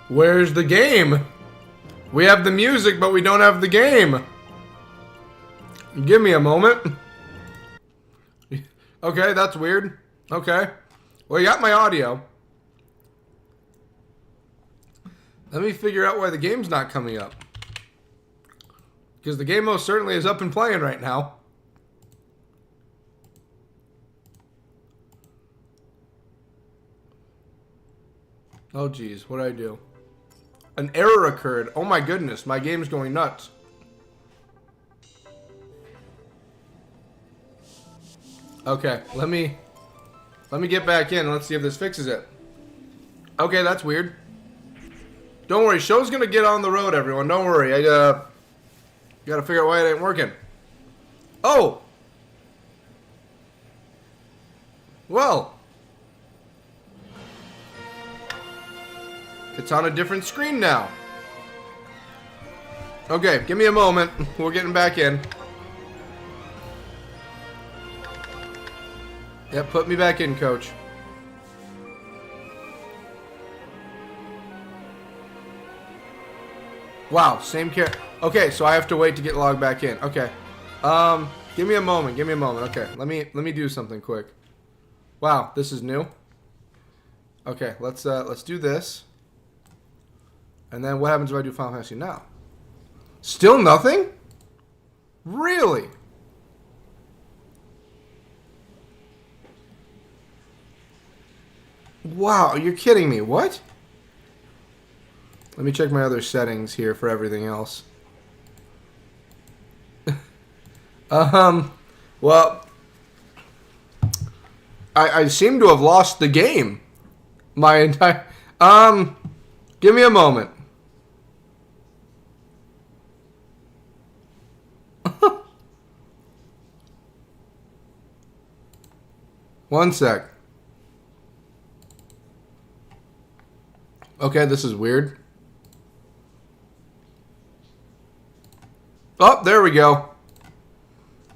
Where's the game? We have the music, but we don't have the game. Give me a moment. Okay, that's weird. Okay. Well, you got my audio. Let me figure out why the game's not coming up. Because the game most certainly is up and playing right now. Oh, geez. What did I do? An error occurred. Oh, my goodness. My game's going nuts. Okay. Let me get back in. Let's see if this fixes it. Okay, that's weird. Don't worry. Show's going to get on the road, everyone. Don't worry. I got to figure out why it ain't working. Oh! Well. It's on a different screen now. Okay, give me a moment. We're getting back in. Yep, put me back in, coach. Wow, same character. Okay, so I have to wait to get logged back in. Okay. Give me a moment. Give me a moment. Okay, let me do something quick. Wow, this is new. Okay, let's do this. And then what happens if I do Final Fantasy now? Still nothing? Really? Wow, you're kidding me. What? Let me check my other settings here for everything else. Well, I seem to have lost the game. My entire... Give me a moment. One sec. Okay, this is weird. Oh, there we go.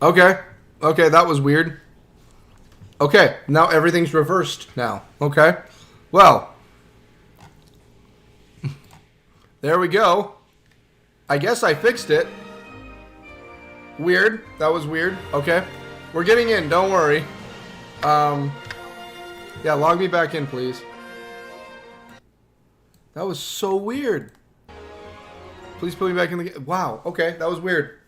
Okay. Okay, that was weird. Okay, now everything's reversed now. Okay. Well. There we go. I guess I fixed it. Weird. That was weird. Okay. We're getting in. Don't worry. Yeah, log me back in, please. That was so weird. Please put me back in the game. Wow. Okay, that was weird.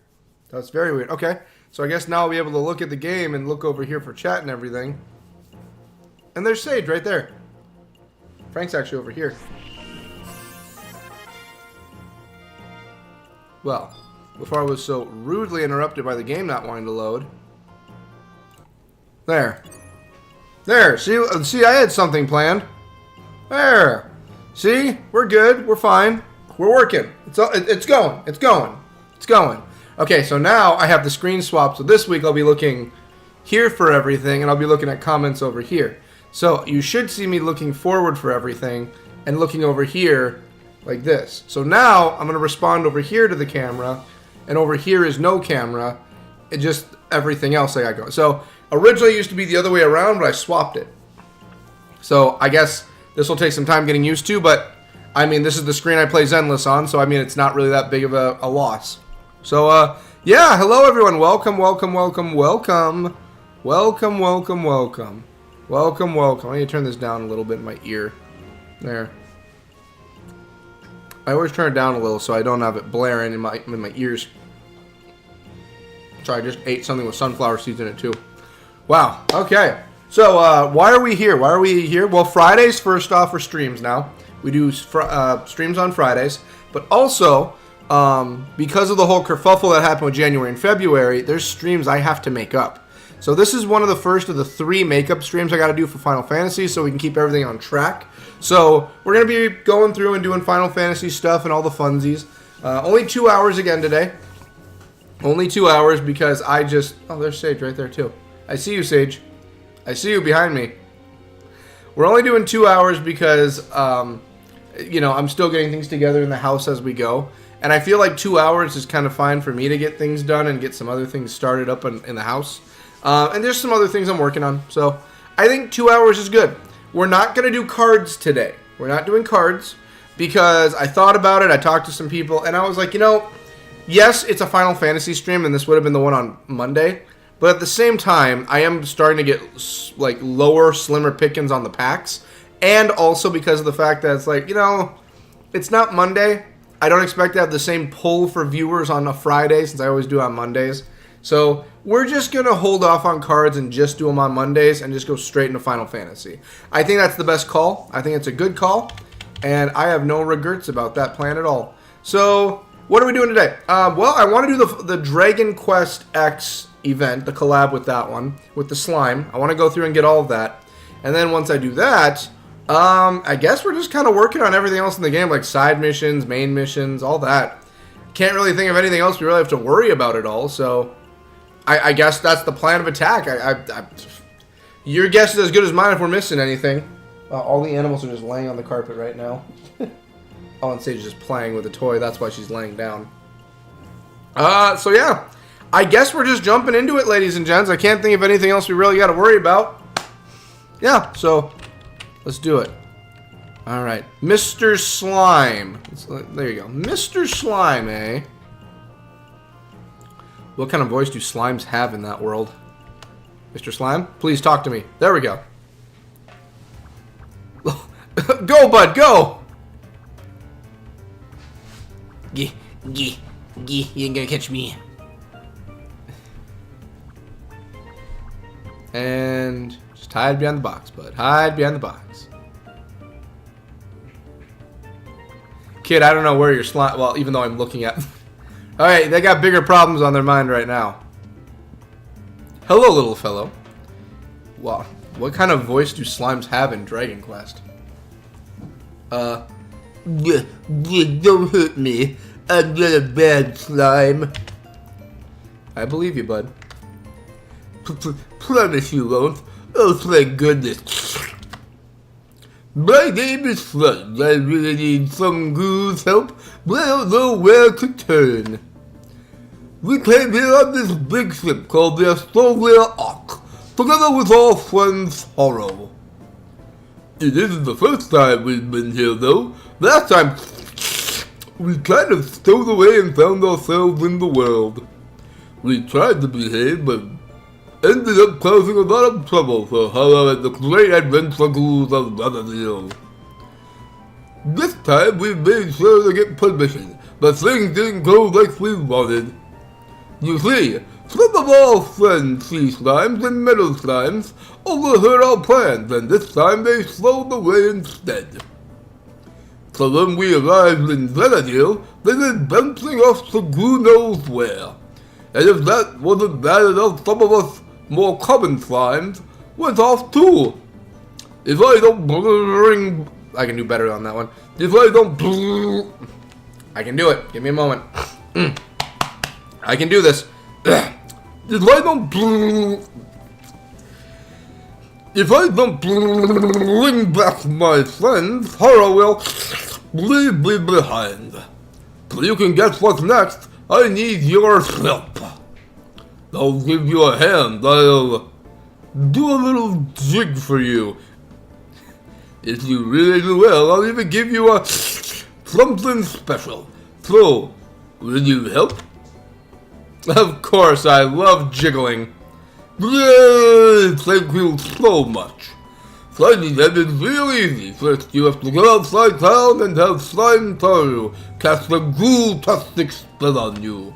That was very weird. Okay. So I guess now I'll be able to look at the game and look over here for chat and everything. And there's Sage right there. Frank's actually over here. Well, before I was so rudely interrupted by the game not wanting to load. There. There. See, I had something planned. There. See? We're good. We're fine. We're working. It's going. It's going. It's going. Okay, so now I have the screen swap. So this week I'll be looking here for everything, and I'll be looking at comments over here. So you should see me looking forward for everything and looking over here like this. So now I'm going to respond over here to the camera, and over here is no camera, and just everything else I got going. So originally it used to be the other way around, but I swapped it. So I guess this will take some time getting used to, but I mean, this is the screen I play Zenless on, so I mean, it's not really that big of a loss. So, yeah, hello everyone. Welcome, welcome, welcome, welcome. Welcome, welcome, welcome. Welcome, welcome. I need to turn this down a little bit in my ear. There. I always turn it down a little so I don't have it blaring in my ears. Sorry, I just ate something with sunflower seeds in it too. Wow. Okay. So, why are we here? Why are we here? Well, Fridays, first off, are streams now. We do streams on Fridays. But also, because of the whole kerfuffle that happened with January and February, there's streams I have to make up. So this is one of the first of the 3 makeup streams I got to do for Final Fantasy so we can keep everything on track. So we're going to be going through and doing Final Fantasy stuff and all the funsies. Only 2 hours again today. Only 2 hours because I just... Oh, there's Sage right there too. I see you, Sage. I see you behind me. We're only doing 2 hours because, you know, I'm still getting things together in the house as we go. And I feel like 2 hours is kind of fine for me to get things done and get some other things started up in the house. And there's some other things I'm working on. So I think 2 hours is good. We're not going to do cards today. We're not doing cards. because I thought about it, I talked to some people, and I was like, you know, yes, it's a Final Fantasy stream, and this would have been the one on Monday, but at the same time, I am starting to get, like, lower, slimmer pickings on the packs, and also because of the fact that it's like, you know, it's not Monday. I don't expect to have the same pull for viewers on a Friday, since I always do on Mondays. So we're just going to hold off on cards and just do them on Mondays and just go straight into Final Fantasy. I think that's the best call. I think it's a good call, and I have no regrets about that plan at all. So what are we doing today? Well, I want to do the Dragon Quest X event, the collab with that one, with the slime. I want to go through and get all of that. And then once I do that, I guess we're just kind of working on everything else in the game, like side missions, main missions, all that. Can't really think of anything else we really have to worry about at all, so I guess that's the plan of attack. Your guess is as good as mine if we're missing anything. All the animals are just laying on the carpet right now. Oh, and Sage is just playing with a toy. That's why she's laying down. So yeah. I guess we're just jumping into it, ladies and gents. I can't think of anything else we really got to worry about. Yeah, so let's do it. All right. Mr. Slime. There you go. Mr. Slime, eh? What kind of voice do slimes have in that world? Mr. Slime, please talk to me. There we go. Go, bud, go! You ain't gonna catch me. And just hide behind the box, bud. Hide behind the box. Kid, I don't know where your slime... Well, even though I'm looking at... Alright, they got bigger problems on their mind right now. Hello, little fellow. Wow. What kind of voice do slimes have in Dragon Quest? Don't hurt me. I'm not a bad slime. I believe you, bud. Promise you won't. Oh, thank goodness. My name is Slime. I really need some Goo's help, but I don't know where to turn. We came here on this big ship called the Astoria Ark, together with our friend Sorrow. It isn't the first time we've been here, though. Last time, we kind of stowed away and found ourselves in the world. We tried to behave, but ended up causing a lot of trouble for Horror and the great adventure ghouls of Riverdale. This time, we made sure to get permission, but things didn't go like we wanted. You see, some of our friends, sea slimes and meadow slimes, overheard our plans, and this time they slowed away instead. So when we arrived in Riverdale, they went bouncing off to who knows where. And if that wasn't bad enough, some of us more common slimes went off too. If I don't bring... I can do better on that one. If I don't... I can do it. Give me a moment. I can do this. If I don't bring back my friends, Horror will leave me behind. So you can guess what's next. I need your help. I'll give you a hand. I'll do a little jig for you. If you really do well, I'll even give you a something special. So, will you help? Of course, I love jiggling. Yay! Thank you so much. Finding them is real easy. First, you have to go outside town and have Slime Taru cast a ghoul-tastic spell on you.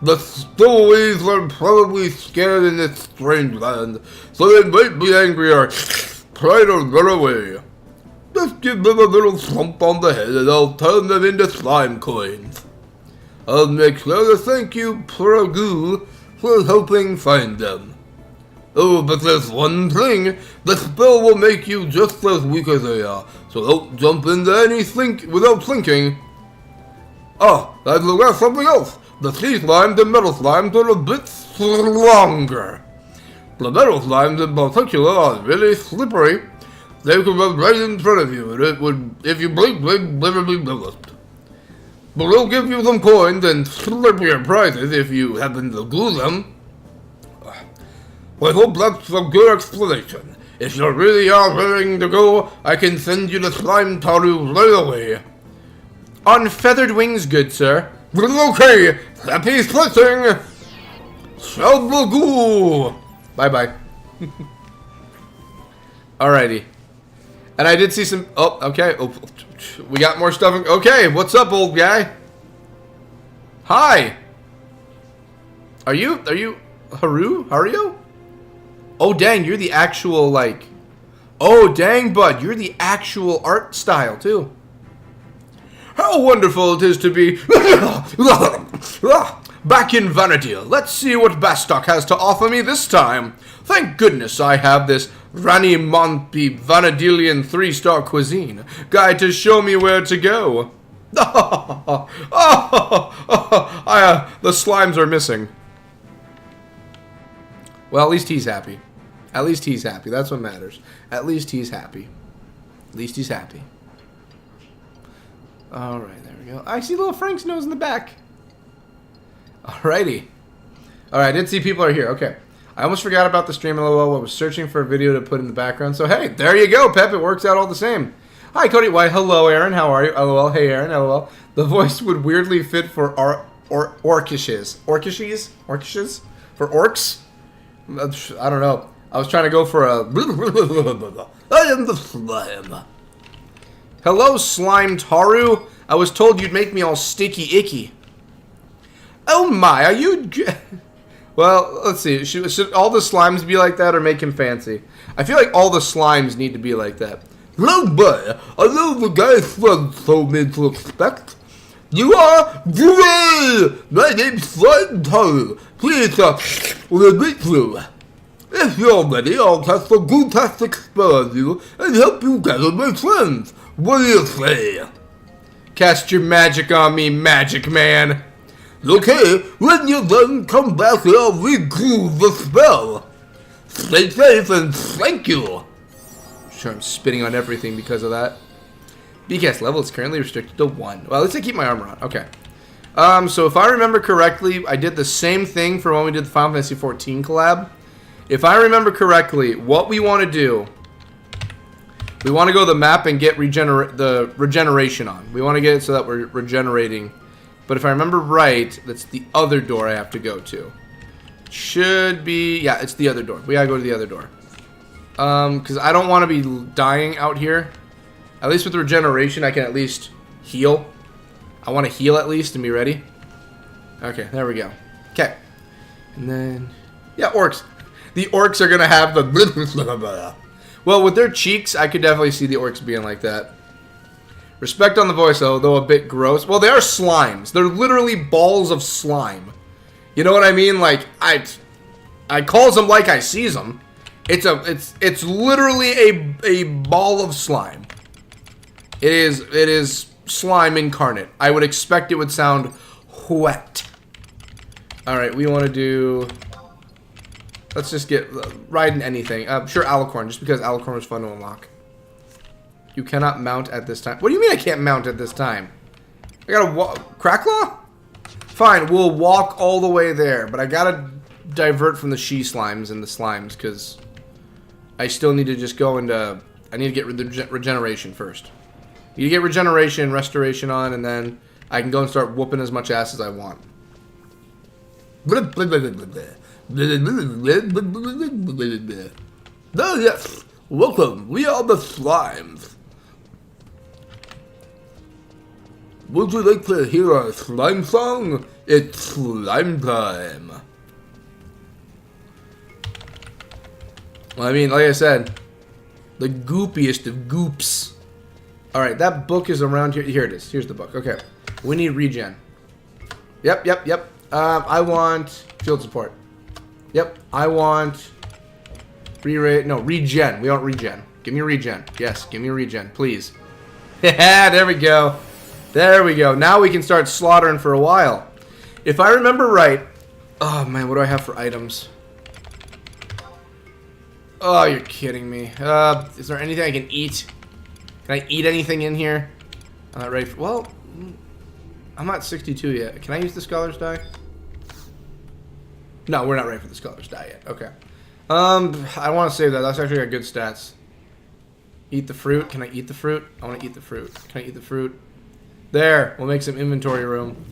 The stowaways are probably scared in this strange land, so they might be angry or try to run away. Just give them a little thump on the head and I'll turn them into slime coins. I'll make sure to thank you, Pragu, for helping find them. Oh, but there's one thing. The spell will make you just as weak as they are, so don't jump into anything without thinking. Oh, I forgot something else. The sea slimes and metal slimes are a bit stronger. The metal slimes in particular are really slippery. They could run right in front of you, and it would, if you blink, they'd never be noticed. But we'll give you some coins and slippier prizes if you happen to glue them. I hope that's a good explanation. If you really are willing to go, I can send you the Slime Taru right away. On feathered wings, good sir. Okay, happy flipping. Shabagoo. Bye-bye. Alrighty. And I did see some... Oh, okay. Oh, we got more stuff. Okay, what's up, old guy? Hi. Are you Haruo? Oh, dang, you're the actual, like... Oh, dang, bud, you're the actual art style, too. How wonderful it is to be back in Vanadil. Let's see what Bastok has to offer me this time. Thank goodness I have this Rani Monpi Vanadilian 3-star cuisine guide to show me where to go. The slimes are missing. Well, at least he's happy. At least he's happy. That's what matters. At least he's happy. At least he's happy. Alright, there we go. I see little Frank's nose in the back. Alrighty. Alright, I did see people are here. Okay. I almost forgot about the stream LOL. I was searching for a video to put in the background. So, hey, there you go, Pep. It works out all the same. Hi, Cody. Why, hello, Aaron. How are you? LOL. Hey, Aaron. LOL. The voice would weirdly fit for orcishes. Orcishes? Orcishes? For orcs? I don't know. I was trying to go for a... I am the slime. Hello, slime Taru. I was told you'd make me all sticky icky. Oh my, are you... Well, let's see. Should all the slimes be like that or make him fancy? I feel like all the slimes need to be like that. Well, boy, I know the guy's friend told me to expect. You are great! My name's Slime Taru. Please, we'll meet you. If you're ready, I'll cast a good-tastic spell on you and help you gather my friends. What do you say? Cast your magic on me, magic man. Okay, when you're done, come back and I'll re-groove the spell. Stay safe and thank you. Sure, I'm spitting on everything because of that. BCast level is currently restricted to 1. Well, let's keep my armor on. Okay. So if I remember correctly, I did the same thing for when we did the Final Fantasy XIV collab. If I remember correctly, what we want to do, we want to go to the map and get the regeneration on. We want to get it so that we're regenerating. But if I remember right, that's the other door I have to go to. Should be... Yeah, it's the other door. We gotta go to the other door. Because I don't want to be dying out here. At least with the regeneration, I can at least heal. I want to heal at least and be ready. Okay, there we go. Okay. And then... Yeah, orcs. The orcs are going to have the... Well, with their cheeks, I could definitely see the orcs being like that. Respect on the voice, though a bit gross. Well, they are slimes. They're literally balls of slime. You know what I mean? Like, I calls them like I sees them. It's literally a ball of slime. It is slime incarnate. I would expect it would sound wet. All right, we want to do... Let's just get riding anything. Sure, Alicorn, just because Alicorn was fun to unlock. You cannot mount at this time. What do you mean I can't mount at this time? I gotta walk. Cracklaw? Fine, we'll walk all the way there, but I gotta divert from the she slimes and the slimes because I still need to just go into. I need to get regeneration first. You get regeneration, restoration on, and then I can go and start whooping as much ass as I want. Oh, yes. Welcome. We are the slimes. Would you like to hear a slime song? It's slime time. Well, I mean, like I said, the goopiest of goops. Alright, that book is around here. Here it is. Here's the book. Okay. We need regen. Yep. I want field support. Yep. I want regen. We want regen. Give me regen. Yes, give me regen, please. Yeah, there we go. There we go. Now we can start slaughtering for a while. If I remember right... Oh, man, what do I have for items? Oh, you're kidding me. Is there anything I can eat? Can I eat anything in here? I'm not ready for... Well, I'm not 62 yet. Can I use the Scholar's Die? No, we're not ready for the Scholar's Die yet. Okay. I want to save that. That's actually got good stats. Eat the fruit. Can I eat the fruit? I want to eat the fruit. Can I eat the fruit? There. We'll make some inventory room.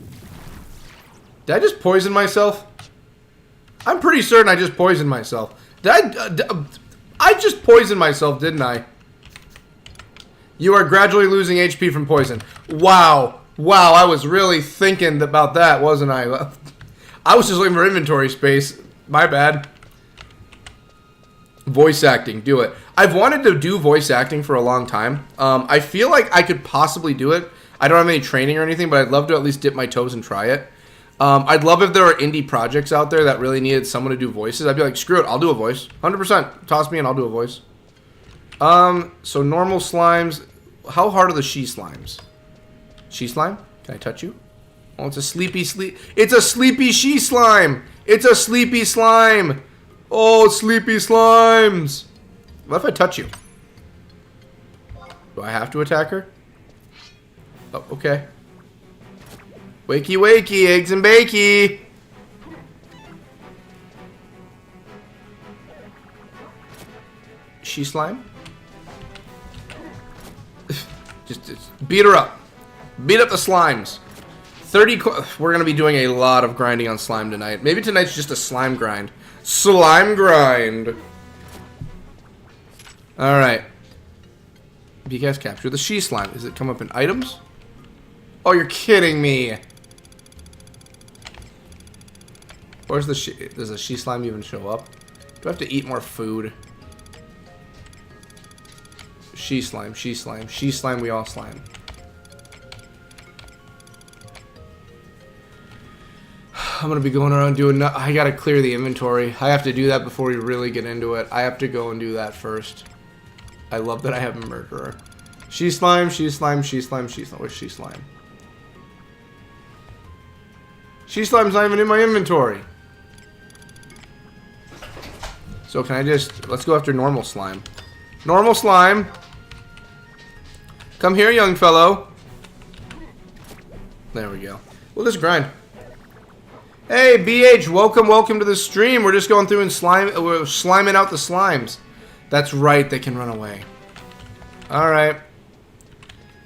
Did I just poison myself? I'm pretty certain I just poisoned myself. I just poisoned myself, didn't I? You are gradually losing HP from poison. Wow. Wow, I was really thinking about that, wasn't I? I was just looking for inventory space. My bad. Voice acting, do it. I've wanted to do voice acting for a long time. I feel like I could possibly do it. I don't have any training or anything, but I'd love to at least dip my toes and try it. I'd love if there are indie projects out there that really needed someone to do voices. I'd be like, screw it, I'll do a voice. 100%. Toss me and I'll do a voice. So normal slimes. How hard are the she slimes? She slime? Can I touch you? Oh, it's a sleepy It's a sleepy she slime. It's a sleepy slime. Oh, sleepy slimes. What if I touch you? Do I have to attack her? Oh, okay. Wakey, wakey, eggs and bakey. She slime? just beat her up. Beat up the slimes. 30. We're gonna be doing a lot of grinding on slime tonight. Maybe tonight's just a slime grind. Slime grind. All right. BCast capture the she slime. Does it come up in items? Oh, you're kidding me. Where's the she? Does the she slime even show up? Do I have to eat more food? She slime, she slime, she slime, we all slime. I'm gonna be going around doing. I gotta clear the inventory. I have to do that before we really get into it. I have to go and do that first. I love that I have a murderer. She slime, she slime, she slime, she slime. Where's she slime? She slime's not even in my inventory. So can I just... Let's go after normal slime. Normal slime. Come here, young fellow. There we go. We'll just grind. Hey, BH, welcome to the stream. We're just going through and we're sliming out the slimes. That's right, they can run away. Alright.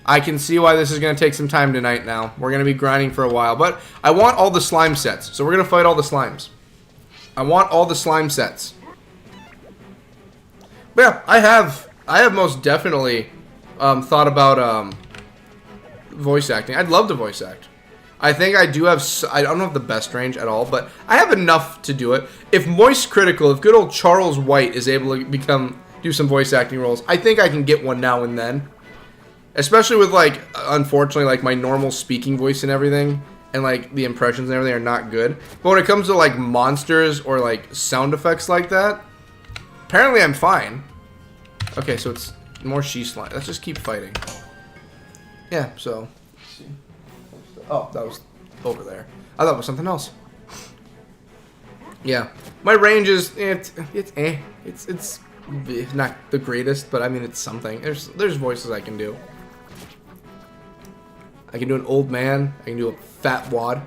I can see why this is going to take some time tonight now. We're going to be grinding for a while. But I want all the slime sets. So we're going to fight all the slimes. I want all the slime sets. But yeah, I have most definitely thought about voice acting. I'd love to voice act. I think I do have... I don't have the best range at all, but I have enough to do it. If Moist Critical, if good old Charles White is able to do some voice acting roles, I think I can get one now and then. Especially with, like, unfortunately, like, my normal speaking voice and everything, and, like, the impressions and everything are not good. But when it comes to, like, monsters or, like, sound effects like that, apparently I'm fine. Okay, so it's more she slime. Let's just keep fighting. Yeah, so... Oh, that was over there. I thought it was something else. Yeah, my range is it's not the greatest, but I mean it's something. There's voices I can do. I can do an old man. I can do a fat wad.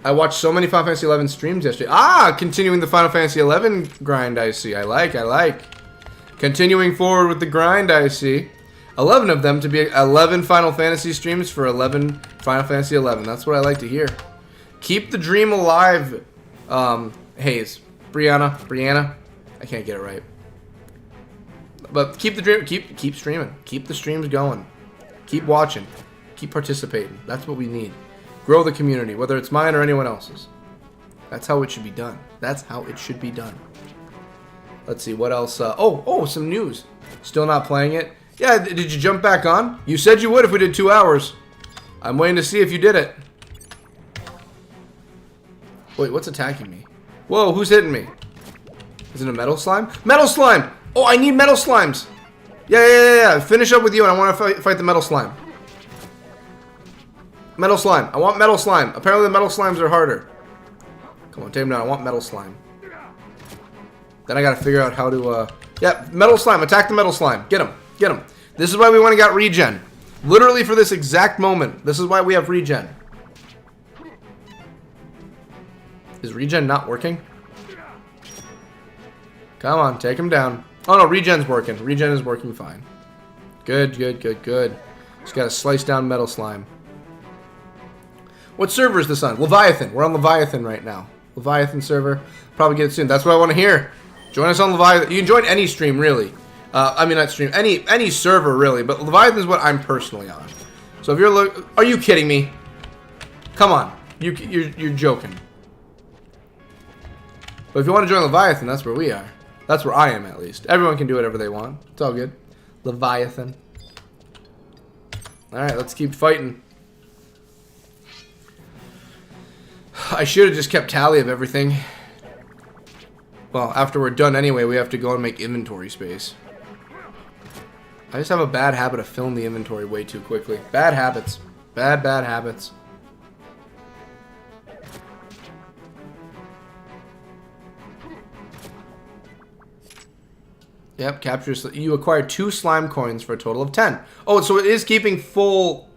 I watched so many Final Fantasy 11 streams yesterday. Ah, continuing the Final Fantasy 11 grind. I see. I like. Continuing forward with the grind. I see. 11 of them to be 11 Final Fantasy streams for 11 Final Fantasy 11. That's what I like to hear. Keep the dream alive, Hayes. Brianna. I can't get it right. But keep the dream, keep streaming. Keep the streams going. Keep watching. Keep participating. That's what we need. Grow the community, whether it's mine or anyone else's. That's how it should be done. That's how it should be done. Let's see, what else? Oh, some news. Still not playing it? Yeah, did you jump back on? You said you would if we did 2 hours. I'm waiting to see if you did it. Wait, what's attacking me? Whoa, who's hitting me? Is it a metal slime? Metal slime! Oh, I need metal slimes. Yeah. Finish up with you, and I want to fight the metal slime. Metal slime. I want metal slime. Apparently the metal slimes are harder. Come on, take him down. I want metal slime. Then I gotta figure out how to, yeah, metal slime. Attack the metal slime. Get him. Get him. This is why we went and got regen. Literally for this exact moment. This is why we have regen. Is regen not working? Come on, take him down. Oh no, regen's working. Regen is working fine. Good. Just gotta slice down metal slime. What server is this on? Leviathan. We're on Leviathan right now. Leviathan server. Probably get it soon. That's what I want to hear. Join us on Leviathan. You can join any stream, really. I mean, not stream. Any server, really. But Leviathan is what I'm personally on. So if you're are you kidding me? Come on. You're joking. But if you want to join Leviathan, that's where we are. That's where I am, at least. Everyone can do whatever they want. It's all good. Leviathan. Alright, let's keep fighting. I should have just kept tally of everything. Well, after we're done anyway, we have to go and make inventory space. I just have a bad habit of filling the inventory way too quickly. Bad habits. Bad habits. Yep, captures. You acquire 2 slime coins for a total of 10. Oh, so it is keeping full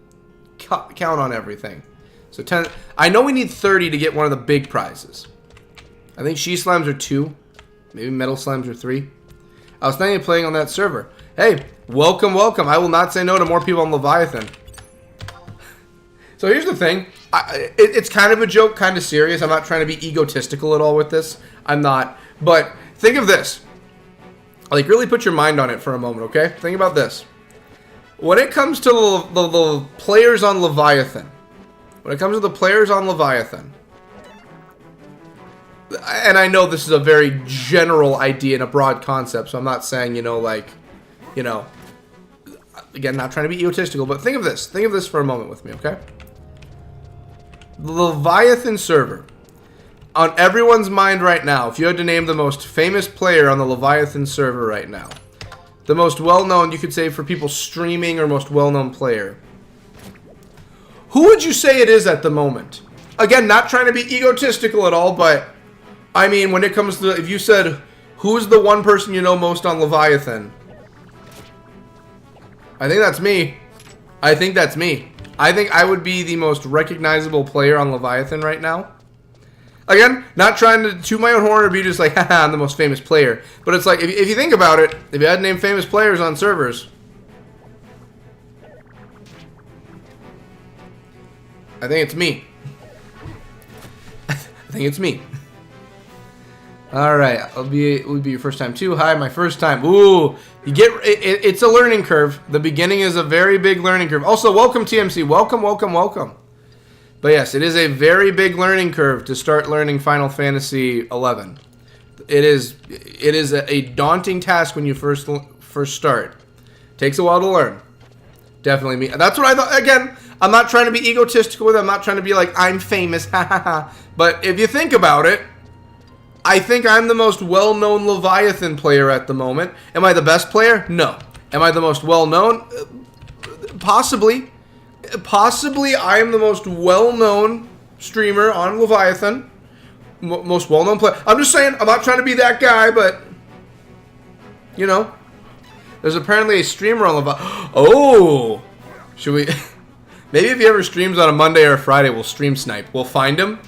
count on everything. So 10. I know we need 30 to get one of the big prizes. I think she slimes are 2. Maybe metal slimes are 3. I was thinking of playing on that server. Hey, welcome, welcome. I will not say no to more people on Leviathan. So here's the thing. It's kind of a joke, kind of serious. I'm not trying to be egotistical at all with this. I'm not. But think of this. Like, really put your mind on it for a moment, okay? Think about this. When it comes to the players on Leviathan, and I know this is a very general idea and a broad concept, so I'm not saying, again, not trying to be egotistical, but think of this. Think of this for a moment with me, okay? The Leviathan server. On everyone's mind right now, if you had to name the most famous player on the Leviathan server right now, the most well-known, you could say, for people streaming, or most well-known player, who would you say it is at the moment? Again, not trying to be egotistical at all, but I mean, when it comes to, if you said, who's the one person you know most on Leviathan? I think that's me. I think I would be the most recognizable player on Leviathan right now. Again, not trying to toot my own horn or be just like, haha, I'm the most famous player. But it's like, if you think about it, if you had to name famous players on servers, I think it's me. Alright, it'll be your first time too. Hi, my first time. Ooh, it's a learning curve. The beginning is a very big learning curve. Also, welcome TMC. Welcome. But yes, it is a very big learning curve to start learning Final Fantasy 11. It is a daunting task when you first start. Takes a while to learn. Definitely me. That's what I thought. Again, I'm not trying to be egotistical with it. I'm not trying to be like, I'm famous. But if you think about it, I think I'm the most well-known Leviathan player at the moment. Am I the best player? No. Am I the most well-known? Possibly. Possibly I am the most well-known streamer on Leviathan. Most well-known player. I'm just saying, I'm not trying to be that guy, but, there's apparently a streamer on Leviathan. Oh! Should we... Maybe if he ever streams on a Monday or a Friday, we'll stream snipe. We'll find him,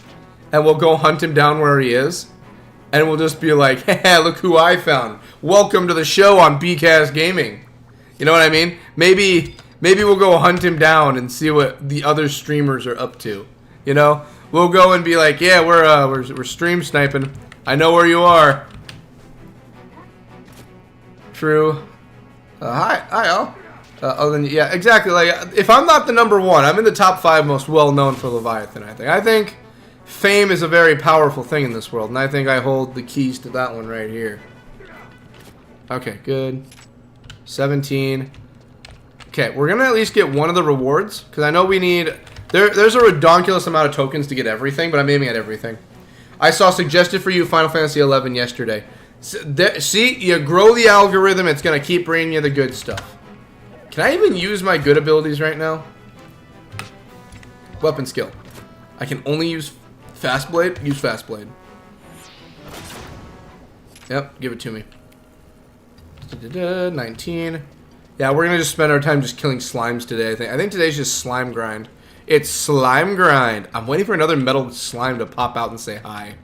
and we'll go hunt him down where he is. And we'll just be like, hey, look who I found. Welcome to the show on BCast Gaming. You know what I mean? Maybe we'll go hunt him down and see what the other streamers are up to. We'll go and be like, yeah, we're stream sniping. I know where you are. True. Hi, Al. Yeah, exactly. Like, if I'm not the number 1, I'm in the top 5 most well-known for Leviathan, I think. I think fame is a very powerful thing in this world, and I think I hold the keys to that one right here. Okay, good. 17. Okay, we're going to at least get one of the rewards, because I know we need... There's a ridiculous amount of tokens to get everything, but I'm aiming at everything. I saw suggested for you Final Fantasy 11 yesterday. See, you grow the algorithm, it's going to keep bringing you the good stuff. Can I even use my good abilities right now? Weapon skill. I can only use Fast Blade? Use Fast Blade. Yep, give it to me. 19. Yeah, we're going to just spend our time just killing slimes today, I think. I think today's just slime grind. It's slime grind. I'm waiting for another metal slime to pop out and say hi.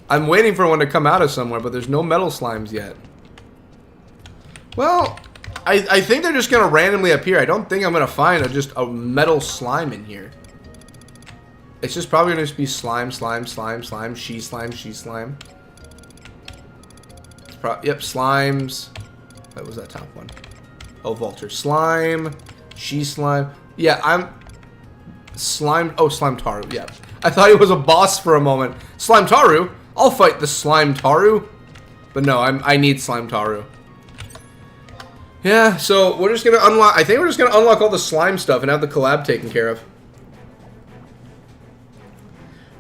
I'm waiting for one to come out of somewhere, but there's no metal slimes yet. Well, I think they're just going to randomly appear. I don't think I'm going to find just a metal slime in here. It's just probably going to be slime, slime, slime, slime, she slime, she slime. Yep, slimes. What was that top one? Oh, Vulture. Slime, she slime. Yeah, I'm... Slime... Oh, Slime Taru, yeah. I thought he was a boss for a moment. Slime Taru? I'll fight the Slime Taru. But no, I need Slime Taru. Yeah, so we're just going to unlock... I think we're just going to unlock all the slime stuff and have the collab taken care of.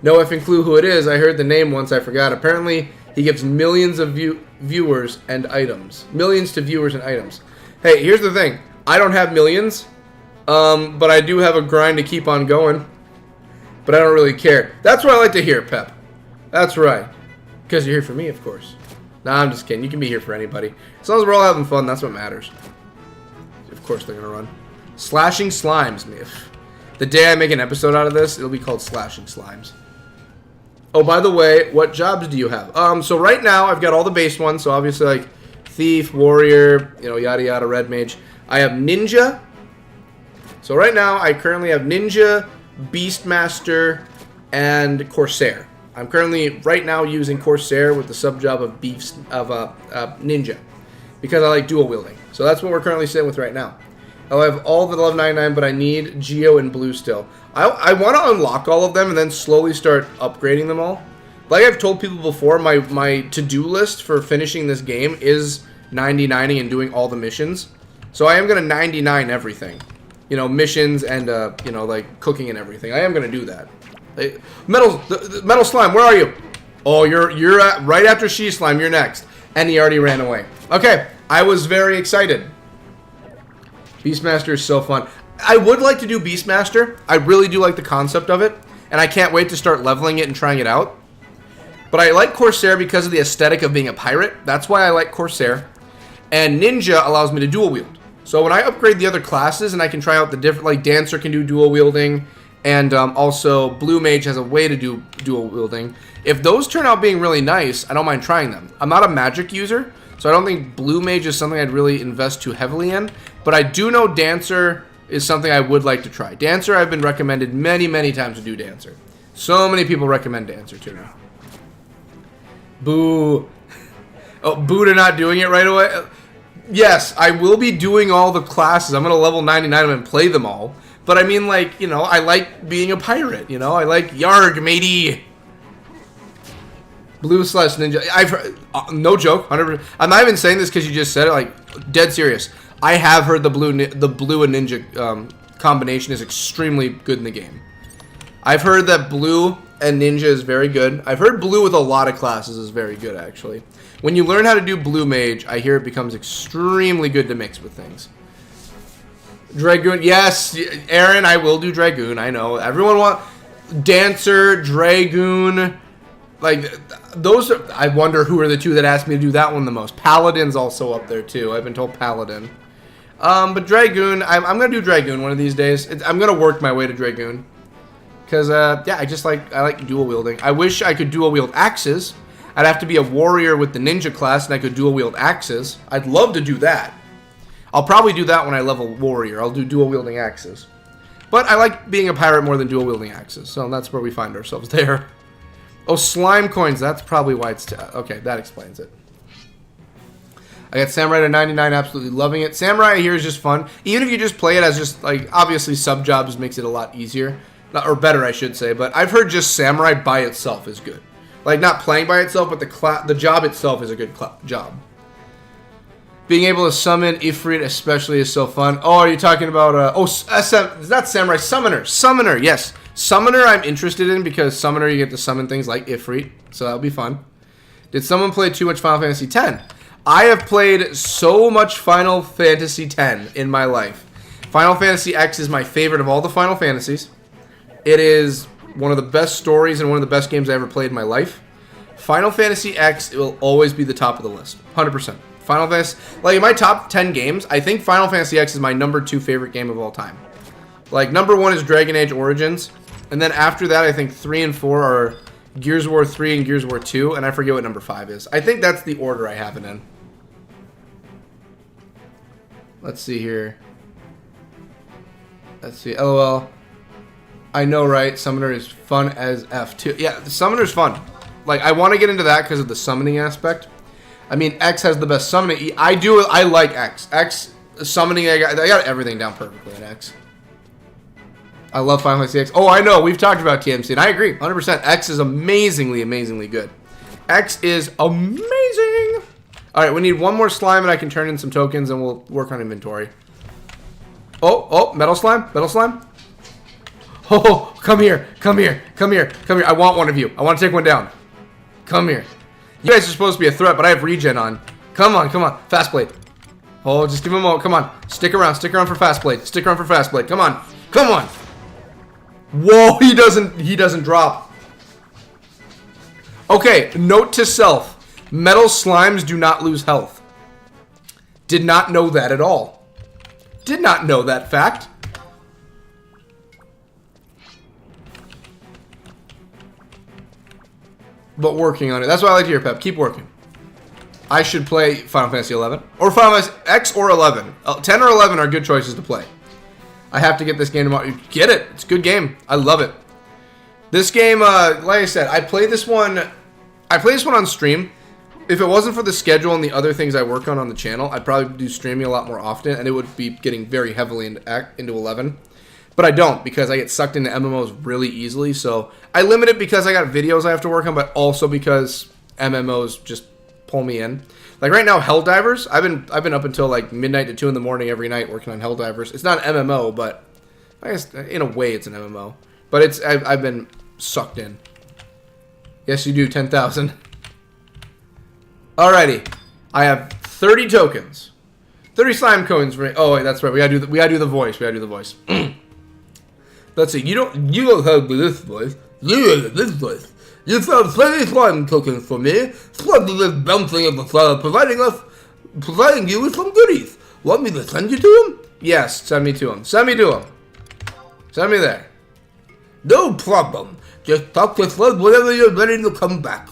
No effing clue who it is. I heard the name once, I forgot. Apparently, he gives millions of viewers and items. Millions to viewers and items. Hey, here's the thing. I don't have millions, but I do have a grind to keep on going. But I don't really care. That's what I like to hear, Pep. That's right. Because you're here for me, of course. Nah, I'm just kidding. You can be here for anybody. As long as we're all having fun, that's what matters. Of course they're going to run. Slashing Slimes. The day I make an episode out of this, it'll be called Slashing Slimes. Oh, by the way, what jobs do you have? So right now, I've got all the base ones. So obviously, like, Thief, Warrior, you know, yada yada, Red Mage. I have Ninja. So right now, I currently have Ninja, Beastmaster, and Corsair. I'm currently, right now, using Corsair with the sub-job of Ninja. Because I like dual wielding. So that's what we're currently sitting with right now. I'll have all the level 99, but I need Geo and Blue still. I want to unlock all of them and then slowly start upgrading them all. Like I've told people before, my to-do list for finishing this game is 99ing and doing all the missions. So I am going to 99 everything. You know, missions and, you know, like cooking and everything. I am going to do that. Hey, Metal Slime, where are you? Oh, you're at, right after She Slime, you're next. And he already ran away. Okay, I was very excited. Beastmaster is so fun. I would like to do Beastmaster. I really do like the concept of it. And I can't wait to start leveling it and trying it out. But I like Corsair because of the aesthetic of being a pirate. That's why I like Corsair. And Ninja allows me to dual wield. So when I upgrade the other classes and I can try out the different, like Dancer can do dual wielding. And also Blue Mage has a way to do dual wielding. If those turn out being really nice, I don't mind trying them. I'm not a magic user. So I don't think Blue Mage is something I'd really invest too heavily in. But I do know Dancer is something I would like to try. Dancer, I've been recommended many, many times to do Dancer. So many people recommend Dancer to me. Boo. Oh, boo to not doing it right away? Yes, I will be doing all the classes. I'm going to level 99 them and play them all. But I mean, like, you know, I like being a pirate, you know? I like Yarg, matey. Blue/Ninja. I've heard, no joke, 100%. I'm not even saying this because you just said it. Like, dead serious. I have heard the blue and Ninja combination is extremely good in the game. I've heard that Blue and Ninja is very good. I've heard Blue with a lot of classes is very good, actually. When you learn how to do Blue Mage, I hear it becomes extremely good to mix with things. Dragoon, yes, Aaron, I will do Dragoon. I know everyone wants Dancer, Dragoon. Like, those are, I wonder who are the two that asked me to do that one the most. Paladin's also up there, too. I've been told Paladin. But Dragoon, I'm going to do Dragoon one of these days. I'm going to work my way to Dragoon. Because, yeah, I like dual wielding. I wish I could dual wield axes. I'd have to be a warrior with the ninja class, and I could dual wield axes. I'd love to do that. I'll probably do that when I level warrior. I'll do dual wielding axes. But I like being a pirate more than dual wielding axes. So that's where we find ourselves there. Oh, slime coins. That's probably why it's... okay, that explains it. I got Samurai to 99, absolutely loving it. Samurai here is just fun. Even if you just play it as just, like, obviously sub-jobs makes it a lot easier. Or better, I should say. But I've heard just Samurai by itself is good. Like, not playing by itself, but the job itself is a good job. Being able to summon Ifrit especially is so fun. Oh, are you talking about... it's not Samurai, Summoner. Summoner, yes. Summoner I'm interested in because Summoner you get to summon things like Ifrit. So that'll be fun. Did someone play too much Final Fantasy X? I have played so much Final Fantasy X in my life. Final Fantasy X is my favorite of all the Final Fantasies. It is one of the best stories and one of the best games I ever played in my life. Final Fantasy X will always be the top of the list. 100%. Final Fantasy... Like, in my top 10 games, I think Final Fantasy X is my number 2 favorite game of all time. Like, number 1 is Dragon Age Origins. And then after that, I think 3 and 4 are Gears of War 3 and Gears of War 2. And I forget what number 5 is. I think that's the order I have it in. Let's see here. Let's see. LOL. I know, right? Summoner is fun as F too. Yeah, the Summoner's fun. Like, I want to get into that because of the summoning aspect. I mean, X has the best summoning. I like X. X summoning. I got everything down perfectly in X. I love Final Fantasy X. Oh, I know. We've talked about TMC, and I agree 100%. X is amazingly, amazingly good. X is amazing. All right, we need one more slime, and I can turn in some tokens, and we'll work on inventory. Oh, metal slime, metal slime. Oh, come here, come here, come here, come here. I want one of you. I want to take one down. Come here. You guys are supposed to be a threat, but I have regen on. Come on, come on. Fast blade. Oh, just give him a moment. Come on. Stick around for fast blade. Stick around for fast blade. Come on. Come on. Whoa, he doesn't drop. Okay, note to self. Metal slimes do not lose health. Did not know that at all. Did not know that fact. But working on it. That's what I like to hear, Pep. Keep working. I should play Final Fantasy 11. Or Final Fantasy X or 11. 10 or 11 are good choices to play. I have to get this game tomorrow. Get it. It's a good game. I love it. This game, like I said, I play this one on stream. If it wasn't for the schedule and the other things I work on the channel, I'd probably do streaming a lot more often, and it would be getting very heavily into 11. But I don't, because I get sucked into MMOs really easily. So I limit it because I got videos I have to work on, but also because MMOs just pull me in. Like right now, Helldivers. I've been up until like midnight to 2 in the morning every night working on Helldivers. It's not an MMO, but I guess in a way it's an MMO. But I've been sucked in. Yes, you do. 10,000. Alrighty, I have 30 tokens, 30 slime coins. Oh wait, that's right. We gotta do the voice. We gotta do the voice. Let's see. You don't have this voice. You have this voice. You found 30 slime tokens for me. Sluggy is bouncing at the side, providing you with some goodies. Want me to send you to him? Yes, send me to him. Send me to him. Send me there. No problem. Just talk to Slug whenever you're ready to come back.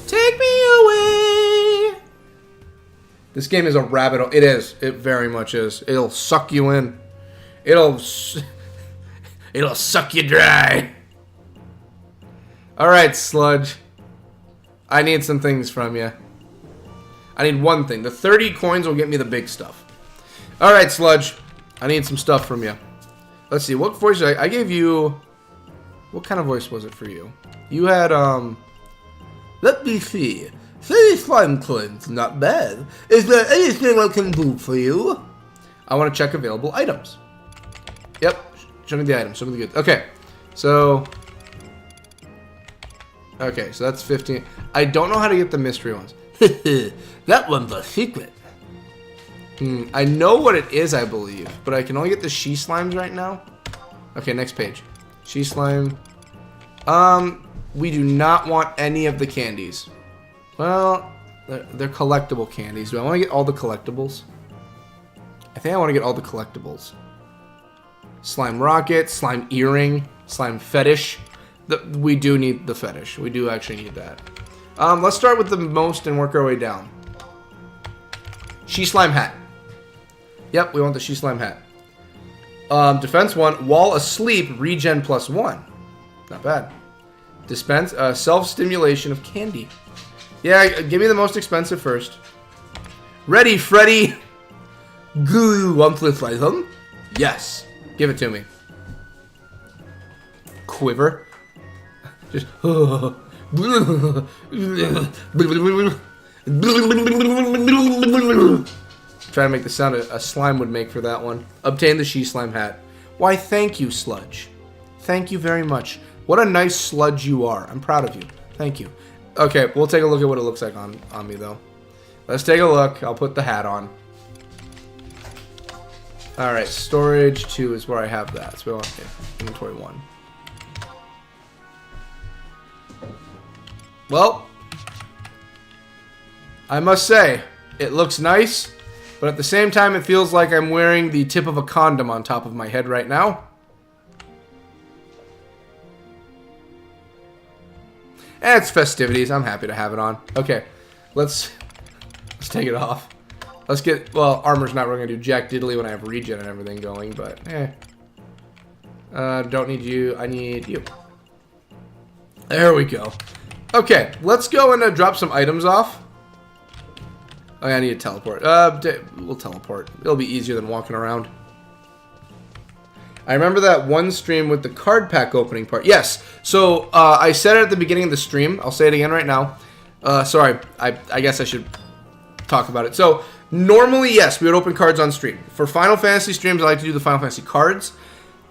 Take me away. This game is a rabbit hole. It is. It very much is. It'll suck you in. It'll suck you dry. Alright, Sludge. I need some things from you. I need one thing. The 30 coins will get me the big stuff. Alright, Sludge. I need some stuff from you. Let's see. What voice did I gave you... What kind of voice was it for you? You had, Let me see. 30 slime coins. Not bad. Is there anything I can do for you? I want to check available items. Yep. Show me the items. Show me the good. Okay. So that's 15. I don't know how to get the mystery ones. That one's a secret. I know what it is, I believe, but I can only get the she slimes right now. Okay, next page. She slime. We do not want any of the candies. Well, they're collectible candies. Do I want to get all the collectibles? I think I want to get all the collectibles. Slime rocket, slime earring, slime fetish. We do need the fetish. We do actually need that. Let's start with the most and work our way down. She slime hat. Yep, we want the she slime hat. Defense 1. While asleep, regen +1. Not bad. Dispense self-stimulation of candy. Yeah, give me the most expensive first. Ready, Freddy. Do you want this item? Yes. Give it to me. Quiver. Just. Try to make the sound a slime would make for that one. Obtain the she slime hat. Why, thank you, Sludge. Thank you very much. What a nice sludge you are. I'm proud of you. Thank you. Okay, we'll take a look at what it looks like on me, though. Let's take a look. I'll put the hat on. Alright, storage 2 is where I have that. So, okay, inventory 1. Well, I must say, it looks nice, but at the same time, it feels like I'm wearing the tip of a condom on top of my head right now. And it's festivities. I'm happy to have it on. Okay, let's take it off. Let's get, well, armor's not really going to do jack diddly when I have regen and everything going, but Don't need you. I need you. There we go. Okay, let's go and drop some items off. Oh, yeah, I need to teleport. We'll teleport. It'll be easier than walking around. I remember that one stream with the card pack opening part. Yes. So, I said it at the beginning of the stream. I'll say it again right now. Sorry. I guess I should talk about it. So, normally, yes, we would open cards on stream. For Final Fantasy streams, I like to do the Final Fantasy cards.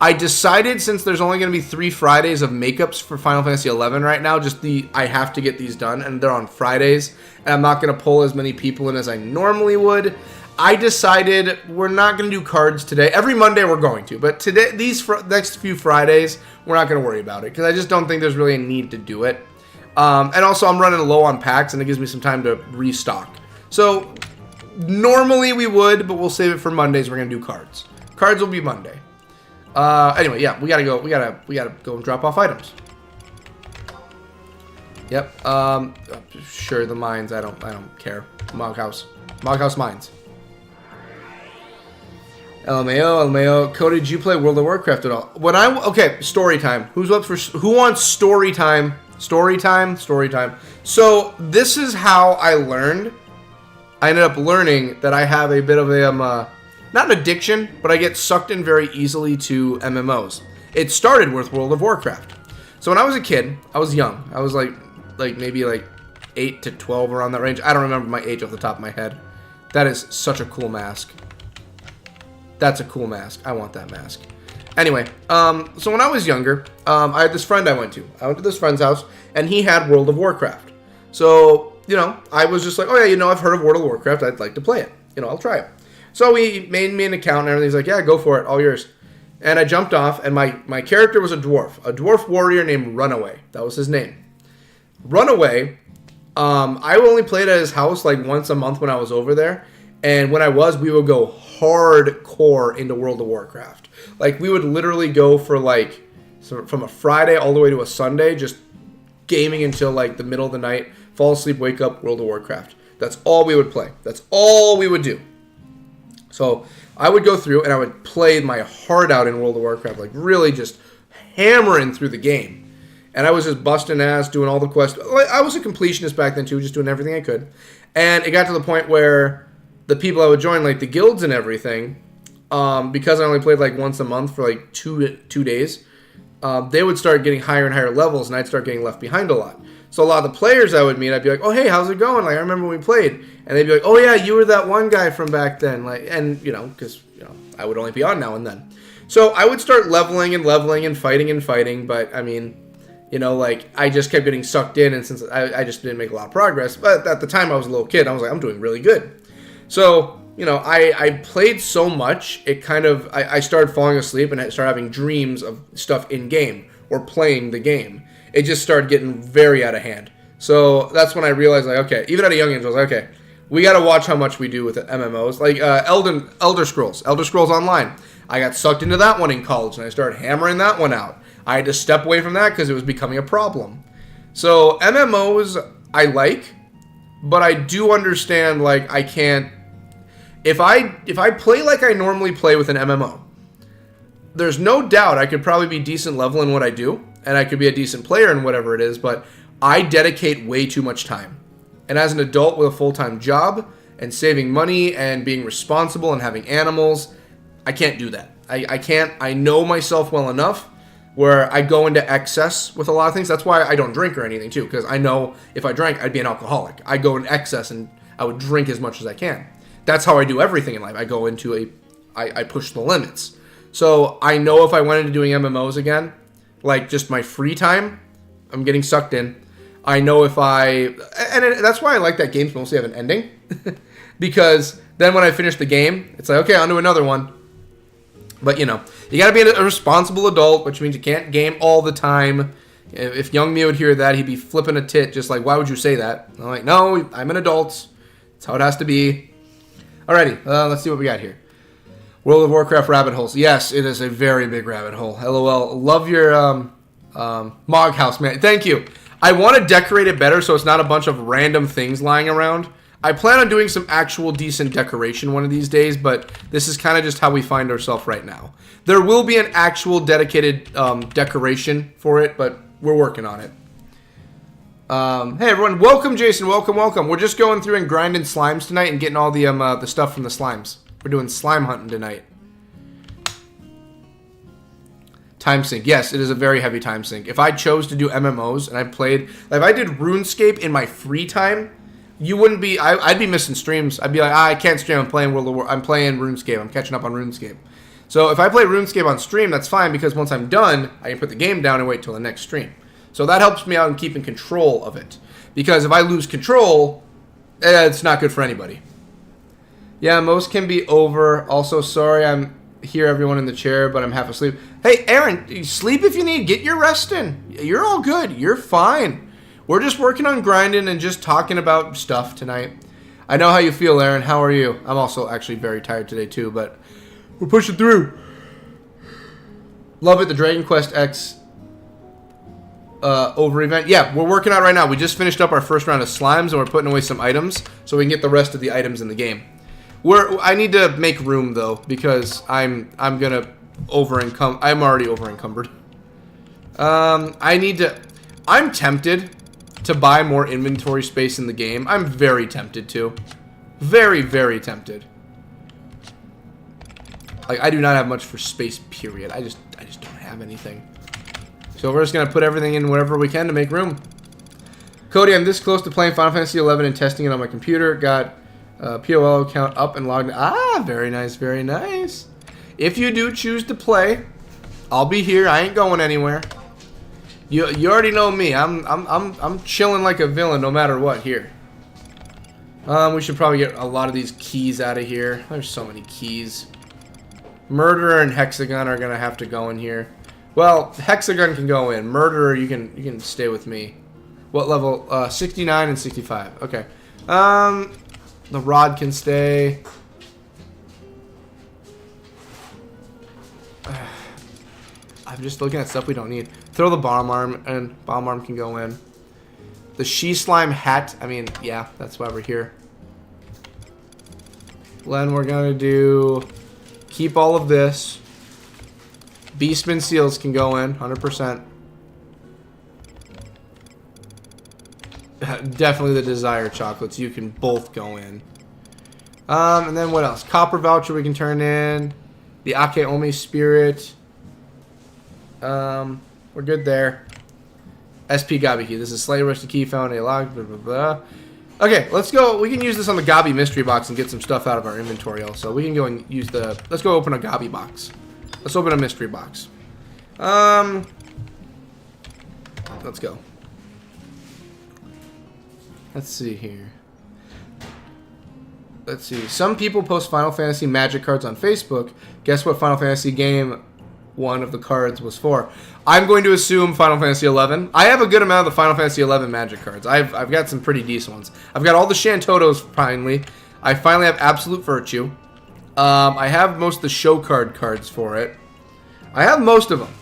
I decided, since there's only going to be 3 Fridays of makeups for Final Fantasy 11 right now, I have to get these done, and they're on Fridays, and I'm not going to pull as many people in as I normally would. I decided we're not going to do cards today. Every Monday we're going to, but today, next few Fridays, we're not going to worry about it, because I just don't think there's really a need to do it. And also, I'm running low on packs, and it gives me some time to restock. So, normally we would, but we'll save it for Mondays. We're going to do cards. Cards will be Monday. Anyway, yeah, we gotta go. We gotta go and drop off items. Yep. Sure, the mines. I don't care. Moghouse mines. LMAO. Cody, did you play World of Warcraft at all? Okay, story time. Who wants story time? Story time. So this is how I learned. I ended up learning that I have a bit of a not an addiction, but I get sucked in very easily to MMOs. It started with World of Warcraft. So when I was a kid, I was young. I was like maybe 8 to 12, around that range. I don't remember my age off the top of my head. That is such a cool mask. That's a cool mask. I want that mask. Anyway, so when I was younger, I had this friend I went to. I went to this friend's house, and he had World of Warcraft. So, I was just like, oh yeah, I've heard of World of Warcraft. I'd like to play it. I'll try it. So he made me an account and everything. He's like, yeah, go for it. All yours. And I jumped off, and my character was a dwarf warrior named Runaway. That was his name. Runaway, I only played at his house once a month when I was over there. And when we would go hardcore into World of Warcraft. We would literally go for from a Friday all the way to a Sunday, just gaming until the middle of the night, fall asleep, wake up, World of Warcraft. That's all we would play. That's all we would do. So I would go through and I would play my heart out in World of Warcraft, really just hammering through the game. And I was just busting ass, doing all the quests. I was a completionist back then too, just doing everything I could. And it got to the point where the people I would join, the guilds and everything, because I only played once a month for 2 days, they would start getting higher and higher levels, and I'd start getting left behind a lot. So a lot of the players I would meet, I'd be like, oh, hey, how's it going? I remember when we played. And they'd be like, oh, yeah, you were that one guy from back then. Because, I would only be on now and then. So I would start leveling and fighting. But, I just kept getting sucked in. And since I just didn't make a lot of progress. But at the time I was a little kid. I was like, I'm doing really good. So, I played so much. It kind of, I started falling asleep and I started having dreams of stuff in game or playing the game. It just started getting very out of hand. So that's when I realized, okay, even at a young age, I was like, okay, we got to watch how much we do with MMOs. Elder Scrolls Online. I got sucked into that one in college, and I started hammering that one out. I had to step away from that because it was becoming a problem. So MMOs I like, but I do understand, I can't... If I play like I normally play with an MMO, there's no doubt I could probably be decent level in what I do, and I could be a decent player in whatever it is, but I dedicate way too much time. And as an adult with a full-time job and saving money and being responsible and having animals, I can't do that. I can't. I know myself well enough where I go into excess with a lot of things. That's why I don't drink or anything, too, because I know if I drank, I'd be an alcoholic. I go in excess and I would drink as much as I can. That's how I do everything in life. I go into I push the limits. So I know if I went into doing MMOs again, just my free time, I'm getting sucked in. I know if that's why I like that games mostly have an ending. Because then when I finish the game, it's okay, on to another one. But, you gotta be a responsible adult, which means you can't game all the time. If young me would hear that, he'd be flipping a tit, just why would you say that? I'm like, no, I'm an adult. That's how it has to be. Alrighty, let's see what we got here. World of Warcraft rabbit holes. Yes, it is a very big rabbit hole. LOL. Love your Mog House, man. Thank you. I want to decorate it better so it's not a bunch of random things lying around. I plan on doing some actual decent decoration one of these days, but this is kind of just how we find ourselves right now. There will be an actual dedicated decoration for it, but we're working on it. Hey everyone, welcome Jason, welcome. We're just going through and grinding slimes tonight and getting all the stuff from the slimes. We're doing slime hunting tonight. Time sink. Yes, it is a very heavy time sink. If I chose to do MMOs and I played, like if I did RuneScape in my free time, you wouldn't be, I'd be missing streams. I'd be like, I can't stream, I'm playing World of War, I'm playing RuneScape, I'm catching up on RuneScape. So if I play RuneScape on stream, that's fine, because once I'm done, I can put the game down and wait till the next stream. So that helps me out in keeping control of it. Because if I lose control, it's not good for anybody. Yeah, most can be over. Also, sorry, I'm here, everyone in the chair, but I'm half asleep. Hey, Aaron, sleep if you need. Get your rest in. You're all good. You're fine. We're just working on grinding and just talking about stuff tonight. I know how you feel, Aaron. How are you? I'm also actually very tired today, too, but we're pushing through. Love it, the Dragon Quest X over event. Yeah, we're working on it right now. We just finished up our first round of slimes, and we're putting away some items so we can get the rest of the items in the game. I need to make room though, because I'm gonna I'm already over encumbered. I'm tempted to buy more inventory space in the game. I'm very tempted to. Very, very tempted. Like, I do not have much for space, period. I just don't have anything. So we're just gonna put everything in whatever we can to make room. Cody, I'm this close to playing Final Fantasy 11 and testing it on my computer. Got POL account up and logged in. Ah, very nice, very nice. If you do choose to play, I'll be here. I ain't going anywhere. You already know me. I'm chilling like a villain no matter what here. We should probably get a lot of these keys out of here. There's so many keys. Murderer and Hexagon are gonna have to go in here. Well, Hexagon can go in. Murderer, you can stay with me. What level? 69 and 65. Okay. The rod can stay. I'm just looking at stuff we don't need. Throw the bomb arm, and bomb arm can go in. The she slime hat. I mean, yeah, that's why we're here. Then we're gonna do keep all of this. Beastman seals can go in 100%. Definitely the desire chocolates. You can both go in. And then what else? Copper voucher we can turn in. The Akeomi spirit. We're good there. SP Gabi key. This is slightly rusty key found a log. Blah, blah, blah. Okay, let's go. We can use this on the Gabi mystery box and get some stuff out of our inventory also. We can go and use the... Let's go open a Gabi box. Let's open a mystery box. Let's go. Let's see here. Let's see. Some people post Final Fantasy Magic cards on Facebook. Guess what Final Fantasy game one of the cards was for? I'm going to assume Final Fantasy 11. I have a good amount of the Final Fantasy 11 Magic cards. I've got some pretty decent ones. I've got all the Shantotos finally. I finally have Absolute Virtue. I have most of the show cards for it. I have most of them.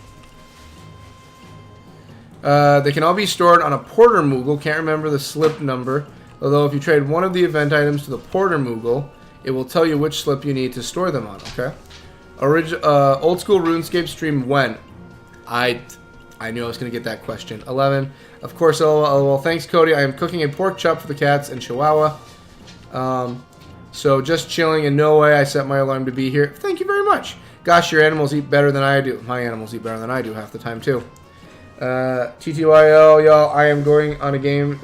They can all be stored on a Porter Moogle. Can't remember the slip number. Although if you trade one of the event items to the Porter Moogle, it will tell you which slip you need to store them on. Okay. Old school RuneScape stream when? I knew I was going to get that question. 11. Of course, well, thanks, Cody. I am cooking a pork chop for the cats in Chihuahua. So just chilling, and no way I set my alarm to be here. Thank you very much. Gosh, your animals eat better than I do. My animals eat better than I do half the time, too. TTYL, y'all, I am going on a game.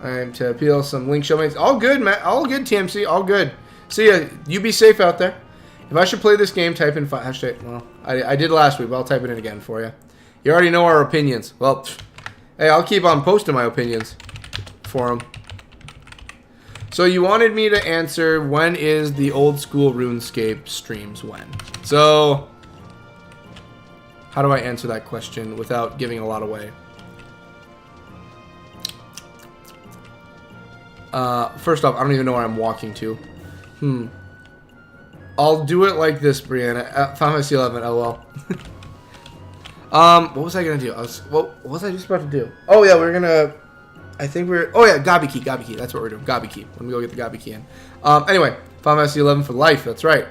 I am to appeal some link show mates. All good, Matt. All good, TMC. All good. See ya. You be safe out there. If I should play this game, type in hashtag. Well, I did last week, but I'll type it in again for you. You already know our opinions. Well, hey, I'll keep on posting my opinions for them. So you wanted me to answer when is the old school RuneScape streams when. So how do I answer that question without giving a lot away? First off, I don't even know where I'm walking to. I'll do it like this, Brianna. Final Fantasy 11, LOL. What was I gonna do? What was I just about to do? Oh yeah, we're gonna I think we're... Oh, yeah, Gobby Key. That's what we're doing. Gobby Key. Let me go get the Gobby Key in. Anyway, Final Fantasy 11 for life. That's right.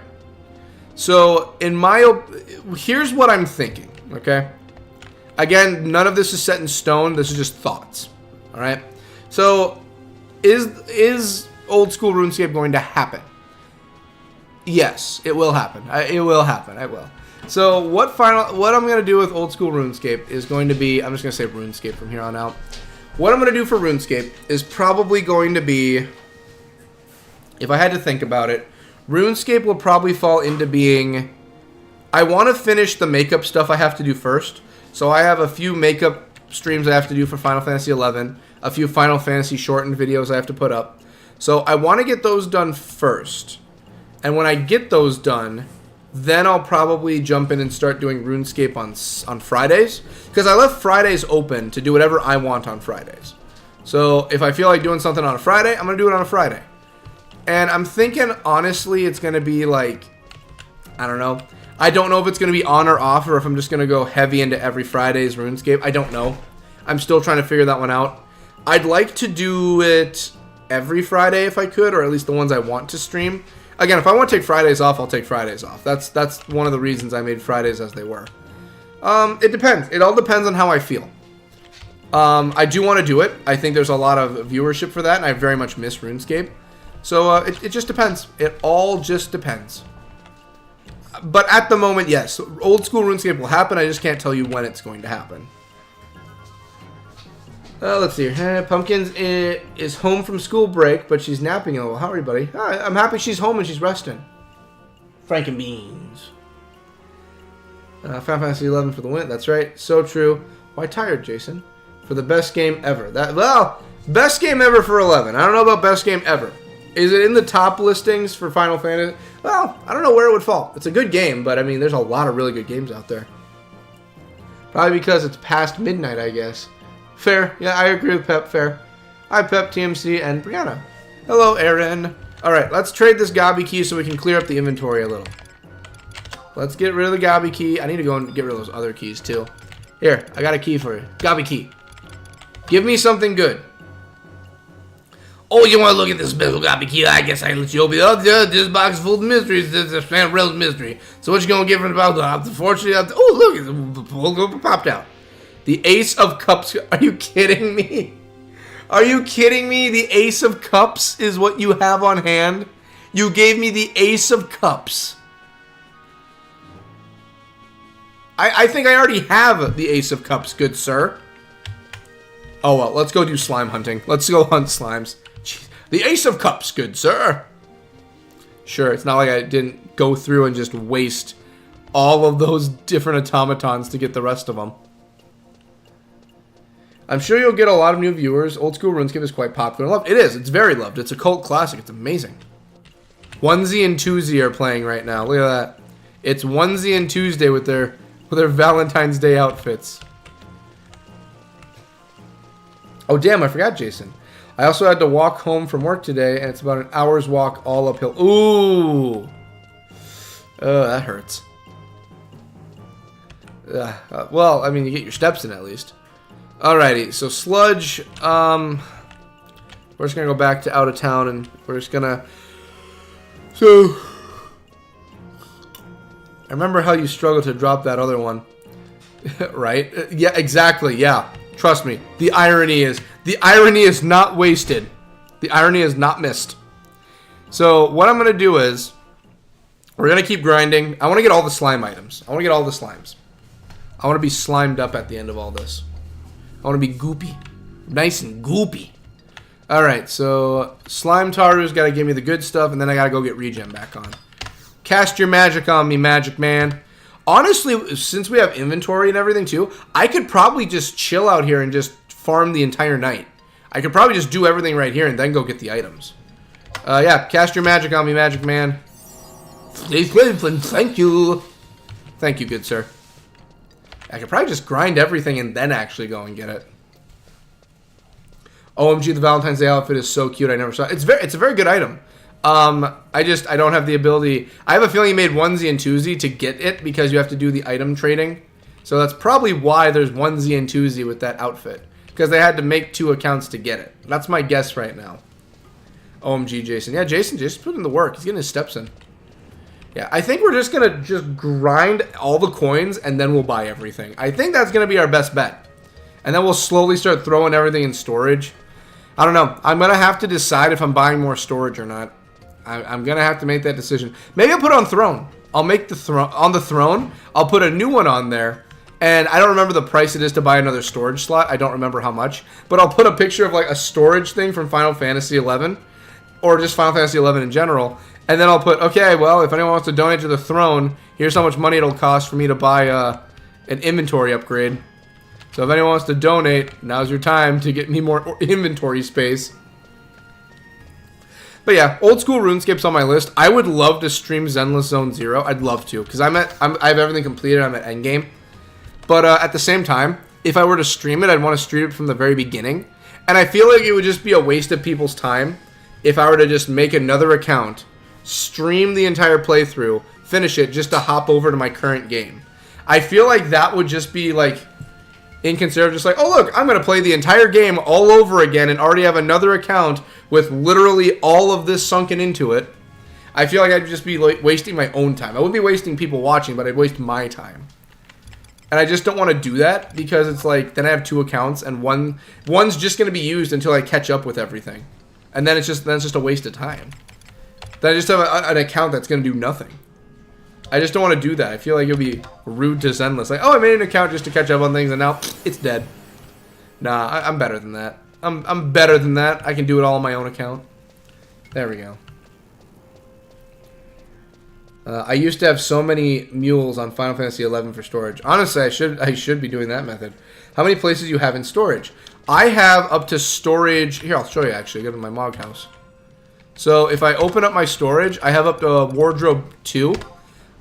So, here's what I'm thinking, okay? Again, none of this is set in stone. This is just thoughts, all right? So, is old school RuneScape going to happen? Yes, it will happen. It will happen. I will. So, what I'm going to do with old school RuneScape is going to be... I'm just going to say RuneScape from here on out. What I'm going to do for RuneScape is probably going to be... If I had to think about it, RuneScape will probably fall into being... I want to finish the makeup stuff I have to do first. So I have a few makeup streams I have to do for Final Fantasy 11. A few Final Fantasy shortened videos I have to put up. So I want to get those done first. And when I get those done, then I'll probably jump in and start doing RuneScape on Fridays. Because I left Fridays open to do whatever I want on Fridays. So if I feel like doing something on a Friday, I'm going to do it on a Friday. And I'm thinking, honestly, it's going to be like, I don't know. I don't know if it's going to be on or off, or if I'm just going to go heavy into every Friday's RuneScape. I don't know. I'm still trying to figure that one out. I'd like to do it every Friday if I could, or at least the ones I want to stream. Again, if I want to take Fridays off, I'll take Fridays off. That's one of the reasons I made Fridays as they were. It depends. It all depends on how I feel. I do want to do it. I think there's a lot of viewership for that, and I very much miss RuneScape. So it just depends. It all just depends. But at the moment, yes. Old school RuneScape will happen. I just can't tell you when it's going to happen. Let's see here. Pumpkins is home from school break, but she's napping a little. How are you, buddy? I'm happy she's home and she's resting. Franken beans. Final Fantasy 11 for the win. That's right. So true. Why tired, Jason? For the best game ever. Best game ever for 11. I don't know about best game ever. Is it in the top listings for Final Fantasy? Well, I don't know where it would fall. It's a good game, but I mean, there's a lot of really good games out there. Probably because it's past midnight, I guess. Fair. Yeah, I agree with Pep. Fair. Hi, Pep, TMC, and Brianna. Hello, Aaron. All right, let's trade this Gobby Key so we can clear up the inventory a little. Let's get rid of the Gobby Key. I need to go and get rid of those other keys, too. Here, I got a key for you. Gobby Key. Give me something good. Oh, you want to look at this special Gobby Key? I guess I let you open it. Oh, this box is full of mysteries. This is a real mystery. So what you going to get from the fortune? Oh, look, it popped out. The Ace of Cups. Are you kidding me? Are you kidding me? The Ace of Cups is what you have on hand? You gave me the Ace of Cups. I think I already have the Ace of Cups, good sir. Oh, well, let's go do slime hunting. Let's go hunt slimes. Jeez. The Ace of Cups, good sir. Sure, it's not like I didn't go through and just waste all of those different automatons to get the rest of them. I'm sure you'll get a lot of new viewers. Old school RuneScape is quite popular and loved. It is. It's very loved. It's a cult classic. It's amazing. Onesie and Tuesday are playing right now. Look at that. It's Onesie and Tuesday with their Valentine's Day outfits. Oh, damn, I forgot, Jason. I also had to walk home from work today, and it's about an hour's walk all uphill. Ooh. That hurts. Well, I mean, you get your steps in at least. Alrighty, so Sludge, we're just going to go back to out of town, and we're just going to... So... I remember how you struggled to drop that other one. Right? Yeah, exactly, yeah. Trust me. The irony is not wasted. The irony is not missed. So, what I'm going to do is, we're going to keep grinding. I want to get all the slime items. I want to get all the slimes. I want to be slimed up at the end of all this. I want to be goopy. Nice and goopy. Alright, so Slime Taru's got to give me the good stuff, and then I got to go get regen back on. Cast your magic on me, Magic Man. Honestly, since we have inventory and everything too, I could probably just chill out here and just farm the entire night. I could probably just do everything right here and then go get the items. Yeah, cast your magic on me, Magic Man. Thank you. Thank you, good sir. I could probably just grind everything and then actually go and get it. OMG, the Valentine's Day outfit is so cute. I never saw it. It's a very good item. I don't have the ability. I have a feeling you made Onesie and Twosie to get it because you have to do the item trading. So that's probably why there's Onesie and Twosie with that outfit. because they had to make 2 accounts to get it. That's my guess right now. OMG, Jason. Yeah, Jason just put in the work. He's getting his steps in. Yeah, I think we're just going to just grind all the coins and then we'll buy everything. I think that's going to be our best bet. And then we'll slowly start throwing everything in storage. I don't know. I'm going to have to decide if I'm buying more storage or not. I'm going to have to make that decision. Maybe I'll put it on throne. I'll make the throne on the throne. I'll put a new one on there. And I don't remember the price it is to buy another storage slot. I don't remember how much. But I'll put a picture of like a storage thing from Final Fantasy 11. Or just Final Fantasy 11 in general. And then I'll put, okay, well, if anyone wants to donate to the throne, here's how much money it'll cost for me to buy an inventory upgrade. So if anyone wants to donate, now's your time to get me more inventory space. But yeah, old school RuneScape's on my list. I would love to stream Zenless Zone 0. I'd love to, because I have everything completed. I'm at endgame. But at the same time, if I were to stream it, I'd want to stream it from the very beginning. And I feel like it would just be a waste of people's time if I were to just make another account, stream the entire playthrough, finish it, just to hop over to my current game. I feel like that would just be like inconsiderate, just like, oh look, I'm going to play the entire game all over again and already have another account with literally all of this sunken into it. I feel like I'd just be like wasting my own time. I wouldn't be wasting people watching, but I'd waste my time. And I just don't want to do that because it's like, then I have 2 accounts and one's just going to be used until I catch up with everything. And then it's just a waste of time. Then I just have an account that's going to do nothing. I just don't want to do that. I feel like it would be rude to Zenless. Like, oh, I made an account just to catch up on things, and now it's dead. Nah, I'm better than that. I'm better than that. I can do it all on my own account. There we go. I used to have so many mules on Final Fantasy 11 for storage. Honestly, I should be doing that method. How many places you have in storage? I have up to storage. Here, I'll show you actually. Go to my Mog house. So if I open up my storage, I have up to wardrobe 2.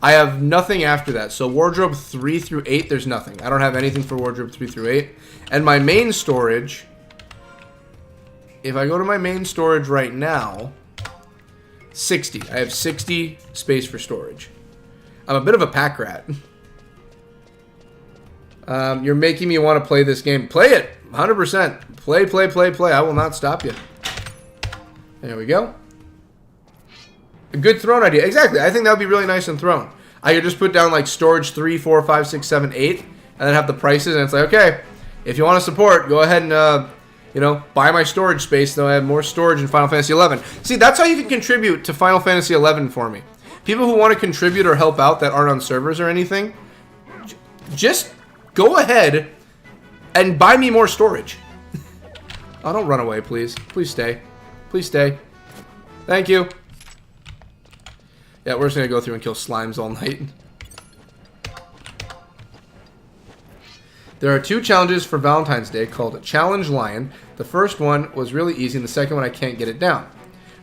I have nothing after that. So wardrobe 3 through 8, there's nothing. I don't have anything for wardrobe 3 through 8. And my main storage, if I go to my main storage right now, 60. I have 60 space for storage. I'm a bit of a pack rat. You're making me want to play this game. Play it! 100%. Play, play, play, play. I will not stop you. There we go. A good throne idea. Exactly. I think that would be really nice in throne. I could just put down like storage 3, 4, 5, 6, 7, 8, and then have the prices, and it's like, okay, if you want to support, go ahead and, you know, buy my storage space, though I have more storage in Final Fantasy 11. See, that's how you can contribute to Final Fantasy 11 for me. People who want to contribute or help out that aren't on servers or anything, just go ahead and buy me more storage. Oh, don't run away, please. Please stay. Please stay. Thank you. Yeah, we're just going to go through and kill slimes all night. There are 2 challenges for Valentine's Day called Challenge Lion. The first one was really easy, and the second one I can't get it down.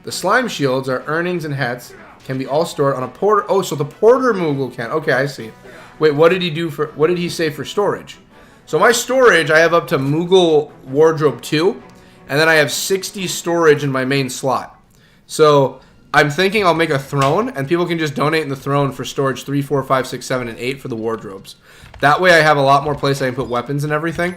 The slime shields are earnings and hats can be all stored on a porter. Oh, so the porter Moogle can. Okay, I see. Wait, what did he do for? What did he say for storage? So my storage, I have up to Moogle wardrobe 2, and then I have 60 storage in my main slot. So I'm thinking I'll make a throne, and people can just donate in the throne for storage 3, 4, 5, 6, 7, and 8 for the wardrobes. That way I have a lot more place I can put weapons and everything.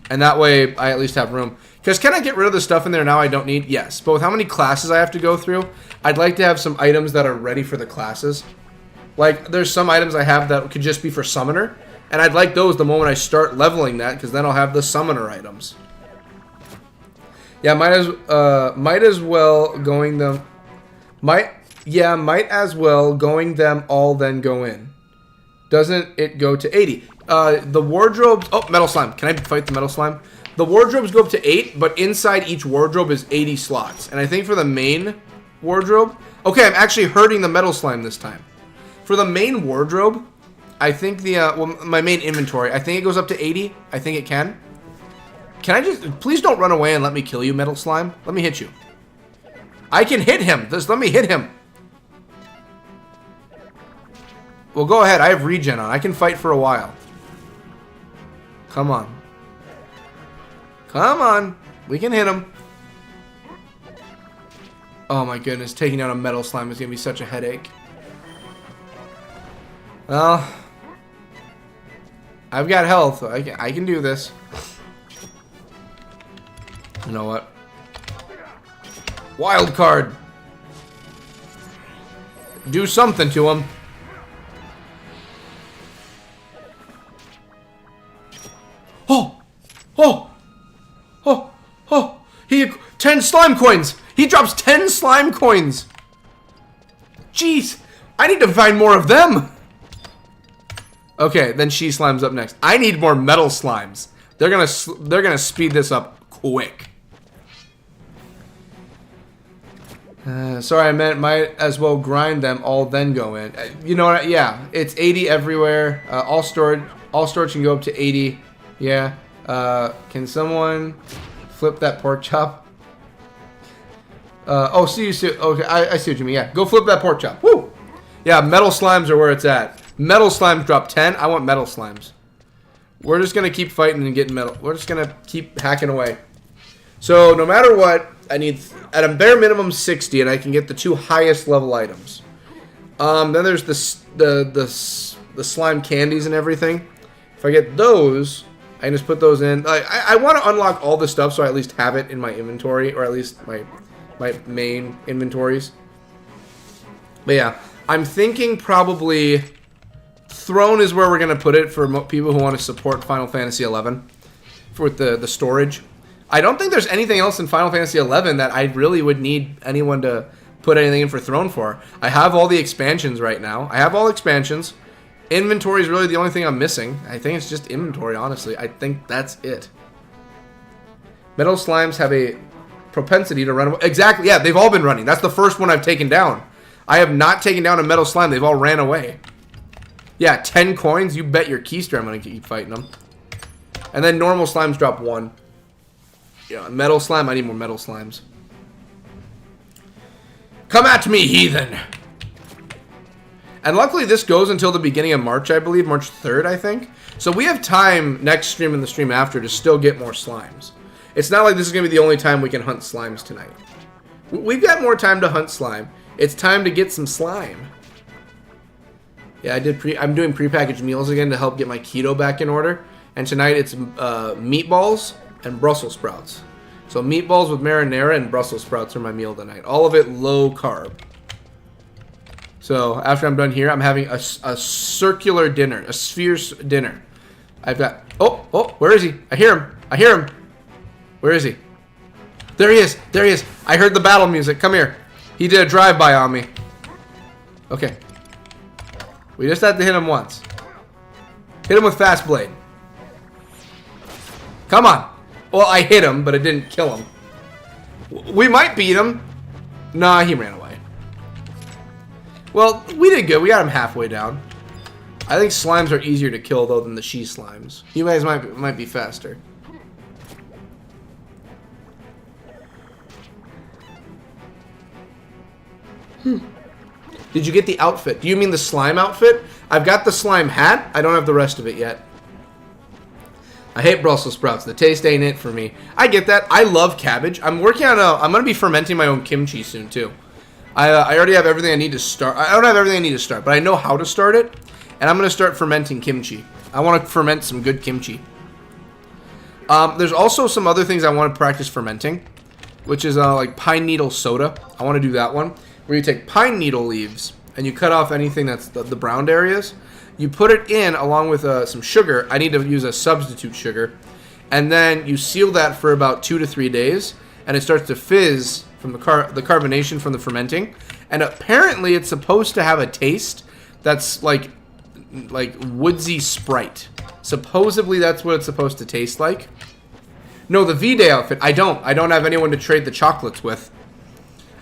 And that way I at least have room. Because can I get rid of the stuff in there now I don't need? Yes. But with how many classes I have to go through, I'd like to have some items that are ready for the classes. Like, there's some items I have that could just be for summoner. And I'd like those the moment I start leveling that, because then I'll have the summoner items. Yeah, might as well going them... Might as well going them all then go in. Doesn't it go to 80? The wardrobes... Oh, metal slime. Can I fight the metal slime? The wardrobes go up to 8, but inside each wardrobe is 80 slots. And I think for the main wardrobe... Okay, I'm actually hurting the metal slime this time. For the main wardrobe, I think the... well, my main inventory, I think it goes up to 80. I think it can. Can I just... Please don't run away and let me kill you, metal slime. Let me hit you. I can hit him. Just let me hit him. Well, go ahead. I have regen on. I can fight for a while. Come on. Come on. We can hit him. Oh my goodness. Taking out a metal slime is going to be such a headache. Well, I've got health. I can do this. You know what? Wild card. Do something to him. Oh! Oh! Oh! Oh! 10 slime coins! He drops 10 slime coins! Jeez! I need to find more of them! Okay, then she slimes up next. I need more metal slimes. They're gonna speed this up quick. Sorry, I meant might as well grind them all then go in. You know what? Yeah, it's 80 everywhere. All storage can go up to 80. Yeah. Can someone flip that pork chop? Oh, see you soon. Okay, I see what you mean. Yeah, go flip that pork chop. Woo! Yeah, metal slimes are where it's at. Metal slimes drop 10. I want metal slimes. We're just gonna keep fighting and getting metal. We're just gonna keep hacking away. So no matter what, I need at a bare minimum 60, and I can get the 2 highest level items. Then there's the slime candies and everything. If I get those, I can just put those in. I want to unlock all the stuff so I at least have it in my inventory, or at least my main inventories. But yeah, I'm thinking probably Throne is where we're gonna put it for people who want to support Final Fantasy XI with the storage. I don't think there's anything else in Final Fantasy XI that I really would need anyone to put anything in for Throne for. I have all the expansions right now. I have all expansions. Inventory is really the only thing I'm missing. I think it's just inventory, honestly. I think that's it. Metal slimes have a propensity to run away. Exactly, yeah, they've all been running. That's the first one I've taken down. I have not taken down a metal slime. They've all ran away. Yeah, 10 coins. You bet your keister I'm going to keep fighting them. And then normal slimes drop 1. Yeah, metal slime. I need more metal slimes. Come at me, heathen! And luckily this goes until the beginning of March, I believe. March 3rd, I think. So we have time next stream and the stream after to still get more slimes. It's not like this is going to be the only time we can hunt slimes tonight. We've got more time to hunt slime. It's time to get some slime. Yeah, I'm doing prepackaged meals again to help get my keto back in order. And tonight it's meatballs and Brussels sprouts. So meatballs with marinara and Brussels sprouts are my meal tonight. All of it low carb. So after I'm done here, I'm having a circular dinner, a sphere dinner. I've got, oh, where is he? I hear him. Where is he? There he is. I heard the battle music. Come here. He did a drive-by on me. Okay. We just had to hit him once. Hit him with fast blade. Come on. Well, I hit him, but it didn't kill him. We might beat him. Nah, he ran away. Well, we did good. We got him halfway down. I think slimes are easier to kill, though, than the she slimes. You guys might be faster. Did you get the outfit? Do you mean the slime outfit? I've got the slime hat. I don't have the rest of it yet. I hate Brussels sprouts. The taste ain't it for me. I get that. I love cabbage. I'm working on I'm going to be fermenting my own kimchi soon, too. I already have everything I need to start. I don't have everything I need to start, but I know how to start it. And I'm going to start fermenting kimchi. I want to ferment some good kimchi. There's also some other things I want to practice fermenting, which is like pine needle soda. I want to do that one, where you take pine needle leaves and you cut off anything that's the browned areas. You put it in along with some sugar. I need to use a substitute sugar. And then you seal that for about 2 to 3 days, and it starts to fizz from the carbonation from the fermenting. And apparently it's supposed to have a taste that's like woodsy Sprite. Supposedly that's what it's supposed to taste like. No, the V-Day outfit, I don't have anyone to trade the chocolates with.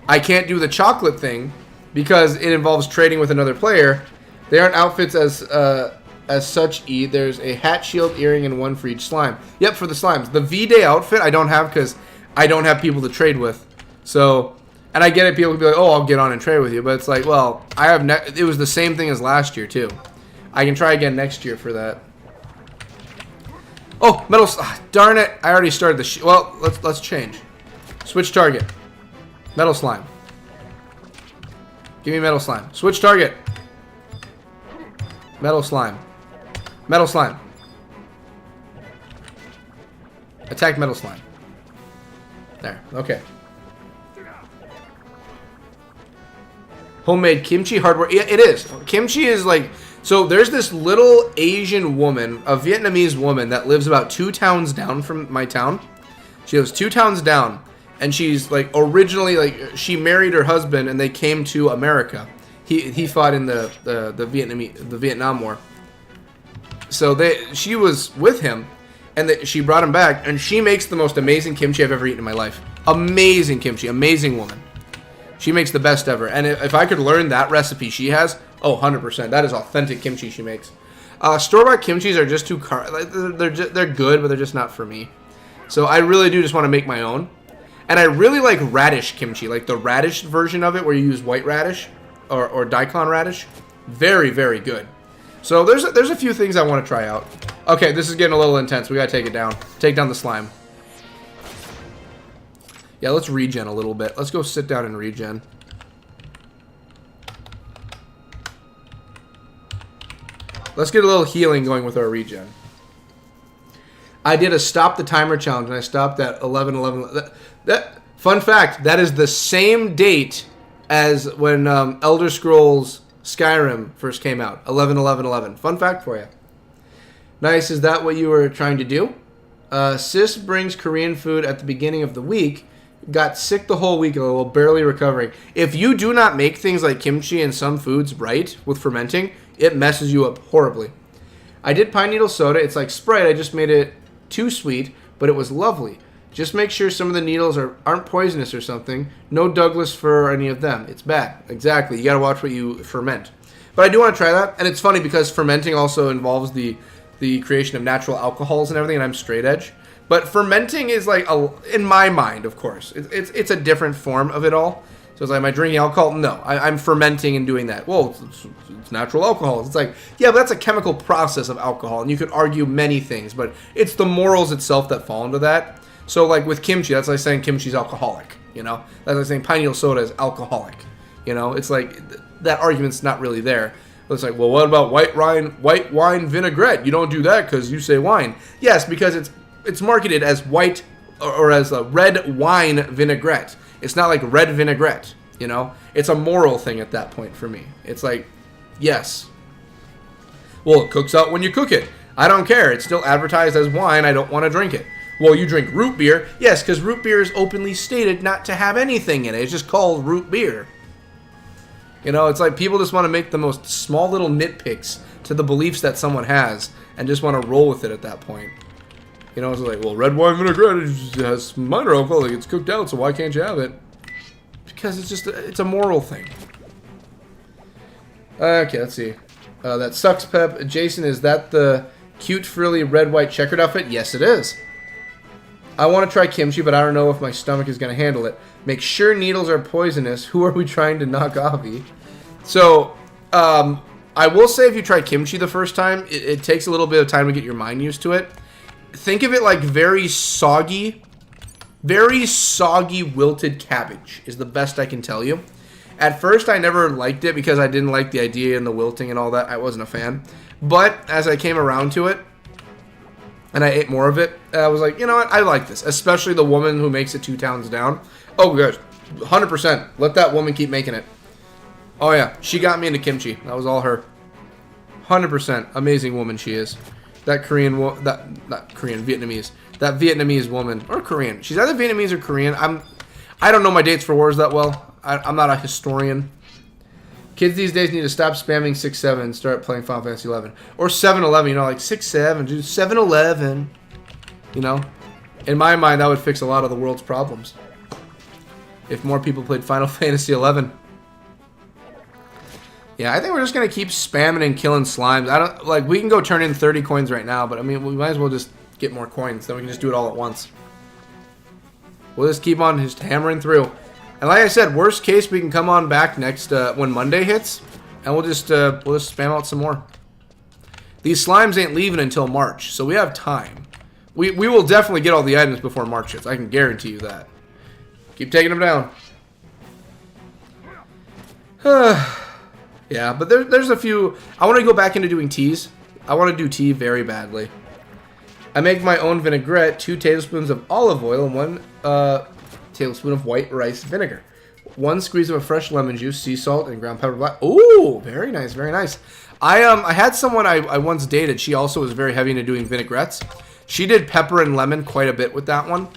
I can't do the chocolate thing because it involves trading with another player. They aren't outfits as such, E. There's a hat, shield, earring, and one for each slime. Yep, for the slimes. The V-Day outfit I don't have because I don't have people to trade with. So, and I get it, people can be like, oh, I'll get on and trade with you. But it's like, well, it was the same thing as last year, too. I can try again next year for that. Oh, metal, darn it. I already started the well, let's change. Switch target. Metal slime. Give me metal slime. Switch target. Metal slime. Metal slime. Attack metal slime. There. Okay. Homemade kimchi hardware. Yeah, it is. Kimchi is like... So there's this little Asian woman, a Vietnamese woman, that lives about 2 towns down from my town. She lives 2 towns down. And she's like originally like she married her husband and they came to America. He fought in the Vietnam War. So she was with him and she brought him back and she makes the most amazing kimchi I've ever eaten in my life. Amazing kimchi, amazing woman. She makes the best ever. And if I could learn that recipe she has, oh, 100%. That is authentic kimchi she makes. Store-bought kimchis are just too they're good, but they're just not for me. So I really do just want to make my own. And I really like radish kimchi, like the radish version of it where you use white radish or daikon radish. Very, very good. So there's a few things I want to try out. Okay, this is getting a little intense. We got to take it down. Take down the slime. Yeah, let's regen a little bit. Let's go sit down and regen. Let's get a little healing going with our regen. I did a stop the timer challenge and I stopped at 11:11. That fun fact, that is the same date as when Elder Scrolls Skyrim first came out. 11/11/11. Fun fact for you. Nice, is that what you were trying to do? Sis brings Korean food at the beginning of the week. Got sick the whole week, while barely recovering. If you do not make things like kimchi and some foods right with fermenting, it messes you up horribly. I did pine needle soda. It's like Sprite. I just made it too sweet, but it was lovely. Just make sure some of the needles aren't poisonous or something. No Douglas fir or any of them. It's bad. Exactly. You got to watch what you ferment. But I do want to try that. And it's funny because fermenting also involves the creation of natural alcohols and everything, and I'm straight edge. But fermenting is like, in my mind, of course, it's a different form of it all. So it's like, am I drinking alcohol? No, I'm fermenting and doing that. Well, it's natural alcohol. It's like, yeah, but that's a chemical process of alcohol, and you could argue many things, but it's the morals itself that fall into that. So like with kimchi, that's like saying kimchi's alcoholic, you know? That's like saying pine needle soda is alcoholic, you know? It's like, that argument's not really there. It's like, well, what about white wine vinaigrette? You don't do that because you say wine. Yes, because it's marketed as white or as a red wine vinaigrette. It's not like red vinaigrette, you know? It's a moral thing at that point for me. It's like, yes. Well, it cooks out when you cook it. I don't care. It's still advertised as wine. I don't want to drink it. Well, you drink root beer. Yes, because root beer is openly stated not to have anything in it. It's just called root beer. You know, it's like people just want to make the most small little nitpicks to the beliefs that someone has and just want to roll with it at that point. You know, it's like, well, red wine vinaigrette has minor alcohol, like it's cooked out, so why can't you have it? Because it's just, it's a moral thing. Okay, let's see. That sucks, Pep. Jason, is that the cute, frilly, red-white checkered outfit? Yes, it is. I want to try kimchi, but I don't know if my stomach is going to handle it. Make sure needles are poisonous. Who are we trying to knock off? So, I will say if you try kimchi the first time, it takes a little bit of time to get your mind used to it. Think of it like very soggy, wilted cabbage is the best I can tell you. At first, I never liked it because I didn't like the idea and the wilting and all that. I wasn't a fan. But as I came around to it, and I ate more of it, I was like, you know what? I like this. Especially the woman who makes it 2 towns down. Oh, good. 100%. Let that woman keep making it. Oh, yeah. She got me into kimchi. That was all her. 100%. Amazing woman she is. That Vietnamese. That Vietnamese woman. Or Korean. She's either Vietnamese or Korean. I don't know my dates for wars that well. I'm not a historian. Kids these days need to stop spamming 6-7 and start playing Final Fantasy 11. Or 7-11, you know, like 6-7, dude, 7-11. You know? In my mind, that would fix a lot of the world's problems. If more people played Final Fantasy 11. Yeah, I think we're just going to keep spamming and killing slimes. We can go turn in 30 coins right now, but I mean, we might as well just get more coins. Then we can just do it all at once. We'll just keep on just hammering through. And like I said, worst case, we can come on back next when Monday hits, and we'll just spam out some more. These slimes ain't leaving until March, so we have time. We will definitely get all the items before March hits. I can guarantee you that. Keep taking them down. Yeah, but there's a few. I want to go back into doing teas. I want to do tea very badly. I make my own vinaigrette, 2 tablespoons of olive oil, and tablespoon of white rice vinegar. 1 squeeze of a fresh lemon juice, sea salt, and ground pepper black. Ooh, very nice, very nice. I had someone I once dated. She also was very heavy into doing vinaigrettes. She did pepper and lemon quite a bit with that one.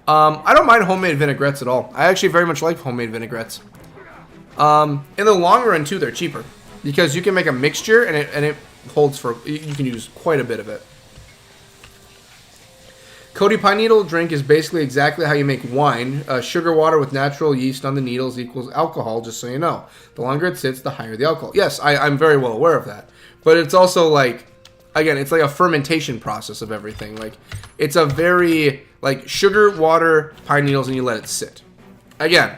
I don't mind homemade vinaigrettes at all. I actually very much like homemade vinaigrettes. In the long run, too, they're cheaper. Because you can make a mixture, and it holds for... You can use quite a bit of it. Cody Pine Needle drink is basically exactly how you make wine. Sugar water with natural yeast on the needles equals alcohol, just so you know. The longer it sits, the higher the alcohol. Yes, I'm very well aware of that. But it's also like... Again, it's like a fermentation process of everything. Like, it's a very... Like, sugar, water, pine needles, and you let it sit. Again...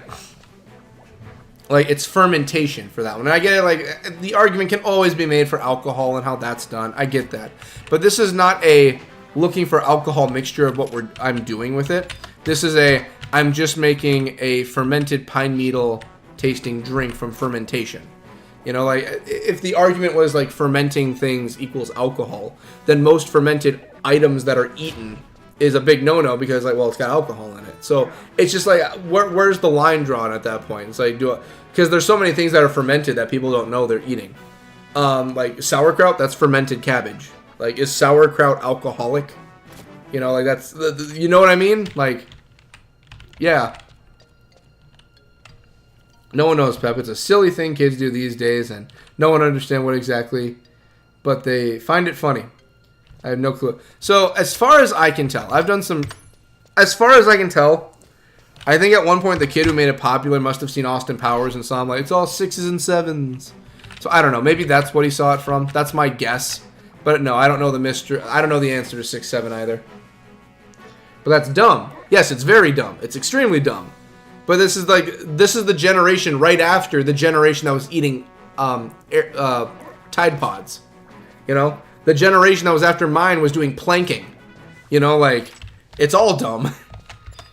Like, it's fermentation for that one. And I get it, like, the argument can always be made for alcohol and how that's done. I get that. But this is not a... looking for alcohol mixture of what I'm doing with it. This is I'm just making a fermented pine needle tasting drink from fermentation. You know, like, if the argument was like fermenting things equals alcohol, then most fermented items that are eaten is a big no-no because, like, well, it's got alcohol in it. So it's just like, where's the line drawn at that point? It's like, because there's so many things that are fermented that people don't know they're eating. Like sauerkraut, that's fermented cabbage. Like, is sauerkraut alcoholic? You know, like, that's... you know what I mean? Like, yeah. No one knows, Pep. It's a silly thing kids do these days, and no one understands what exactly, but they find it funny. I have no clue. So, as far as I can tell, I've done some... As far as I can tell, I think at one point the kid who made it popular must have seen Austin Powers and saw him like, it's all 6s and 7s. So, I don't know. Maybe that's what he saw it from. That's my guess. But no, I don't know the mystery. I don't know the answer to 6-7 either. But that's dumb. Yes, it's very dumb. It's extremely dumb. But this is the generation right after the generation that was eating Tide Pods. You know, the generation that was after mine was doing planking. You know, like, it's all dumb.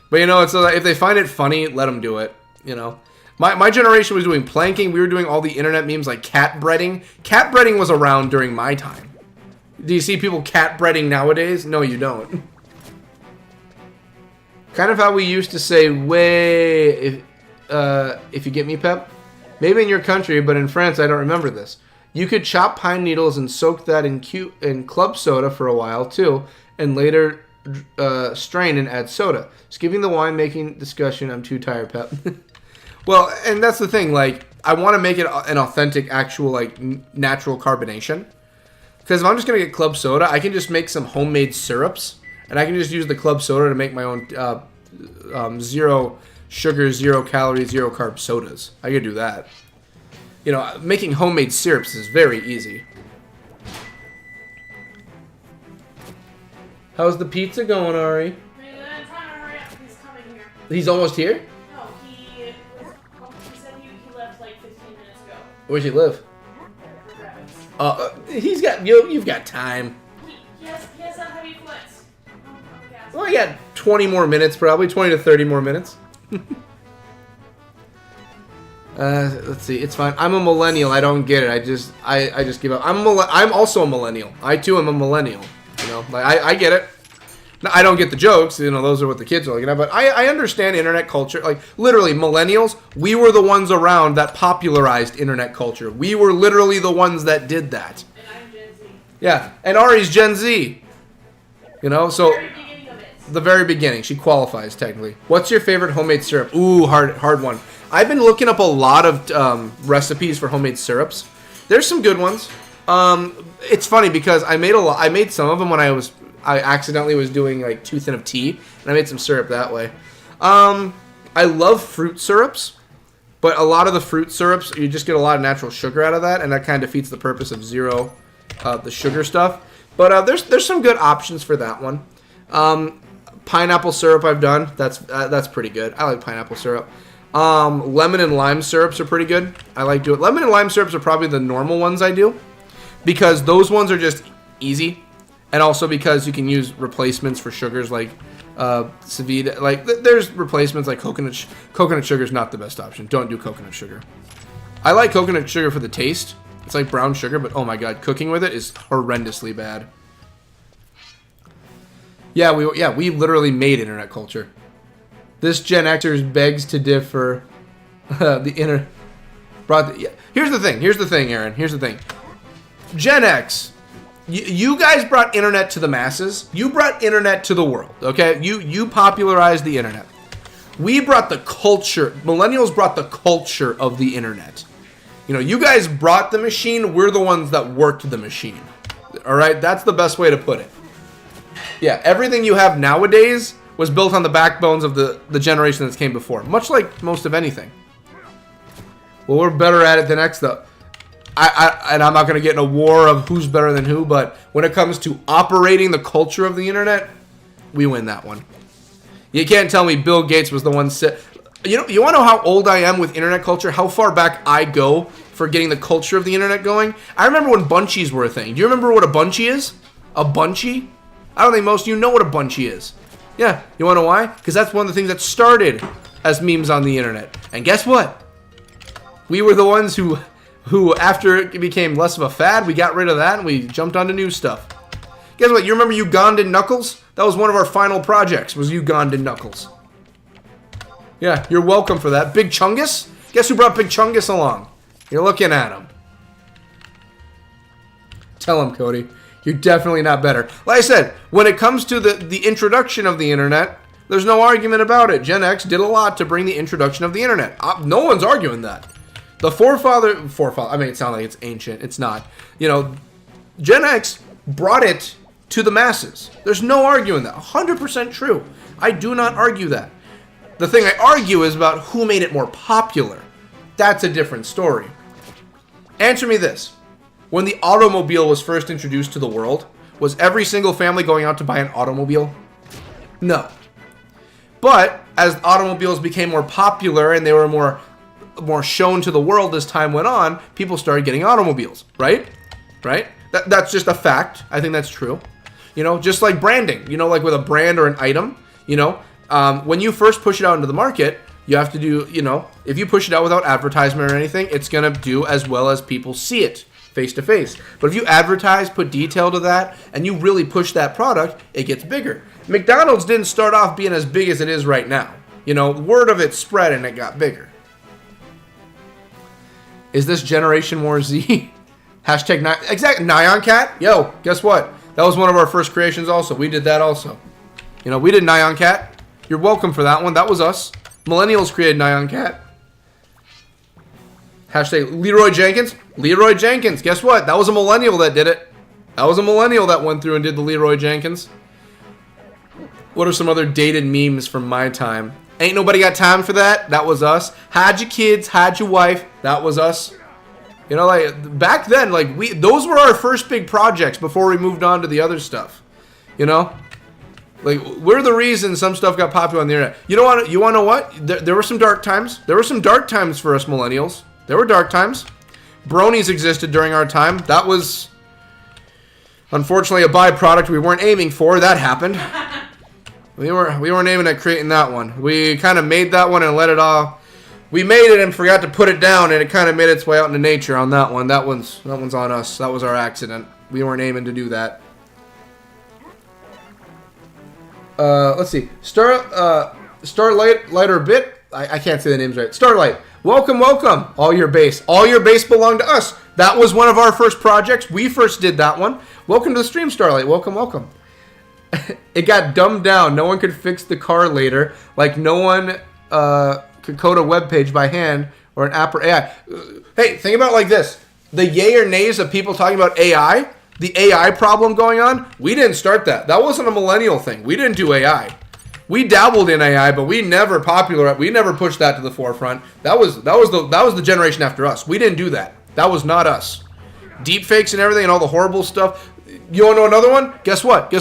But you know, it's if they find it funny, let them do it. You know. My generation was doing planking. We were doing all the internet memes like cat breading. Cat breading was around during my time. Do you see people cat breading nowadays? No, you don't. Kind of how we used to say, if you get me, Pep. Maybe in your country, but in France, I don't remember this. You could chop pine needles and soak that in club soda for a while, too, and later strain and add soda. Skipping the winemaking discussion, I'm too tired, Pep. Well, and that's the thing, like, I want to make it an authentic, actual, like, natural carbonation. Because if I'm just going to get club soda, I can just make some homemade syrups. And I can just use the club soda to make my own 0 sugar, 0 calorie, 0 carb sodas. I could do that. You know, making homemade syrups is very easy. How's the pizza going, Ari? I'm trying to hurry up. He's coming here. He's almost here? No, he said he left like 15 minutes ago. Where's he live? He's got you've got time. He has some heavy foots. Well, I got 20 more minutes, probably 20 to 30 more minutes. Let's see. It's fine. I'm a millennial. I don't get it. I just give up. I'm also a millennial. I too am a millennial. You know, like I get it. Now, I don't get the jokes. You know, those are what the kids are looking at. But I understand internet culture. Like, literally, millennials, we were the ones around that popularized internet culture. We were literally the ones that did that. And I'm Gen Z. Yeah, and Ari's Gen Z. You know, so... The very beginning of it. The very beginning. She qualifies, technically. What's your favorite homemade syrup? Ooh, hard one. I've been looking up a lot of recipes for homemade syrups. There's some good ones. It's funny because I made some of them when I accidentally was doing like too thin of tea, and I made some syrup that way. I love fruit syrups, but a lot of the fruit syrups, you just get a lot of natural sugar out of that, and that kind of defeats the purpose of the sugar stuff. But there's some good options for that one. Pineapple syrup I've done. That's pretty good. I like pineapple syrup. Lemon and lime syrups are pretty good. I like doing lemon and lime syrups are probably the normal ones I do, because those ones are just easy. And also because you can use replacements for sugars like Savida. Like, there's replacements like coconut. Coconut sugar is not the best option. Don't do coconut sugar. I like coconut sugar for the taste. It's like brown sugar, but oh my god, cooking with it is horrendously bad. Yeah, we literally made internet culture. This Gen Xers begs to differ. Here's the thing, Aaron. Here's the thing. Gen X, you guys brought internet to the masses. You brought internet to the world, okay? You popularized the internet. We brought the culture. Millennials brought the culture of the internet. You know, you guys brought the machine. We're the ones that worked the machine. All right? That's the best way to put it. Yeah, everything you have nowadays was built on the backbones of the generation that came before. Much like most of anything. Well, we're better at it than X, though. And I'm not going to get in a war of who's better than who, but when it comes to operating the culture of the internet, we win that one. You can't tell me Bill Gates was the one... You want to know how old I am with internet culture? How far back I go for getting the culture of the internet going? I remember when bunchies were a thing. Do you remember what a bunchie is? A bunchie? I don't think most of you know what a bunchie is. Yeah, you want to know why? Because that's one of the things that started as memes on the internet. And guess what? We were the ones who after it became less of a fad, we got rid of that and we jumped onto new stuff. Guess what? You remember Ugandan Knuckles? That was one of our final projects, was Ugandan Knuckles. Yeah, you're welcome for that. Big Chungus? Guess who brought Big Chungus along? You're looking at him. Tell him, Cody. You're definitely not better. Like I said, when it comes to the introduction of the internet, there's no argument about it. Gen X did a lot to bring the introduction of the internet. No one's arguing that. The forefather, I mean, it sounds like it's ancient. It's not. You know, Gen X brought it to the masses. There's no arguing that. 100% true. I do not argue that. The thing I argue is about who made it more popular. That's a different story. Answer me this. When the automobile was first introduced to the world, was every single family going out to buy an automobile? No. But as automobiles became more popular and they were more shown to the world as time went on, people started getting automobiles, right? Right? That's just a fact. I think that's true. You know, just like branding, you know, like with a brand or an item, you know, when you first push it out into the market, you have to do, you know, if you push it out without advertisement or anything, it's going to do as well as people see it face to face. But if you advertise, put detail to that, and you really push that product, it gets bigger. McDonald's didn't start off being as big as it is right now. You know, word of it spread and it got bigger. Is this Generation War Z? Hashtag exactly. Nyan Cat? Yo, guess what? That was one of our first creations also. We did that also. You know, we did Nyan Cat. You're welcome for that one. That was us. Millennials created Nyan Cat. Hashtag Leroy Jenkins. Leroy Jenkins. Guess what? That was a millennial that did it. That was a millennial that went through and did the Leroy Jenkins. What are some other dated memes from my time? Ain't nobody got time for that. That was us. Hide your kids. Hide your wife. That was us. You know, like back then, like those were our first big projects before we moved on to the other stuff. You know, like we're the reason some stuff got popular on the internet. You know what? You want to know what? There were some dark times. There were some dark times for us millennials. There were dark times. Bronies existed during our time. That was unfortunately a byproduct we weren't aiming for. That happened. We weren't aiming at creating that one. We kind of made that one and let it all. We made it and forgot to put it down, and it kind of made its way out into nature on that one. That one's on us. That was our accident. We weren't aiming to do that. Let's see. Starlight or Bit. I can't say the names right. Starlight. Welcome. All Your Base. All Your Base belonged to us. That was one of our first projects. We first did that one. Welcome to the stream, Starlight. Welcome. It got dumbed down. No one could fix the car later. Like no one could code a web page by hand or an app or AI. Hey, think about it like this. The yay or nays of people talking about AI, the AI problem going on, we didn't start that. That wasn't a millennial thing. We didn't do AI. We dabbled in AI, but we never pushed that to the forefront. That was the generation after us. We didn't do that. That was not us. Deepfakes and everything and all the horrible stuff. You want to know another one? Guess what?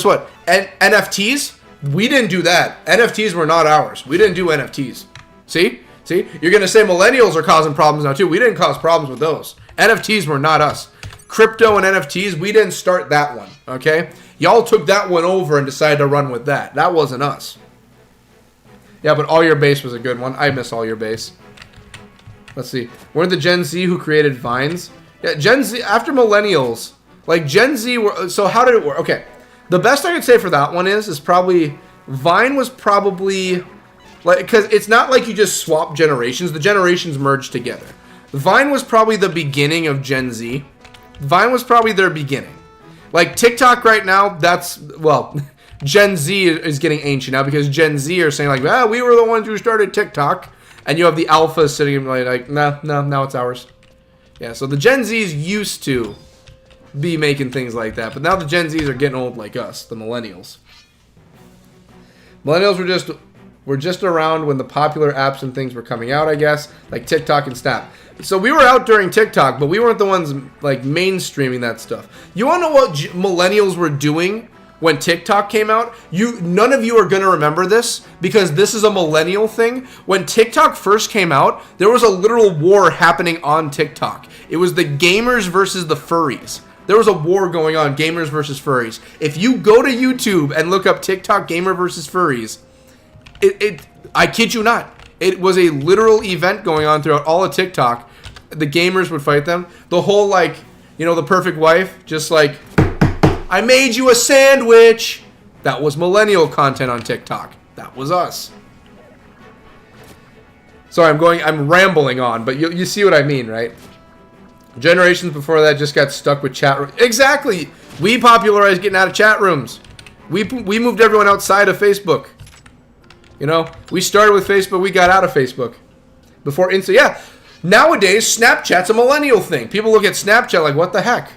And NFTs? We didn't do that. NFTs were not ours. We didn't do NFTs. See? You're going to say millennials are causing problems now too. We didn't cause problems with those. NFTs were not us. Crypto and NFTs, we didn't start that one. Okay? Y'all took that one over and decided to run with that. That wasn't us. Yeah, but All Your Base was a good one. I miss All Your Base. Let's see. Weren't the Gen Z who created Vines? Yeah, Gen Z, after millennials, like Gen Z were, so how did it work? Okay. The best I could say for that one is probably, Vine was probably Like, because it's not like you just swap generations. The generations merge together. Vine was probably the beginning of Gen Z. Vine was probably their beginning. Like, TikTok right now, that's, well, Gen Z is getting ancient now because Gen Z are saying, like, ah, we were the ones who started TikTok. And you have the alpha sitting like, no, now it's ours. Yeah, so the Gen Zs used to be making things like that. But now the Gen Zs are getting old like us, the millennials. Millennials were just around when the popular apps and things were coming out, I guess, like TikTok and Snap. So we were out during TikTok, but we weren't the ones like mainstreaming that stuff. You want to know what millennials were doing when TikTok came out? None of you are going to remember this because this is a millennial thing. When TikTok first came out, there was a literal war happening on TikTok. It was the gamers versus the furries. There was a war going on, gamers versus furries. If you go to YouTube and look up TikTok gamer versus furries, I kid you not, it was a literal event going on throughout all of TikTok. The gamers would fight them. The whole, like, you know, the perfect wife, just like, I made you a sandwich. That was millennial content on TikTok. That was us. Sorry, I'm rambling on, but you see what I mean, right? Generations before that just got stuck with chat rooms. Exactly. We popularized getting out of chat rooms. We moved everyone outside of Facebook. You know, we started with Facebook. We got out of Facebook before Insta. Yeah. Nowadays, Snapchat's a millennial thing. People look at Snapchat like, what the heck?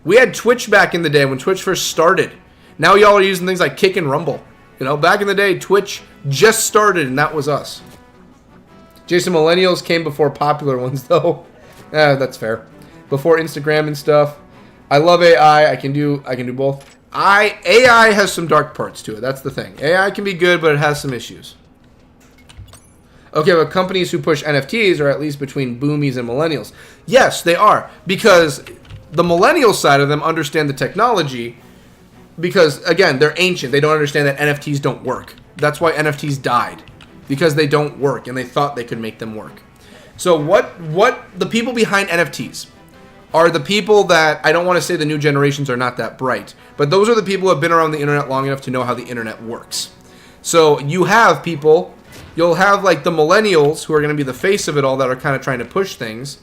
We had Twitch back in the day when Twitch first started. Now y'all are using things like Kick and Rumble. You know, back in the day, Twitch just started, and that was us. Jason, millennials came before popular ones, though. That's fair. Before Instagram and stuff. I love AI. I can do both. AI has some dark parts to it. That's the thing. AI can be good, but it has some issues. Okay, but companies who push NFTs are at least between boomies and millennials. Yes, they are. Because the millennial side of them understand the technology. Because, again, they're ancient. They don't understand that NFTs don't work. That's why NFTs died. Because they don't work, and they thought they could make them work. So what the people behind NFTs are the people that, I don't want to say the new generations are not that bright, but those are the people who have been around the internet long enough to know how the internet works. So you have people, you'll have like the millennials who are going to be the face of it all that are kind of trying to push things.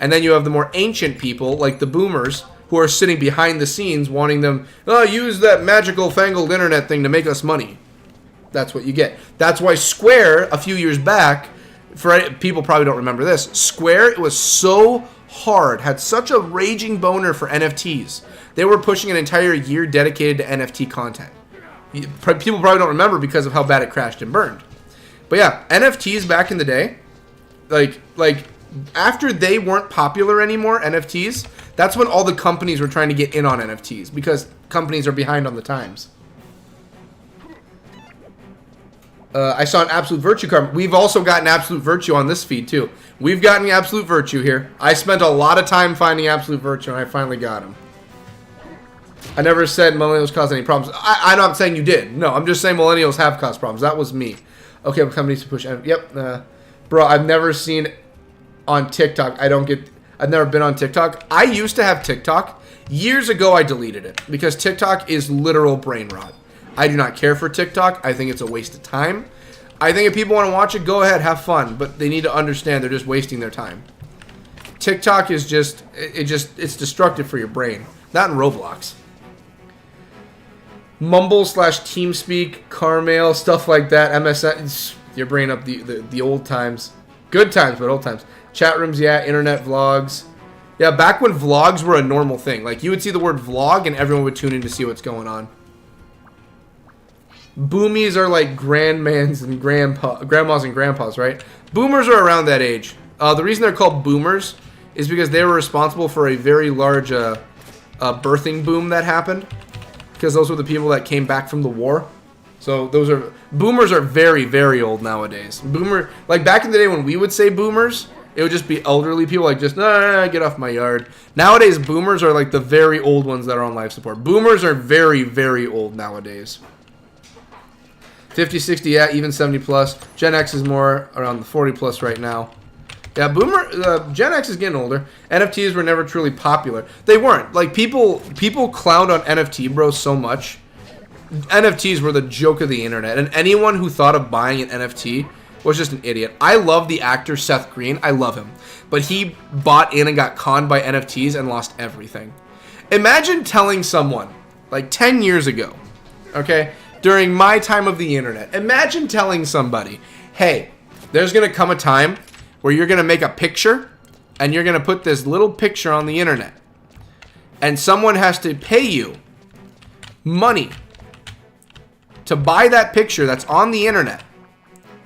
And then you have the more ancient people like the boomers who are sitting behind the scenes wanting them, oh, use that magical fangled internet thing to make us money. That's what you get. That's why Square, a few years back, for people probably don't remember this, Square, it was so hard, had such a raging boner for NFTs. They were pushing an entire year dedicated to NFT content. People probably don't remember because of how bad it crashed and burned. But yeah, NFTs back in the day, like after they weren't popular anymore, NFTs, that's when all the companies were trying to get in on NFTs because companies are behind on the times. I saw an Absolute Virtue card. We've also gotten Absolute Virtue on this feed, too. We've gotten Absolute Virtue here. I spent a lot of time finding Absolute Virtue, and I finally got him. I never said millennials caused any problems. I'm not saying you did. No, I'm just saying millennials have caused problems. That was me. Okay, but companies to push... Yep. Bro, I've never seen on TikTok. I've never been on TikTok. I used to have TikTok. Years ago, I deleted it because TikTok is literal brain rot. I do not care for TikTok. I think it's a waste of time. I think if people want to watch it, go ahead, have fun. But they need to understand they're just wasting their time. TikTok is it's destructive for your brain. Not in Roblox. Mumble/TeamSpeak, Carmail, stuff like that. MSN, your brain up the old times. Good times, but old times. Chat rooms, yeah. Internet vlogs. Yeah, back when vlogs were a normal thing. Like, you would see the word vlog and everyone would tune in to see what's going on. Boomies are like grandmas and grandpas, right? Boomers are around that age. The reason they're called boomers is because they were responsible for a very large birthing boom that happened. Because those were the people that came back from the war. So boomers are very, very old nowadays. Like back in the day when we would say boomers, it would just be elderly people like just, nah, get off my yard. Nowadays, boomers are like the very old ones that are on life support. Boomers are very, very old nowadays. 50, 60, yeah, even 70 plus. Gen X is more around the 40 plus right now. Yeah, Gen X is getting older. NFTs were never truly popular. They weren't. Like, people clowned on NFT bros so much. NFTs were the joke of the internet, and anyone who thought of buying an NFT was just an idiot. I love the actor Seth Green. I love him. But he bought in and got conned by NFTs and lost everything. Imagine telling someone, like 10 years ago, okay, during my time of the internet, imagine telling somebody, hey, there's going to come a time where you're going to make a picture and you're going to put this little picture on the internet. And someone has to pay you money to buy that picture that's on the internet.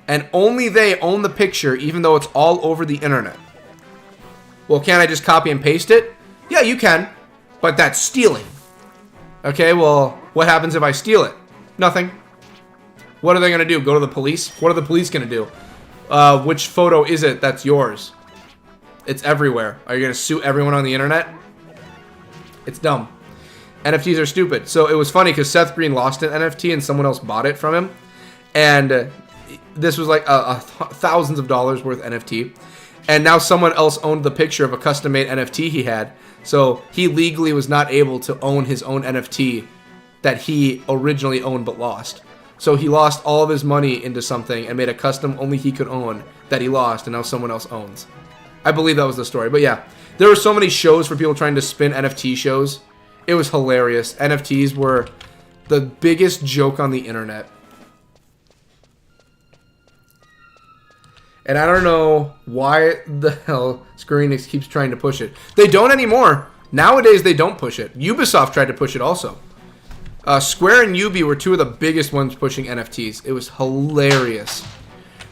And only they own the picture, even though it's all over the internet. Well, can't I just copy and paste it? Yeah, you can. But that's stealing. Okay, well, what happens if I steal it? Nothing. What are they going to do? Go to the police? What are the police going to do? Which photo is it that's yours? It's everywhere. Are you going to sue everyone on the internet? It's dumb. NFTs are stupid. So it was funny because Seth Green lost an NFT and someone else bought it from him. And this was like thousands of dollars worth NFT. And now someone else owned the picture of a custom-made NFT he had. So he legally was not able to own his own NFT that he originally owned but lost. So he lost all of his money into something and made a custom only he could own that he lost and now someone else owns. I believe that was the story. But yeah, there were so many shows for people trying to spin NFT shows. It was hilarious. NFTs were the biggest joke on the internet. And I don't know why the hell Square Enix keeps trying to push it. They don't anymore. Nowadays, they don't push it. Ubisoft tried to push it also. Square and Ubi were two of the biggest ones pushing NFTs. It was hilarious.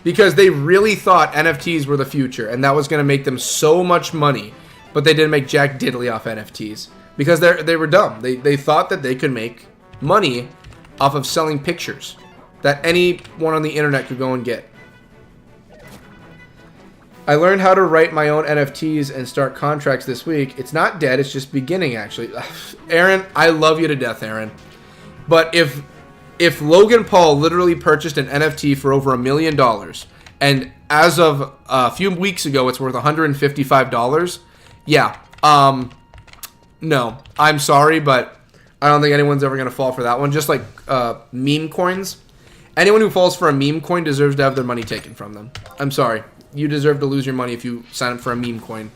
Because they really thought NFTs were the future, and that was going to make them so much money. But they didn't make jack diddly off NFTs. Because they were dumb. They thought that they could make money off of selling pictures that anyone on the internet could go and get. I learned how to write my own NFTs and start contracts this week. It's not dead, it's just beginning, actually. Aaron, I love you to death, Aaron. But if Logan Paul literally purchased an NFT for over $1 million, and as of a few weeks ago, it's worth $155, yeah, no, I'm sorry, but I don't think anyone's ever going to fall for that one. Just like meme coins. Anyone who falls for a meme coin deserves to have their money taken from them. I'm sorry. You deserve to lose your money if you sign up for a meme coin.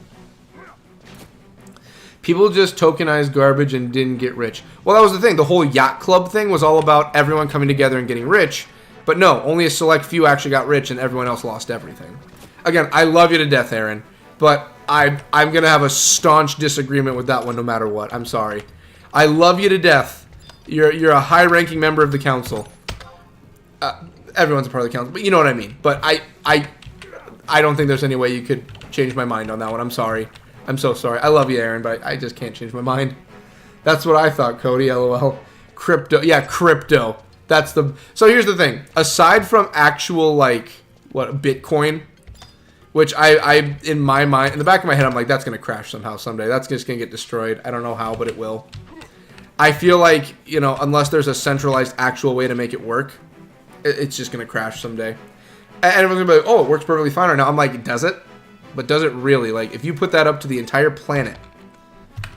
People just tokenized garbage and didn't get rich. Well, that was the thing. The whole yacht club thing was all about everyone coming together and getting rich. But no, only a select few actually got rich and everyone else lost everything. Again, I love you to death, Aaron. But I'm going to have a staunch disagreement with that one no matter what. I'm sorry. I love you to death. You're a high-ranking member of the council. Everyone's a part of the council, but you know what I mean. But I don't think there's any way you could change my mind on that one. I'm sorry. I'm so sorry. I love you, Aaron, but I just can't change my mind. That's what I thought, Cody. LOL. Crypto. Yeah, crypto. That's the... So here's the thing. Aside from actual, like, Bitcoin, which I in my mind, in the back of my head, I'm like, that's going to crash somehow someday. That's just going to get destroyed. I don't know how, but it will. I feel like, you know, unless there's a centralized actual way to make it work, it's just going to crash someday. And everyone's going to be like, oh, it works perfectly fine right now. I'm like, does it? But does it really? Like, if you put that up to the entire planet,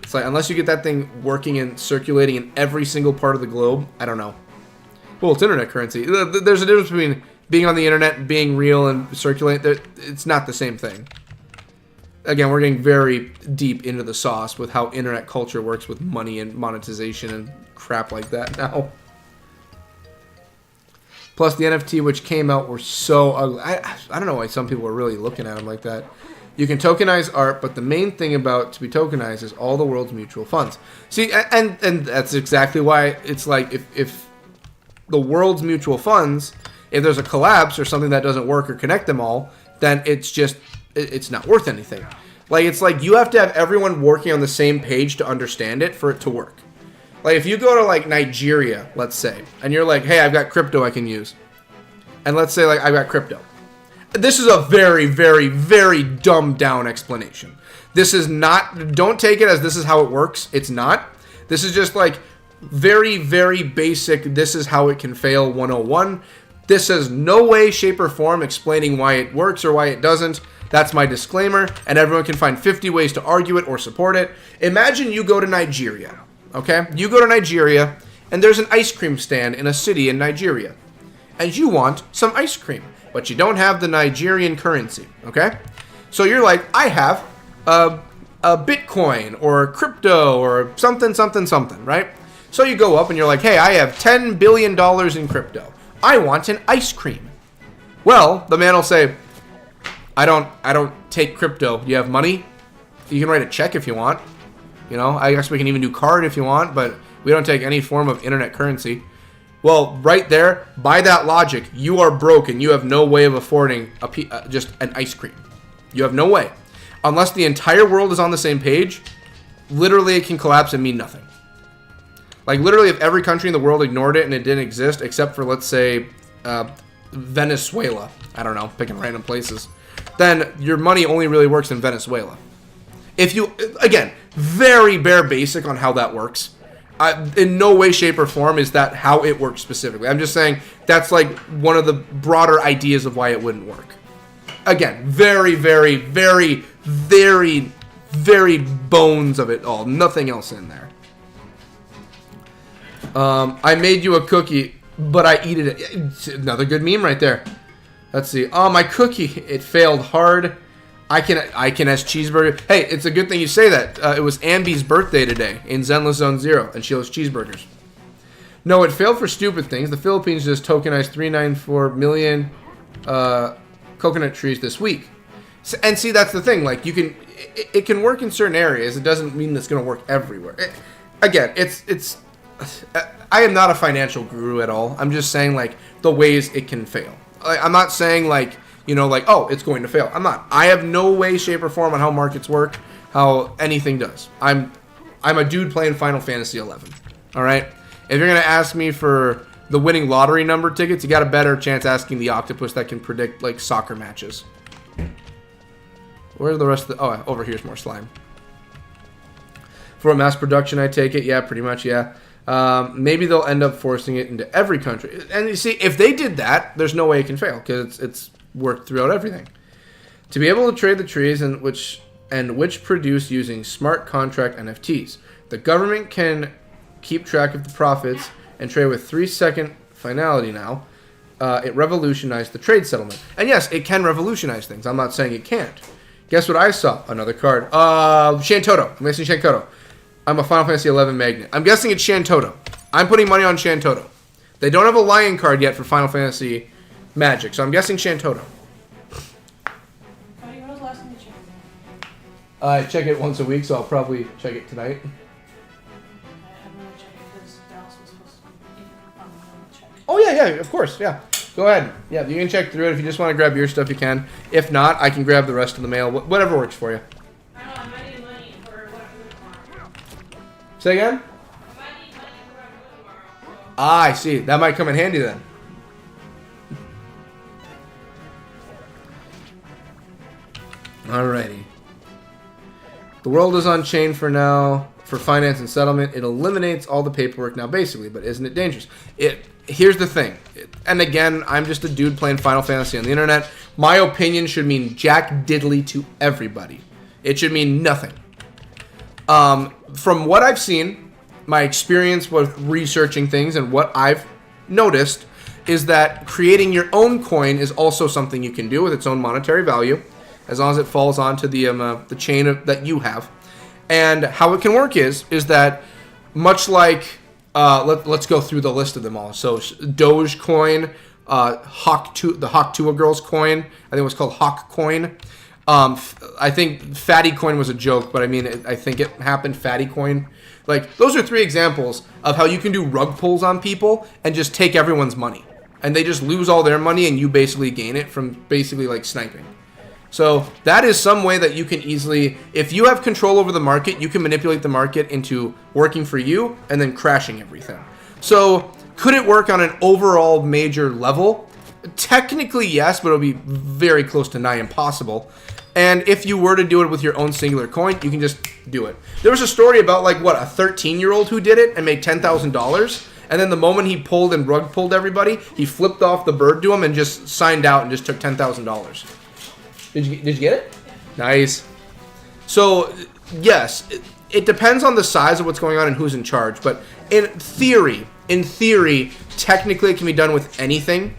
it's like, unless you get that thing working and circulating in every single part of the globe, I don't know. Well, it's internet currency. There's a difference between being on the internet, being real, and circulating. It's not the same thing. Again, we're getting very deep into the sauce with how internet culture works with money and monetization and crap like that now. Plus, the NFT which came out were so ugly. I don't know why some people are really looking at them like that. You can tokenize art, but the main thing about to be tokenized is all the world's mutual funds. See, and that's exactly why it's like if the world's mutual funds, if there's a collapse or something that doesn't work or connect them all, then it's not worth anything. Like, it's like you have to have everyone working on the same page to understand it for it to work. Like, if you go to, like, Nigeria, let's say, and you're like, hey, I've got crypto I can use. And let's say, like, I've got crypto. This is a very, very, very dumbed down explanation. This is not, don't take it as this is how it works. It's not. This is just, like, very, very basic, this is how it can fail 101. This is no way, shape, or form explaining why it works or why it doesn't. That's my disclaimer, and everyone can find 50 ways to argue it or support it. Imagine you go to Nigeria. Okay, you go to Nigeria and there's an ice cream stand in a city in Nigeria, and you want some ice cream, but you don't have the Nigerian currency, okay? So you're like, I have a Bitcoin or crypto or something, right? So you go up and you're like, hey, I have $10 billion in crypto. I want an ice cream. Well, the man will say, I don't take crypto. You have money? You can write a check if you want. You know, I guess we can even do card if you want, but we don't take any form of internet currency. Well, right there, by that logic, you are broke and you have no way of affording just an ice cream. You have no way. Unless the entire world is on the same page, literally it can collapse and mean nothing. Like, literally, if every country in the world ignored it and it didn't exist, except for, let's say, Venezuela, I don't know, picking random places, then your money only really works in Venezuela. If you, again, very bare basic on how that works. In no way, shape, or form is that how it works specifically. I'm just saying that's like one of the broader ideas of why it wouldn't work. Again, very, very, very, very, very bones of it all. Nothing else in there. I made you a cookie, but I eat it. It's another good meme right there. Let's see. Oh, my cookie. It failed hard. I can as cheeseburger. Hey, it's a good thing you say that. It was Ambi's birthday today in Zenless Zone 0, and she loves cheeseburgers. No, it failed for stupid things. The Philippines just tokenized 394 million coconut trees this week. And see, that's the thing. Like, it can work in certain areas. It doesn't mean it's going to work everywhere. Again, it's. I am not a financial guru at all. I'm just saying, like, the ways it can fail. I'm not saying, like, you know, like, oh, it's going to fail. I'm not. I have no way, shape, or form on how markets work, how anything does. I'm a dude playing Final Fantasy 11. All right? If you're going to ask me for the winning lottery number tickets, you got a better chance asking the octopus that can predict, like, soccer matches. Where's the rest of the... Oh, over here's more slime. For a mass production, I take it. Yeah, pretty much, yeah. Maybe they'll end up forcing it into every country. And you see, if they did that, there's no way it can fail, because it's worked throughout everything. To be able to trade the trees and which produce using smart contract NFTs. The government can keep track of the profits and trade with 3-second finality now. It revolutionized the trade settlement. And yes, it can revolutionize things. I'm not saying it can't. Guess what I saw? Another card. Shantoto. I'm guessing Shantoto. I'm a Final Fantasy 11 magnet. I'm guessing it's Shantoto. I'm putting money on Shantoto. They don't have a lion card yet for Final Fantasy Magic, so I'm guessing Shantoto. When was the last time you checked? I check it once a week, so I'll probably check it tonight. I haven't really checked it because Dallas was supposed to be on the check. Oh, yeah, of course, yeah. Go ahead. Yeah, you can check through it. If you just want to grab your stuff, you can. If not, I can grab the rest of the mail. Whatever works for you. I know, I might need money for what I'm doing tomorrow. Say again? I might need money for what I'm doing tomorrow. So. Ah, I see. That might come in handy then. Alrighty. The world is on chain for now for finance and settlement. It eliminates all the paperwork now, basically, but isn't it dangerous? Here's the thing. And again, I'm just a dude playing Final Fantasy on the internet. My opinion should mean jack diddly to everybody. It should mean nothing. From what I've seen, my experience with researching things and what I've noticed is that creating your own coin is also something you can do with its own monetary value, as long as it falls onto the chain that you have. And how it can work is that much like let's go through the list of them all. So Dogecoin, the Hawk2a Girls coin, I think it was called Hawk Coin. I think Fatty Coin was a joke, but I mean, I think it happened. Fatty Coin. Like, those are 3 examples of how you can do rug pulls on people and just take everyone's money. And they just lose all their money and you basically gain it from basically like sniping. So that is some way that you can easily, if you have control over the market, you can manipulate the market into working for you and then crashing everything. So could it work on an overall major level? Technically, yes, but it'll be very close to nigh impossible. And if you were to do it with your own singular coin, you can just do it. There was a story about, like, what, a 13-year-old who did it and made $10,000. And then the moment he pulled and rug pulled everybody, he flipped off the bird to him and just signed out and just took $10,000. Did you get it? Nice. So, yes, it depends on the size of what's going on and who's in charge. But in theory, in theory, technically it can be done with anything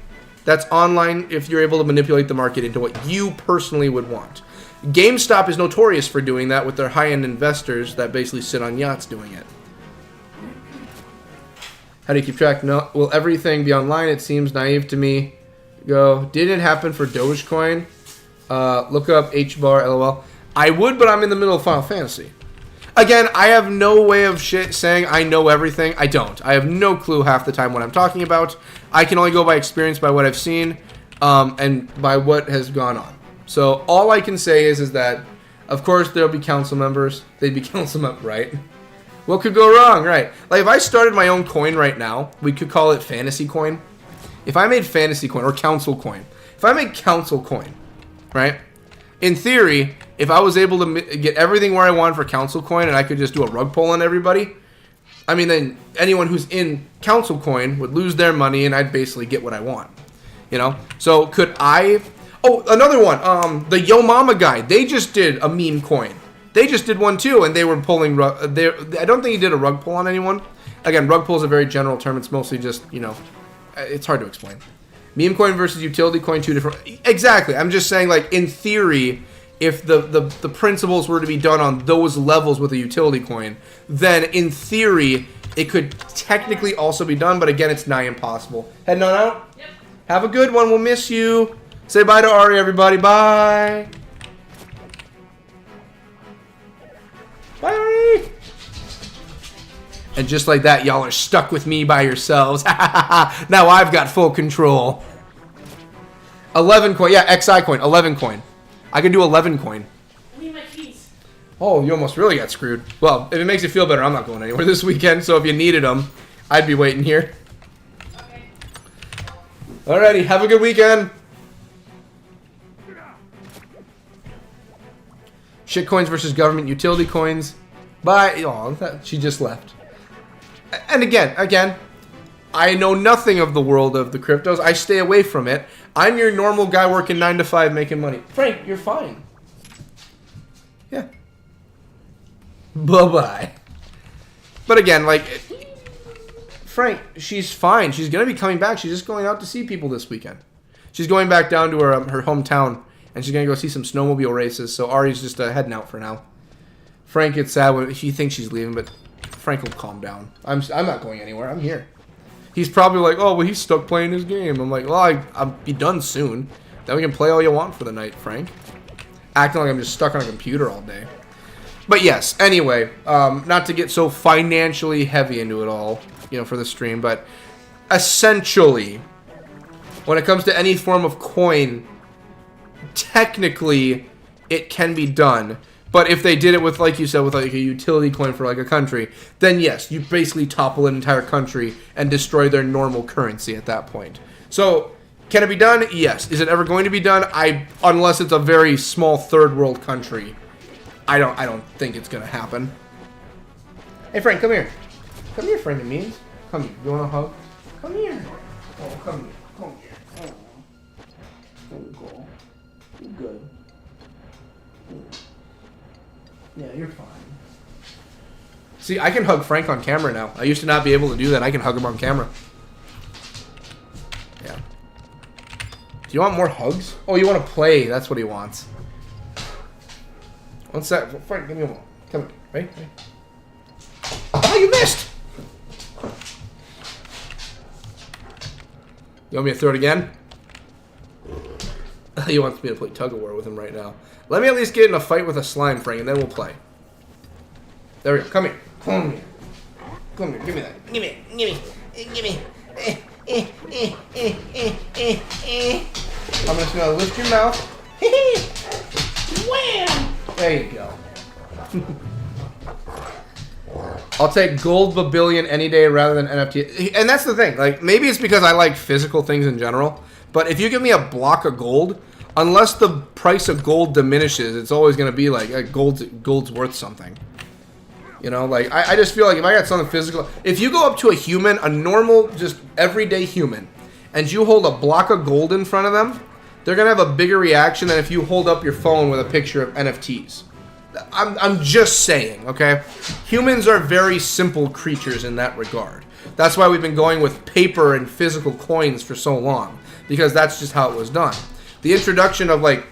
that's online if you're able to manipulate the market into what you personally would want. GameStop is notorious for doing that with their high-end investors that basically sit on yachts doing it. How do you keep track? No, will everything be online? It seems naive to me. Go, did it happen for Dogecoin? Look up HBAR, LOL. I would, but I'm in the middle of Final Fantasy. Again, I have no way of saying I know everything. I don't. I have no clue half the time what I'm talking about. I can only go by experience, by what I've seen, and by what has gone on. So all I can say is that, of course, there'll be council members. They'd be council members, right? What could go wrong, right? Like, if I started my own coin right now, we could call it Fantasy Coin. If I made Fantasy Coin, or Council Coin. If I made Council Coin, right? In theory, if I was able to get everything where I want for Council Coin and I could just do a rug pull on everybody, I mean, then anyone who's in Council Coin would lose their money and I'd basically get what I want. You know? So could I... Oh, another one. The Yo Mama guy. They just did a meme coin. They just did one too, and they were pulling... I don't think he did a rug pull on anyone. Again, rug pull is a very general term. It's mostly just, you know... It's hard to explain. Meme coin versus utility coin, two different... Exactly. I'm just saying, like, in theory, if the principles were to be done on those levels with a utility coin, then in theory, it could technically also be done, but again, it's nigh impossible. Heading on out? Yep. Have a good one. We'll miss you. Say bye to Ari, everybody. Bye. Bye, Ari. And just like that, y'all are stuck with me by yourselves. Now I've got full control. 11 coin. Yeah, XI coin. 11 coin. I can do 11 coin. I need my keys. Oh, you almost really got screwed. Well, if it makes you feel better, I'm not going anywhere this weekend. So if you needed them, I'd be waiting here. Okay. Alrighty, have a good weekend. Shit coins versus government utility coins. Bye. Oh, she just left. And again, I know nothing of the world of the cryptos. I stay away from it. I'm your normal guy working 9 to 5 making money. Frank, you're fine. Yeah. Bye-bye. But again, like, Frank, she's fine. She's going to be coming back. She's just going out to see people this weekend. She's going back down to her hometown, and she's going to go see some snowmobile races. So Ari's just heading out for now. Frank gets sad when he thinks she's leaving, but Frank will calm down. I'm not going anywhere. I'm here. He's probably like, oh, well, he's stuck playing his game. I'm like, well, I'll be done soon. Then we can play all you want for the night, Frank. Acting like I'm just stuck on a computer all day. But yes, anyway, not to get so financially heavy into it all, you know, for the stream, but essentially, when it comes to any form of coin, technically, it can be done. But if they did it with, like you said, with like a utility coin for like a country, then yes, you basically topple an entire country and destroy their normal currency at that point. So, can it be done? Yes. Is it ever going to be done? Unless it's a very small third world country, I don't think it's gonna happen. Hey Frank, come here. Come here, friend of me. Come here. You want a hug? Come here. Oh, come here. Come here. Oh. There you go. You're good. Yeah, you're fine. See, I can hug Frank on camera now. I used to not be able to do that. I can hug him on camera. Yeah. Do you want more hugs? Oh, you want to play. That's what he wants. One sec. Frank, give me a moment. Come here. Right? Oh, you missed! You want me to throw it again? He wants me to play tug-of-war with him right now. Let me at least get in a fight with a slime, Frank, and then we'll play. There we go. Come here. Come here. Come here. Give me that. Give me. Give me. I'm just going to lift your mouth. Wham! There you go. I'll take gold babillion any day rather than NFT. And that's the thing. Like, maybe it's because I like physical things in general. But if you give me a block of gold, unless the price of gold diminishes, it's always going to be like gold's worth something. You know, like, I just feel like if I got something physical, if you go up to a human, a normal, just everyday human, and you hold a block of gold in front of them, they're going to have a bigger reaction than if you hold up your phone with a picture of NFTs. I'm just saying, okay? Humans are very simple creatures in that regard. That's why we've been going with paper and physical coins for so long, because that's just how it was done. The introduction of like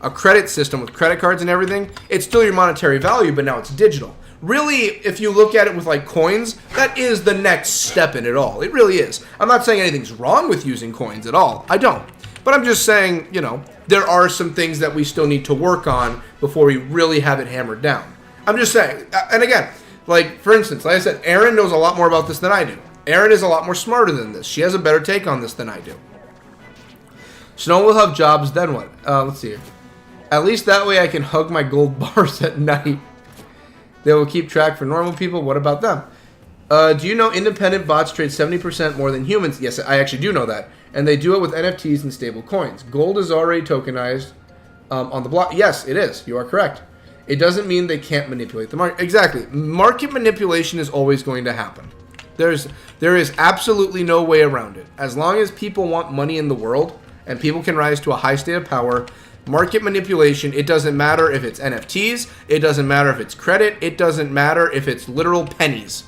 a credit system with credit cards and everything, it's still your monetary value, but now it's digital. Really, if you look at it with like coins, that is the next step in it all. It really is. I'm not saying anything's wrong with using coins at all. I don't. But I'm just saying, you know, there are some things that we still need to work on before we really have it hammered down. I'm just saying. And again, like, for instance, like I said, Erin knows a lot more about this than I do. Erin is a lot more smarter than this. She has a better take on this than I do. So no one will have jobs, then what? Let's see here. At least that way I can hug my gold bars at night. They will keep track for normal people. What about them? Do you know independent bots trade 70% more than humans? Yes, I actually do know that. And they do it with NFTs and stable coins. Gold is already tokenized on the block. Yes, it is. You are correct. It doesn't mean they can't manipulate the market. Exactly. Market manipulation is always going to happen. There is absolutely no way around it. As long as people want money in the world and people can rise to a high state of power, market manipulation, it doesn't matter if it's NFTs, it doesn't matter if it's credit, it doesn't matter if it's literal pennies.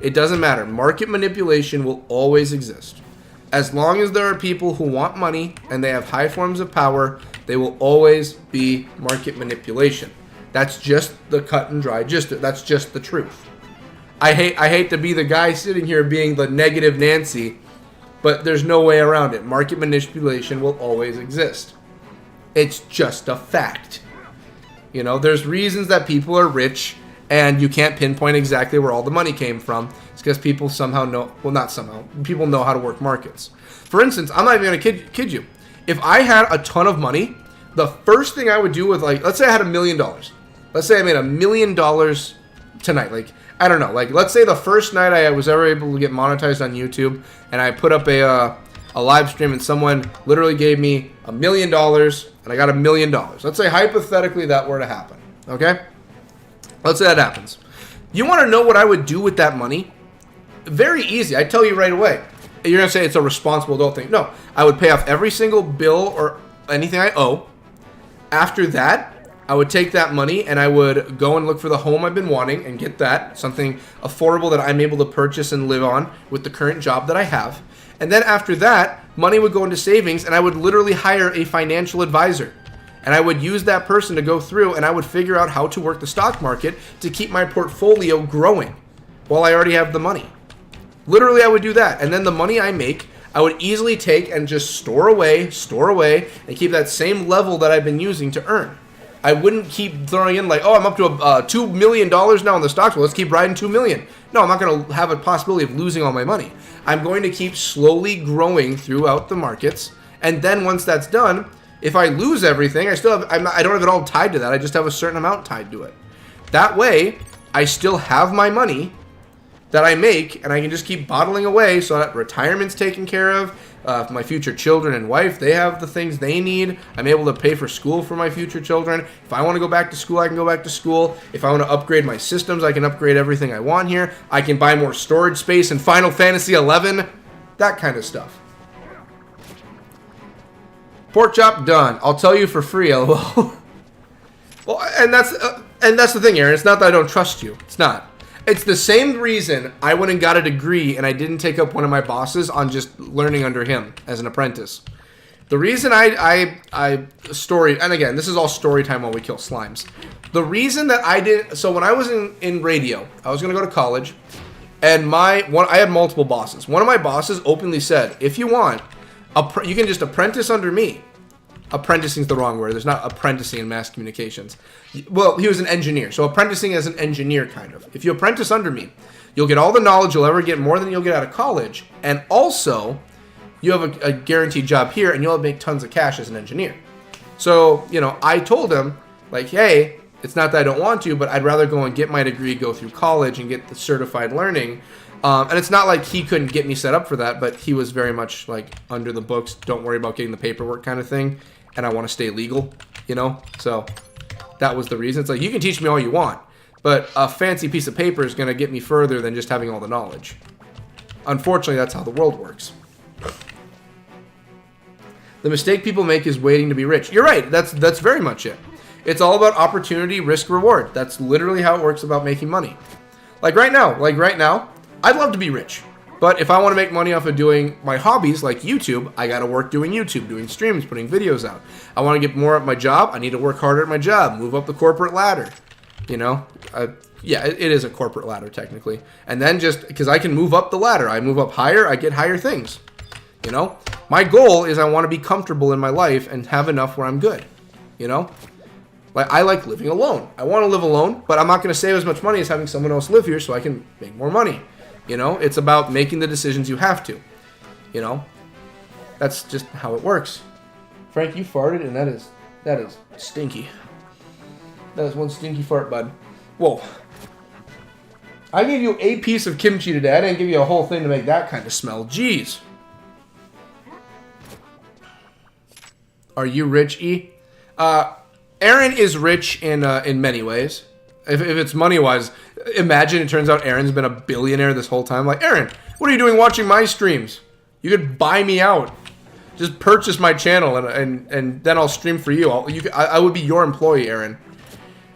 It doesn't matter. Market manipulation will always exist. As long as there are people who want money and they have high forms of power, they will always be market manipulation. That's just the cut and dry gist. That's just the truth. I hate to be the guy sitting here being the negative Nancy, but there's no way around it. Market manipulation will always exist. It's just a fact. You know, there's reasons that people are rich and you can't pinpoint exactly where all the money came from. It's because people somehow know, well, not somehow, people know how to work markets. For instance, I'm not even going to kid you. If I had a ton of money, the first thing I would do with, like, let's say I had $1 million. Let's say I made $1 million tonight. Like, I don't know. Like, let's say the first night I was ever able to get monetized on YouTube and I put up a live stream and someone literally gave me $1 million and I got $1 million. Let's say hypothetically that were to happen. Okay? Let's say that happens. You want to know what I would do with that money? Very easy. I tell you right away. You're going to say it's a responsible adult thing. No. I would pay off every single bill or anything I owe. After that, I would take that money and I would go and look for the home I've been wanting and get that. Something affordable that I'm able to purchase and live on with the current job that I have. And then after that, money would go into savings and I would literally hire a financial advisor. And I would use that person to go through and I would figure out how to work the stock market to keep my portfolio growing while I already have the money. Literally, I would do that. And then the money I make, I would easily take and just store away, and keep that same level that I've been using to earn. I wouldn't keep throwing in like, oh, I'm up to $2 million now in the stocks. Well, let's keep riding $2 million. No, I'm not going to have a possibility of losing all my money. I'm going to keep slowly growing throughout the markets. And then once that's done, if I lose everything, I don't have it all tied to that. I just have a certain amount tied to it. That way, I still have my money that I make, and I can just keep bottling away so that retirement's taken care of. My future children and wife, they have the things they need. I'm able to pay for school for my future children. If I want to go back to school, I can go back to school. If I want to upgrade my systems, I can upgrade everything I want here. I can buy more storage space in Final Fantasy XI. That kind of stuff. Pork chop done. I'll tell you for free, lol. Well, and that's the thing, Aaron. It's not that I don't trust you. It's not. It's the same reason I went and got a degree and I didn't take up one of my bosses on just learning under him as an apprentice. The reason I story, and again, this is all story time while we kill slimes. The reason that I did, so when I was in radio, I was going to go to college, and I had multiple bosses. One of my bosses openly said, if you want, you can just apprentice under me. Apprenticing is the wrong word. There's not apprenticing in mass communications. Well, he was an engineer. So apprenticing as an engineer, kind of. If you apprentice under me, you'll get all the knowledge you'll ever get, more than you'll get out of college. And also, you have a guaranteed job here, and you'll make tons of cash as an engineer. So, I told him, like, hey, it's not that I don't want to, but I'd rather go and get my degree, go through college, and get the certified learning. And it's not like he couldn't get me set up for that, but he was very much like under the books, don't worry about getting the paperwork kind of thing. And I want to stay legal, So that was the reason. It's like, you can teach me all you want, but a fancy piece of paper is going to get me further than just having all the knowledge. Unfortunately, that's how the world works. The mistake people make is waiting to be rich. You're right. That's very much it. It's all about opportunity, risk, reward. That's literally how it works about making money. Like right now, I'd love to be rich. But if I want to make money off of doing my hobbies like YouTube, I got to work doing YouTube, doing streams, putting videos out. I want to get more at my job. I need to work harder at my job, move up the corporate ladder. You know, yeah, it is a corporate ladder technically. And then just because I can move up the ladder, I move up higher, I get higher things. You know, my goal is I want to be comfortable in my life and have enough where I'm good. You know, like I like living alone. I want to live alone, but I'm not going to save as much money as having someone else live here so I can make more money. You know, it's about making the decisions you have to. You know, that's just how it works. Frank, you farted, and that is stinky. That is one stinky fart, bud. Whoa. I gave you a piece of kimchi today. I didn't give you a whole thing to make that kind of smell. Jeez. Are you rich, E? Aaron is rich in many ways. If it's money-wise, imagine it turns out Aaron's been a billionaire this whole time. Like, Aaron, what are you doing watching my streams? You could buy me out. Just purchase my channel, and then I'll stream for you. I would be your employee, Aaron.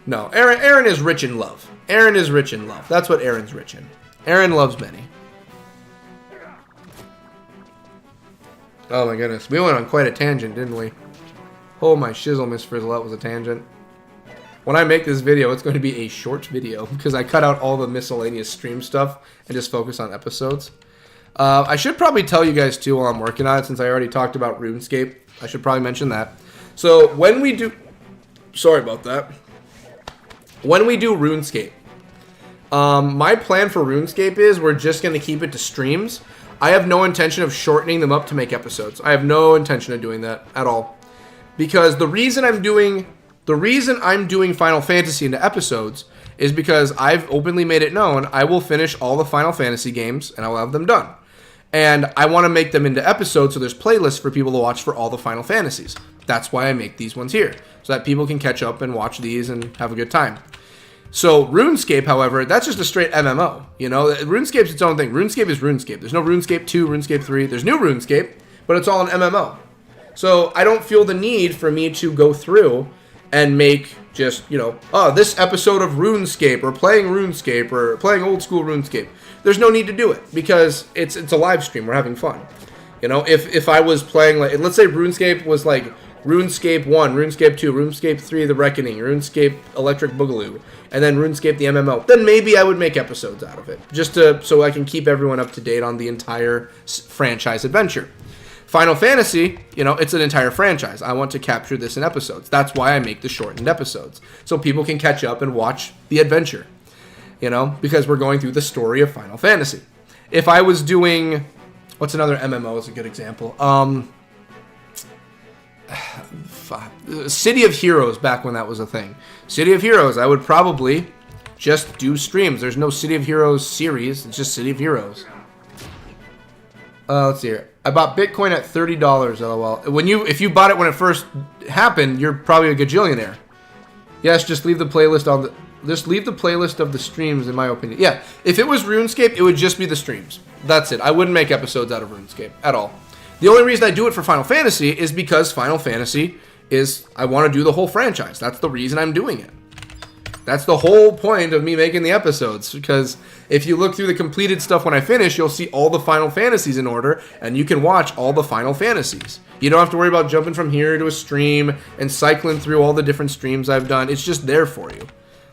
No, Aaron is rich in love. Aaron is rich in love. That's what Aaron's rich in. Aaron loves many. Oh my goodness. We went on quite a tangent, didn't we? Oh my shizzle, Miss Frizzle, that was a tangent. When I make this video, it's going to be a short video because I cut out all the miscellaneous stream stuff and just focus on episodes. I should probably tell you guys too while I'm working on it, since I already talked about RuneScape. I should probably mention that. So when we do... Sorry about that. When we do RuneScape, my plan for RuneScape is we're just going to keep it to streams. I have no intention of shortening them up to make episodes. I have no intention of doing that at all. Because the reason I'm doing Final Fantasy into episodes is because I've openly made it known I will finish all the Final Fantasy games and I will have them done. And I want to make them into episodes so there's playlists for people to watch for all the Final Fantasies. That's why I make these ones here, so that people can catch up and watch these and have a good time. So RuneScape, however, that's just a straight MMO. You know, RuneScape's its own thing. RuneScape is RuneScape. There's no RuneScape 2, RuneScape 3. There's new RuneScape, but it's all an MMO. So I don't feel the need for me to go through and make just, you know, oh, this episode of RuneScape or playing old school RuneScape. There's no need to do it because it's a live stream. We're having fun. You know, if I was playing, like, let's say RuneScape was like RuneScape 1, RuneScape 2, RuneScape 3, The Reckoning, RuneScape Electric Boogaloo, and then RuneScape the MMO, then maybe I would make episodes out of it, just so I can keep everyone up to date on the entire franchise adventure. Final Fantasy, you know, it's an entire franchise. I want to capture this in episodes. That's why I make the shortened episodes, so people can catch up and watch the adventure, you know, because we're going through the story of Final Fantasy. If I was doing... What's another MMO is a good example? City of Heroes, back when that was a thing. City of Heroes, I would probably just do streams. There's no City of Heroes series. It's just City of Heroes. Let's see here. I bought Bitcoin at $30, lol. If you bought it when it first happened, you're probably a gajillionaire. Yes, just leave the playlist on the... Just leave the playlist of the streams, in my opinion. Yeah, if it was RuneScape, it would just be the streams. That's it. I wouldn't make episodes out of RuneScape at all. The only reason I do it for Final Fantasy is because Final Fantasy is... I want to do the whole franchise. That's the reason I'm doing it. That's the whole point of me making the episodes. Because if you look through the completed stuff when I finish, you'll see all the Final Fantasies in order, and you can watch all the Final Fantasies. You don't have to worry about jumping from here to a stream and cycling through all the different streams I've done. It's just there for you.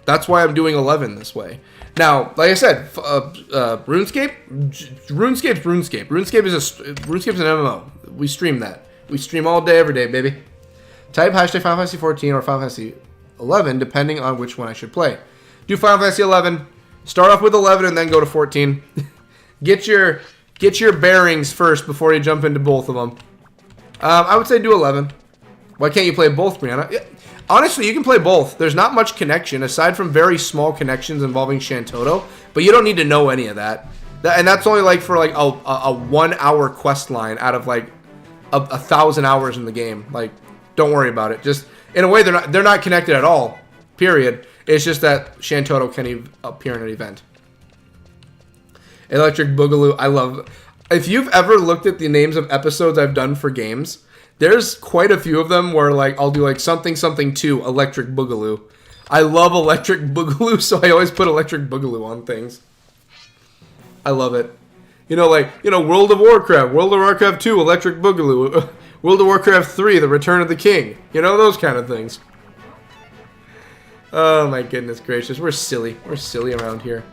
That's why I'm doing 11 this way. Now, like I said, RuneScape's RuneScape. RuneScape's an MMO. We stream that. We stream all day, every day, baby. Type hashtag Final Fantasy 14 or Final Fantasy 11, depending on which one I should play. Do Final Fantasy 11. Start off with 11 and then go to 14. Get your bearings first before you jump into both of them. I would say do 11. Why can't you play both, Brianna? Yeah. Honestly, you can play both. There's not much connection, aside from very small connections involving Shantoto, but you don't need to know any of that. And that's only like for like a 1 hour quest line out of like 1,000 hours in the game. Like, don't worry about it. Just, in a way, they're not connected at all, period. It's just that Shantoto can appear in an event. Electric Boogaloo, I love. If you've ever looked at the names of episodes I've done for games... There's quite a few of them where, like, I'll do, like, something 2, Electric Boogaloo. I love Electric Boogaloo, so I always put Electric Boogaloo on things. I love it. You know, like, you know, World of Warcraft 2, Electric Boogaloo, World of Warcraft 3, The Return of the King. You know, those kind of things. Oh my goodness gracious, we're silly. We're silly around here.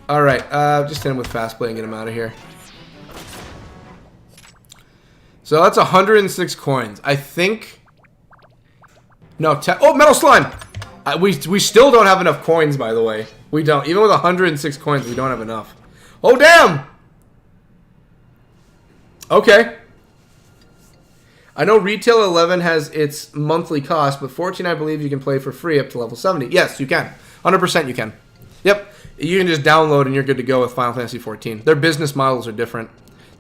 Alright, just hit him with fast play and get him out of here. So that's 106 coins. I think... No, oh, Metal Slime! We still don't have enough coins, by the way. We don't. Even with 106 coins, we don't have enough. Oh, damn! Okay. I know Retail 11 has its monthly cost, but 14, I believe you can play for free up to level 70. Yes, you can. 100% you can. Yep. You can just download and you're good to go with Final Fantasy 14. Their business models are different.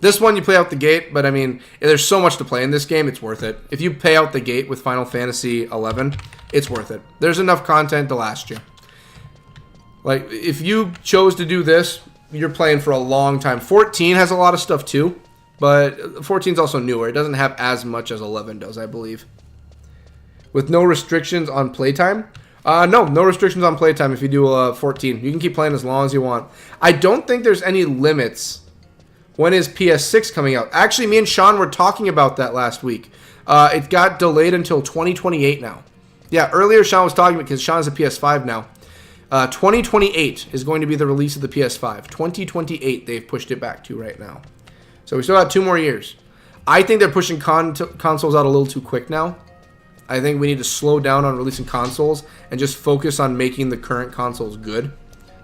This one you play out the gate, but I mean, there's so much to play in this game, it's worth it. If you pay out the gate with Final Fantasy 11, it's worth it. There's enough content to last you. Like, if you chose to do this, you're playing for a long time. 14 has a lot of stuff too, but 14 is also newer. It doesn't have as much as 11 does, I believe. With no restrictions on playtime? No restrictions on playtime if you do 14. You can keep playing as long as you want. I don't think there's any limits. When is PS6 coming out? Actually, me and Sean were talking about that last week. It got delayed until 2028 now. Yeah, earlier Sean was talking because Sean has a PS5 now. 2028 is going to be the release of the PS5. 2028 they've pushed it back to right now. So we still got 2 more years. I think they're pushing consoles out a little too quick now. I think we need to slow down on releasing consoles and just focus on making the current consoles good.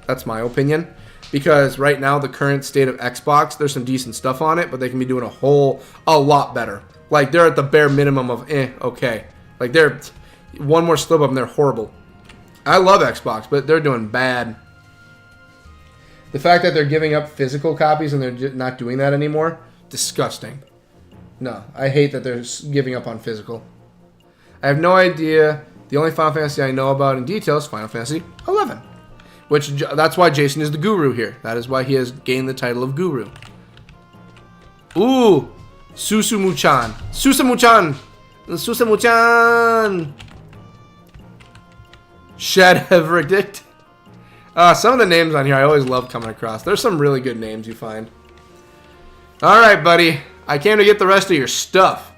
That's my opinion. Because right now, the current state of Xbox, there's some decent stuff on it, but they can be doing a lot better. Like, they're at the bare minimum of, okay. Like, they're one more slip up and they're horrible. I love Xbox, but they're doing bad. The fact that they're giving up physical copies and they're not doing that anymore, disgusting. No, I hate that they're giving up on physical. I have no idea. The only Final Fantasy I know about in detail is Final Fantasy 11. Which, that's why Jason is the guru here. That is why he has gained the title of guru. Ooh! Susumu-chan. Susumu-chan! Susumu-chan! Shed Verdict. Some of the names on here I always love coming across. There's some really good names you find. Alright, buddy. I came to get the rest of your stuff.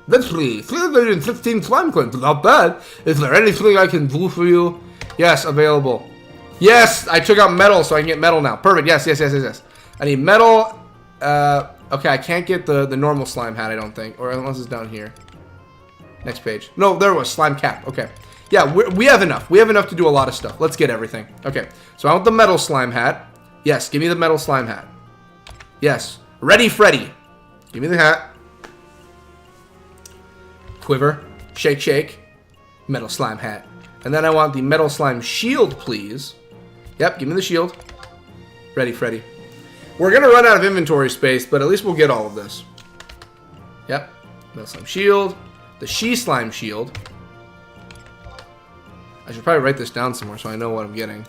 That's free. 315 slime coins. Not bad. Is there anything I can do for you? Yes, available. Yes, I took out metal, so I can get metal now. Perfect. Yes. I need metal. Okay, I can't get the normal slime hat, I don't think. Or unless it's down here. Next page. No, there was. Slime cap. Okay. Yeah, we have enough. We have enough to do a lot of stuff. Let's get everything. Okay, so I want the metal slime hat. Yes, give me the metal slime hat. Yes. Ready, Freddy. Give me the hat. Quiver. Shake, shake. Metal slime hat. And then I want the metal slime shield, please. Yep, give me the shield. Ready, Freddy. We're going to run out of inventory space, but at least we'll get all of this. Yep. Metal slime shield. The she slime shield. I should probably write this down somewhere so I know what I'm getting.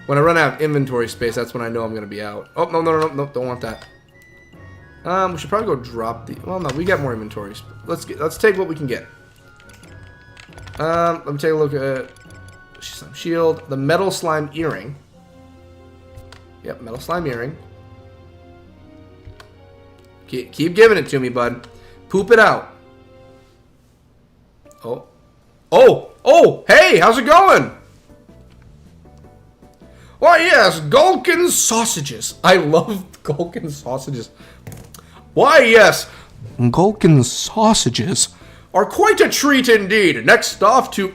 When I run out of inventory space, that's when I know I'm going to be out. Oh, no, don't want that. We should probably go drop the... Well, no, we got more inventories. Let's take what we can get. Let me take a look at slime shield, the metal slime earring. Yep, metal slime earring. Keep giving it to me, bud. Poop it out. Oh, hey, how's it going? Why, yes, Gulkin sausages. I love Gulkin sausages. Why, yes, Gulkin sausages are quite a treat indeed. Next off to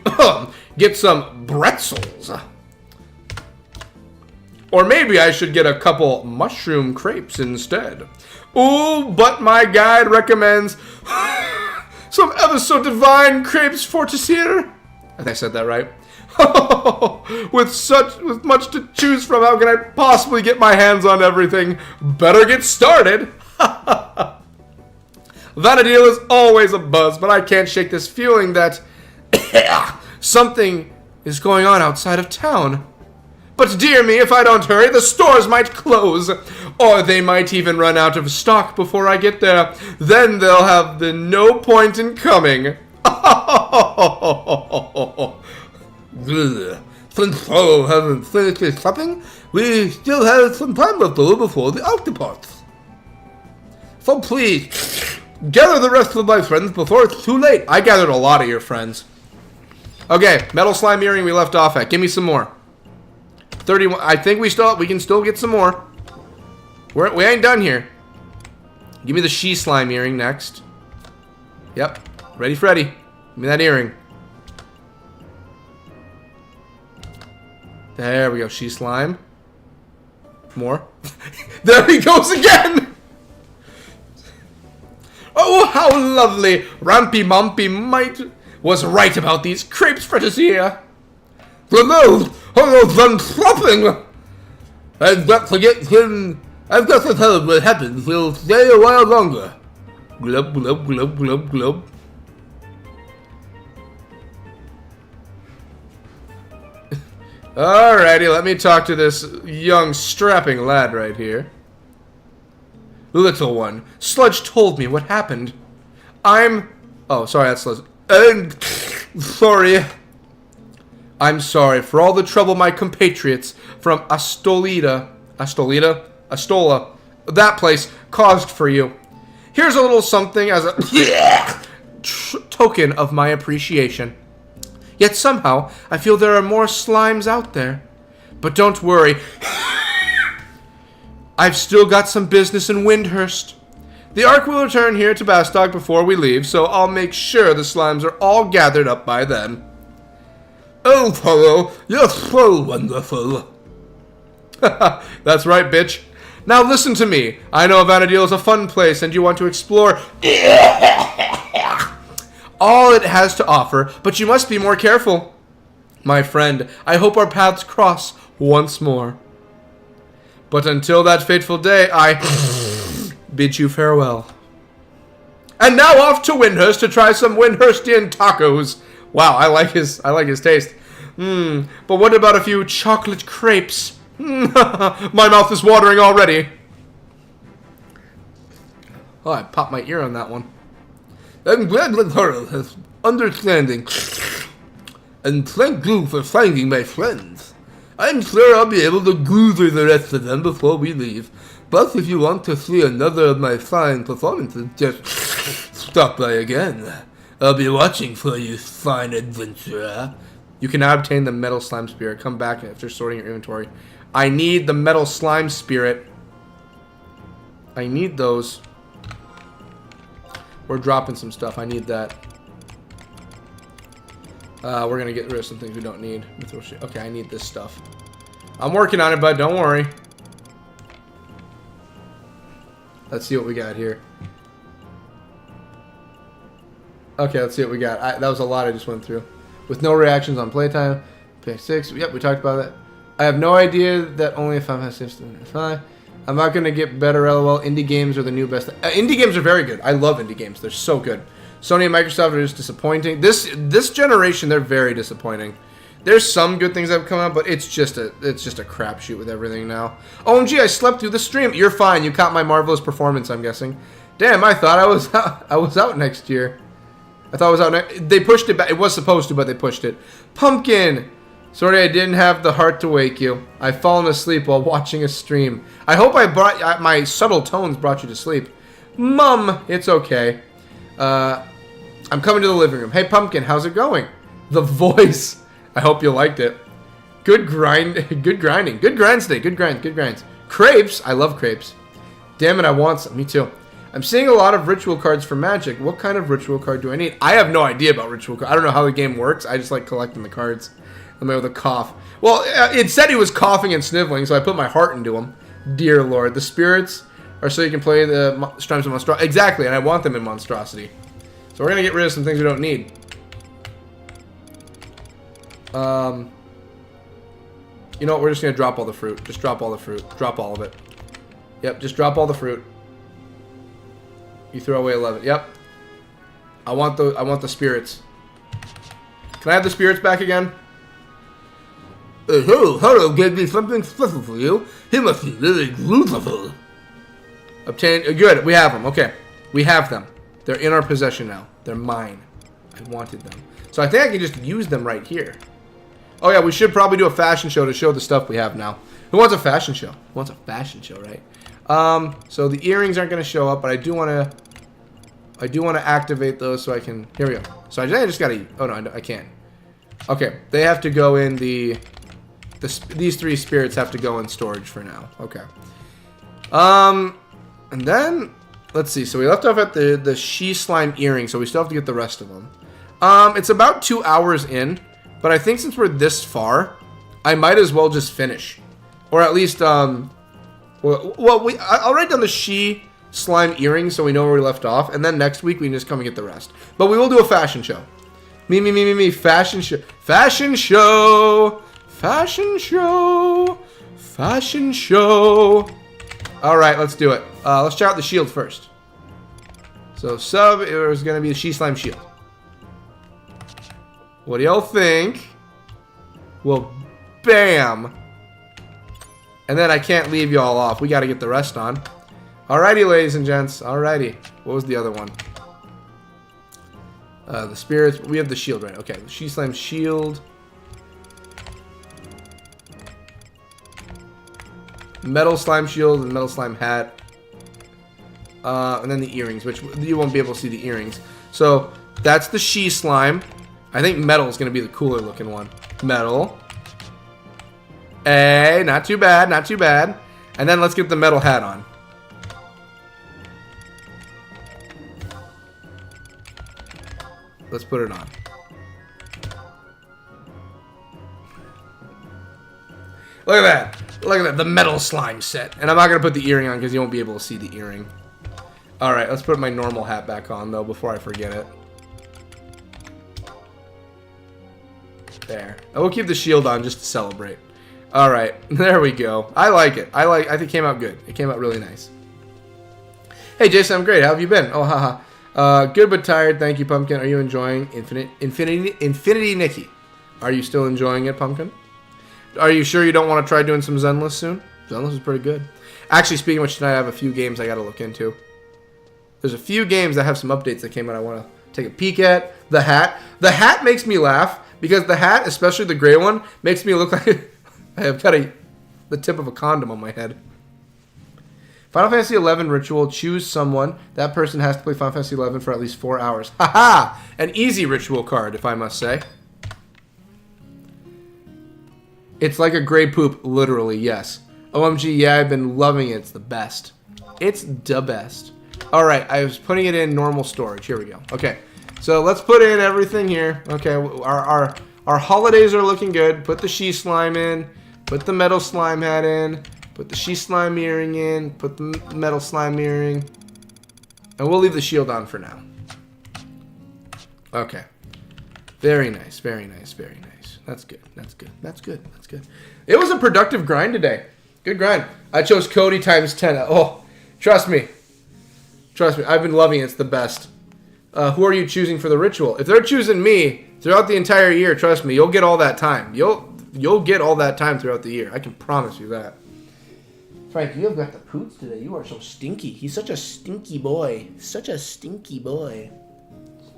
get some pretzels. Or maybe I should get a couple mushroom crepes instead. Ooh, but my guide recommends some ever so divine crepes fortissier. I think I said that right. With much to choose from, how can I possibly get my hands on everything? Better get started. Vanadil is always a buzz, but I can't shake this feeling that something is going on outside of town. But dear me, if I don't hurry, the stores might close. Or they might even run out of stock before I get there. Then they'll have no point in coming. Since Polo hasn't finished his shopping, we still have some time left over before the octopods. So please, gather the rest of my friends before it's too late. I gathered a lot of your friends. Okay, metal slime earring we left off at. Give me some more. 31. I think we can still get some more. We ain't done here. Give me the she slime earring next. Yep. Ready, Freddy. Give me that earring. There we go. She slime. More. There he goes again. Oh, how lovely. Rampy Mumpy might was right about these crepes Fredizia. For those done shopping, I've got to get him. I've got to tell him what happens. He'll stay a while longer. Glub, glub, glub, glub, glub. Alrighty, let me talk to this young, strapping lad right here. Little one, Sludge told me what happened. Oh, sorry, that's Sludge. Sorry. I'm sorry for all the trouble my compatriots from Astola, that place, caused for you. Here's a little something as a token of my appreciation. Yet somehow, I feel there are more slimes out there. But don't worry. I've still got some business in Windhurst. The Ark will return here to Bastog before we leave, so I'll make sure the slimes are all gathered up by then. Oh, fellow, you're so wonderful. That's right, bitch. Now listen to me. I know Vanadil is a fun place and you want to explore all it has to offer, but you must be more careful. My friend, I hope our paths cross once more. But until that fateful day, I bid you farewell. And now off to Windhurst to try some Windhurstian tacos. Wow, I like his taste. But what about a few chocolate crepes? My mouth is watering already. Oh, I popped my ear on that one. I'm glad Latharo has understanding. And thank you for finding my friends. I'm sure I'll be able to goozer the rest of them before we leave. But if you want to see another of my fine performances, just stop by again. I'll be watching for you, fine adventurer. You can now obtain the metal slime spirit. Come back after sorting your inventory. I need the metal slime spirit. I need those. We're dropping some stuff. I need that. We're going to get rid of some things we don't need. Okay, I need this stuff. I'm working on it, bud. Don't worry. Let's see what we got here. Okay, let's see what we got. That was a lot I just went through. With no reactions on playtime. Page 6. Yep, we talked about that. I have no idea that only if I'm I'm not going to get better, LOL. Indie games are the new best. Indie games are very good. I love indie games. They're so good. Sony and Microsoft are just disappointing. This generation, they're very disappointing. There's some good things that have come out, but it's just a crapshoot with everything now. OMG, I slept through the stream. You're fine. You caught my marvelous performance, I'm guessing. Damn, I thought I was out next year. I thought I was out They pushed it back. It was supposed to, but they pushed it. Pumpkin! Sorry I didn't have the heart to wake you. I've fallen asleep while watching a stream. I hope my subtle tones brought you to sleep. Mum, it's okay. I'm coming to the living room. Hey, Pumpkin, how's it going? The voice. I hope you liked it. Good grinding. Good grinding. Good grinds today. Good grinds. Crepes. I love crepes. Damn it, I want some. Me too. I'm seeing a lot of ritual cards for Magic. What kind of ritual card do I need? I have no idea about ritual cards. I don't know how the game works. I just like collecting the cards. I'm with a cough. Well, it said he was coughing and sniveling, so I put my heart into him. Dear Lord. The spirits are so you can play the Strimes of Monstrosity. Exactly, and I want them in Monstrosity. So we're going to get rid of some things we don't need. You know what? We're just going to drop all the fruit. Just drop all the fruit. Drop all of it. Yep, just drop all the fruit. You throw away 11. Yep. I want the spirits. Can I have the spirits back again? Hello gave me something special for you. He must be really beautiful. Obtain. Good, we have them. Okay. We have them. They're in our possession now. They're mine. I wanted them. So I think I can just use them right here. Oh yeah, we should probably do a fashion show to show the stuff we have now. Who wants a fashion show? Who wants a fashion show, right? So the earrings aren't going to show up, but I do want to activate those so I can. Here we go. So I just got to. Oh no, I can't. Okay, they have to go in these 3 spirits have to go in storage for now. Okay. And then let's see. So we left off at the she slime earring, so we still have to get the rest of them. It's about 2 hours in, but I think since we're this far, I might as well just finish, or at least I'll write down the she slime earring so we know where we left off, and then next week we can just come and get the rest. But we will do a fashion show. Me, fashion show. Fashion show. Fashion show. Fashion show. Alright, let's do it. Let's check out the shield first. So sub is going to be the she slime shield. What do y'all think? Well, bam. And then I can't leave y'all off. We got to get the rest on. Alrighty, ladies and gents. Alrighty. What was the other one? The spirits. We have the shield, right? Okay. The she slime shield. Metal slime shield and metal slime hat. And then the earrings, which you won't be able to see the earrings. So that's the she slime. I think metal is going to be the cooler looking one. Metal. Hey, not too bad, not too bad. And then let's get the metal hat on. Let's put it on. Look at that. Look at that. The metal slime set. And I'm not going to put the earring on because you won't be able to see the earring. Alright, let's put my normal hat back on, though, before I forget it. There. And we'll keep the shield on just to celebrate. Alright, there we go. I like it. I think it came out good. It came out really nice. Hey, Jason, I'm great. How have you been? Oh, haha. Good but tired. Thank you, Pumpkin. Are you enjoying Infinity Nikki? Are you still enjoying it, Pumpkin? Are you sure you don't want to try doing some Zenless soon? Zenless is pretty good. Actually, speaking of which, tonight I have a few games I got to look into. There's a few games that have some updates that came out I want to take a peek at. The hat. The hat makes me laugh because the hat, especially the gray one, makes me look like I have got the tip of a condom on my head. Final Fantasy XI ritual. Choose someone. That person has to play Final Fantasy XI for at least 4 hours. Haha! An easy ritual card, if I must say. It's like a gray poop, literally, yes. OMG, yeah, I've been loving it. It's the best. It's the best. Alright, I was putting it in normal storage. Here we go. Okay, so let's put in everything here. Okay, our holidays are looking good. Put the she slime in. Put the metal slime hat in. Put the she slime earring in. Put the metal slime earring. And we'll leave the shield on for now. Okay. Very nice, very nice, very nice. That's good, that's good, that's good, that's good. It was a productive grind today. Good grind. I chose Cody times 10. Oh, trust me. Trust me, I've been loving it. It's the best. Who are you choosing for the ritual? If they're choosing me throughout the entire year, trust me, you'll get all that time. You'll get all that time throughout the year. I can promise you that. Frank, you have got the poots today. You are so stinky. He's such a stinky boy. Such a stinky boy.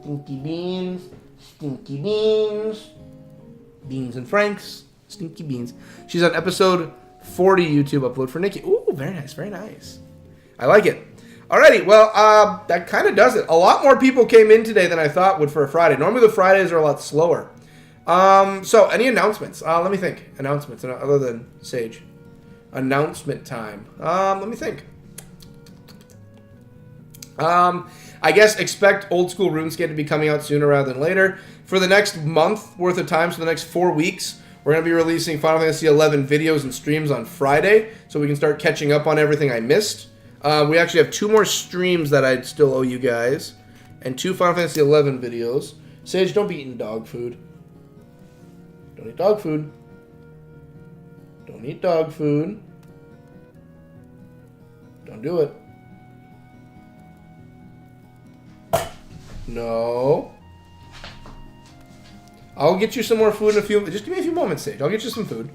Stinky beans. Stinky beans. Beans and Franks. Stinky beans. She's on episode 40 YouTube upload for Nikki. Ooh, very nice, very nice. I like it. Alrighty, well, that kind of does it. A lot more people came in today than I thought would for a Friday. Normally the Fridays are a lot slower. So, any announcements? Let me think. Announcements, other than Sage. Announcement time. Let me think. I guess expect Old School RuneScape to be coming out sooner rather than later. For the next month worth of time, so the next 4 weeks, we're going to be releasing Final Fantasy XI videos and streams on Friday, so we can start catching up on everything I missed. We actually have 2 more streams that I still owe you guys, and 2 Final Fantasy XI videos. Sage, don't be eating dog food. Don't eat dog food. Don't eat dog food. Don't do it. No. I'll get you some more food in a few. Just give me a few moments, Sage. I'll get you some food.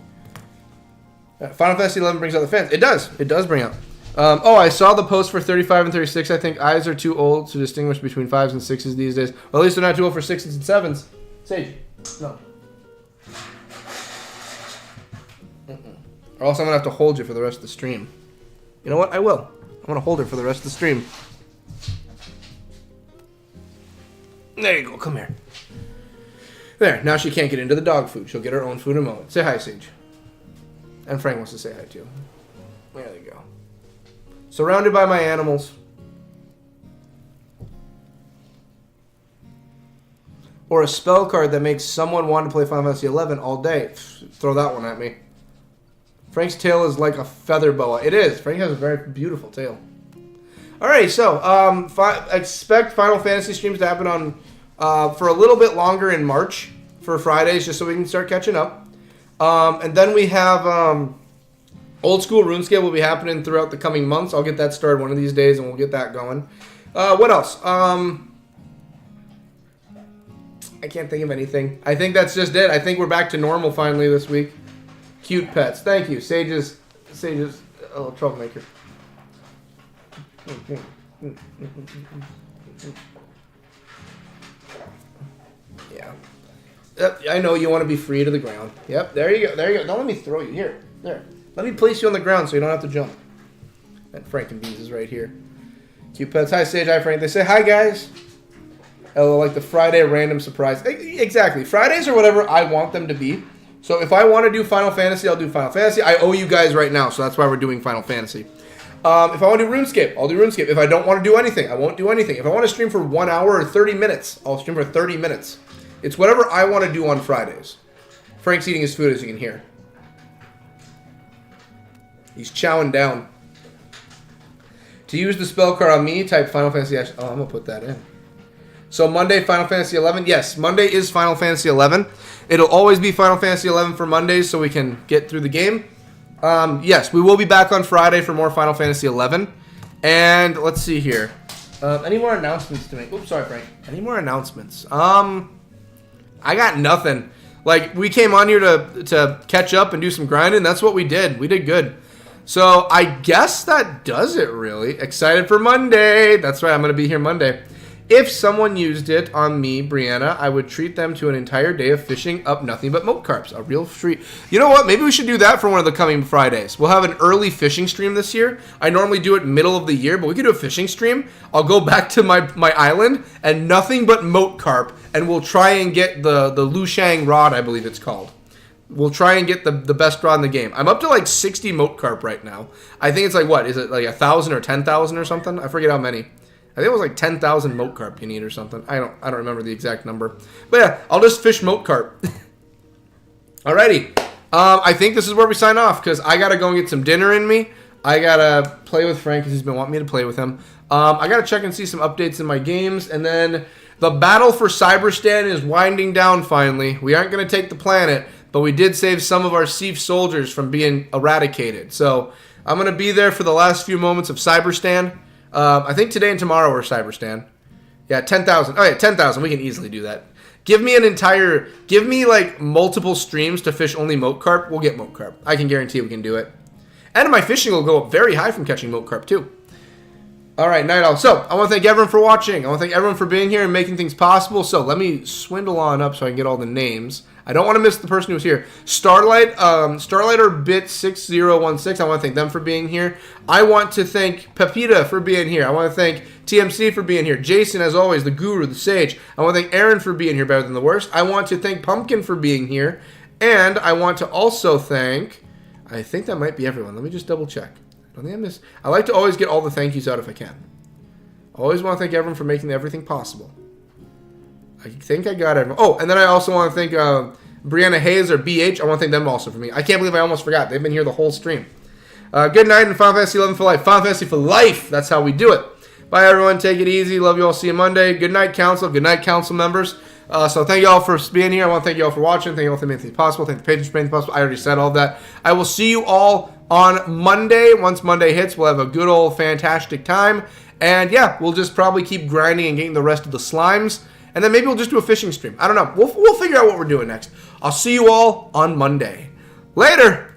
Final Fantasy XI brings out the fans. It does. It does bring out. Oh, I saw the post for 35 and 36. I think eyes are too old to distinguish between 5s and 6s these days. Well, at least they're not too old for 6s and 7s. Sage, no. Or else I'm going to have to hold you for the rest of the stream. You know what? I will. I'm going to hold her for the rest of the stream. There you go. Come here. There. Now she can't get into the dog food. She'll get her own food in a moment. Say hi, Sage. And Frank wants to say hi, too. There you go. Surrounded by my animals. Or a spell card that makes someone want to play Final Fantasy XI all day. Throw that one at me. Frank's tail is like a feather boa. It is. Frank has a very beautiful tail. Alright, so expect Final Fantasy streams to happen on for a little bit longer in March for Fridays, just so we can start catching up. And then we have Old School RuneScape will be happening throughout the coming months. I'll get that started one of these days, and we'll get that going. What else? I can't think of anything. I think that's just it. I think we're back to normal finally this week. Cute pets. Thank you. Sage is a little troublemaker. Yeah. I know you want to be free to the ground. Yep, there you go. There you go. Don't let me throw you. Here. There. Let me place you on the ground so you don't have to jump. And Frankenbeans is right here. Cute pets. Hi, Sage. Hi, Frank. They say, hi, guys. Oh, like the Friday random surprise. Exactly. Fridays are whatever I want them to be. So if I want to do Final Fantasy, I'll do Final Fantasy. I owe you guys right now, so that's why we're doing Final Fantasy. If I want to do RuneScape, I'll do RuneScape. If I don't want to do anything, I won't do anything. If I want to stream for 1 hour or 30 minutes, I'll stream for 30 minutes. It's whatever I want to do on Fridays. Frank's eating his food, as you can hear. He's chowing down. To use the spell card on me, type Final Fantasy... Oh, I'm going to put that in. So Monday, Final Fantasy XI. Yes, Monday is Final Fantasy XI. It'll always be Final Fantasy XI for Mondays so we can get through the game. Yes, we will be back on Friday for more Final Fantasy XI. And let's see here. Any more announcements to make? Oops, sorry, Frank. Any more announcements? I got nothing. Like, we came on here to catch up and do some grinding. That's what we did. We did good. So I guess that does it, really. Excited for Monday. That's right, I'm going to be here Monday. If someone used it on me, Brianna, I would treat them to an entire day of fishing up nothing but moat carps. A real treat. You know what? Maybe we should do that for one of the coming Fridays. We'll have an early fishing stream this year. I normally do it middle of the year, but we could do a fishing stream. I'll go back to my island and nothing but moat carp, and we'll try and get the Lushang rod, I believe it's called. We'll try and get the best rod in the game. I'm up to like 60 moat carp right now. I think it's like, what? Is it like 1,000 or 10,000 or something? I forget how many. I think it was like 10,000 moat carp you need or something. I don't remember the exact number. But yeah, I'll just fish moat carp. Alrighty. I think this is where we sign off because I got to go and get some dinner in me. I got to play with Frank because he's been wanting me to play with him. I got to check and see some updates in my games. And then the battle for Cyberstan is winding down finally. We aren't going to take the planet, but we did save some of our Siege soldiers from being eradicated. So I'm going to be there for the last few moments of Cyberstan. I think today and tomorrow are Cyberstan. Yeah, 10,000. Oh yeah, 10,000. We can easily do that. Give me like multiple streams to fish only moat carp. We'll get moat carp. I can guarantee we can do it. And my fishing will go up very high from catching moat carp too. All right, night owl. So I want to thank everyone for watching. I want to thank everyone for being here and making things possible. So let me swindle on up so I can get all the names. I don't want to miss the person who's here. Starlight or Bit6016. I want to thank them for being here. I want to thank Pepita for being here. I want to thank TMC for being here. Jason, as always, the guru, the sage. I want to thank Aaron for being here, better than the worst. I want to thank Pumpkin for being here. And I want to also thank... I think that might be everyone. Let me just double check. I don't think I missed... I like to always get all the thank yous out if I can. I always want to thank everyone for making everything possible. I think I got everyone. Oh, and then I also want to thank Brianna Hayes or BH. I want to thank them also for me. I can't believe I almost forgot. They've been here the whole stream. Good night and Final Fantasy 11 for life. Final Fantasy for life. That's how we do it. Bye, everyone. Take it easy. Love you all. See you Monday. Good night, Council. Good night, Council members. So thank you all for being here. I want to thank you all for watching. Thank you all for making things possible. Thank the patrons for making things possible. I already said all of that. I will see you all on Monday. Once Monday hits, we'll have a good old fantastic time. And yeah, we'll just probably keep grinding and getting the rest of the slimes. And then maybe we'll just do a fishing stream. I don't know. We'll figure out what we're doing next. I'll see you all on Monday. Later!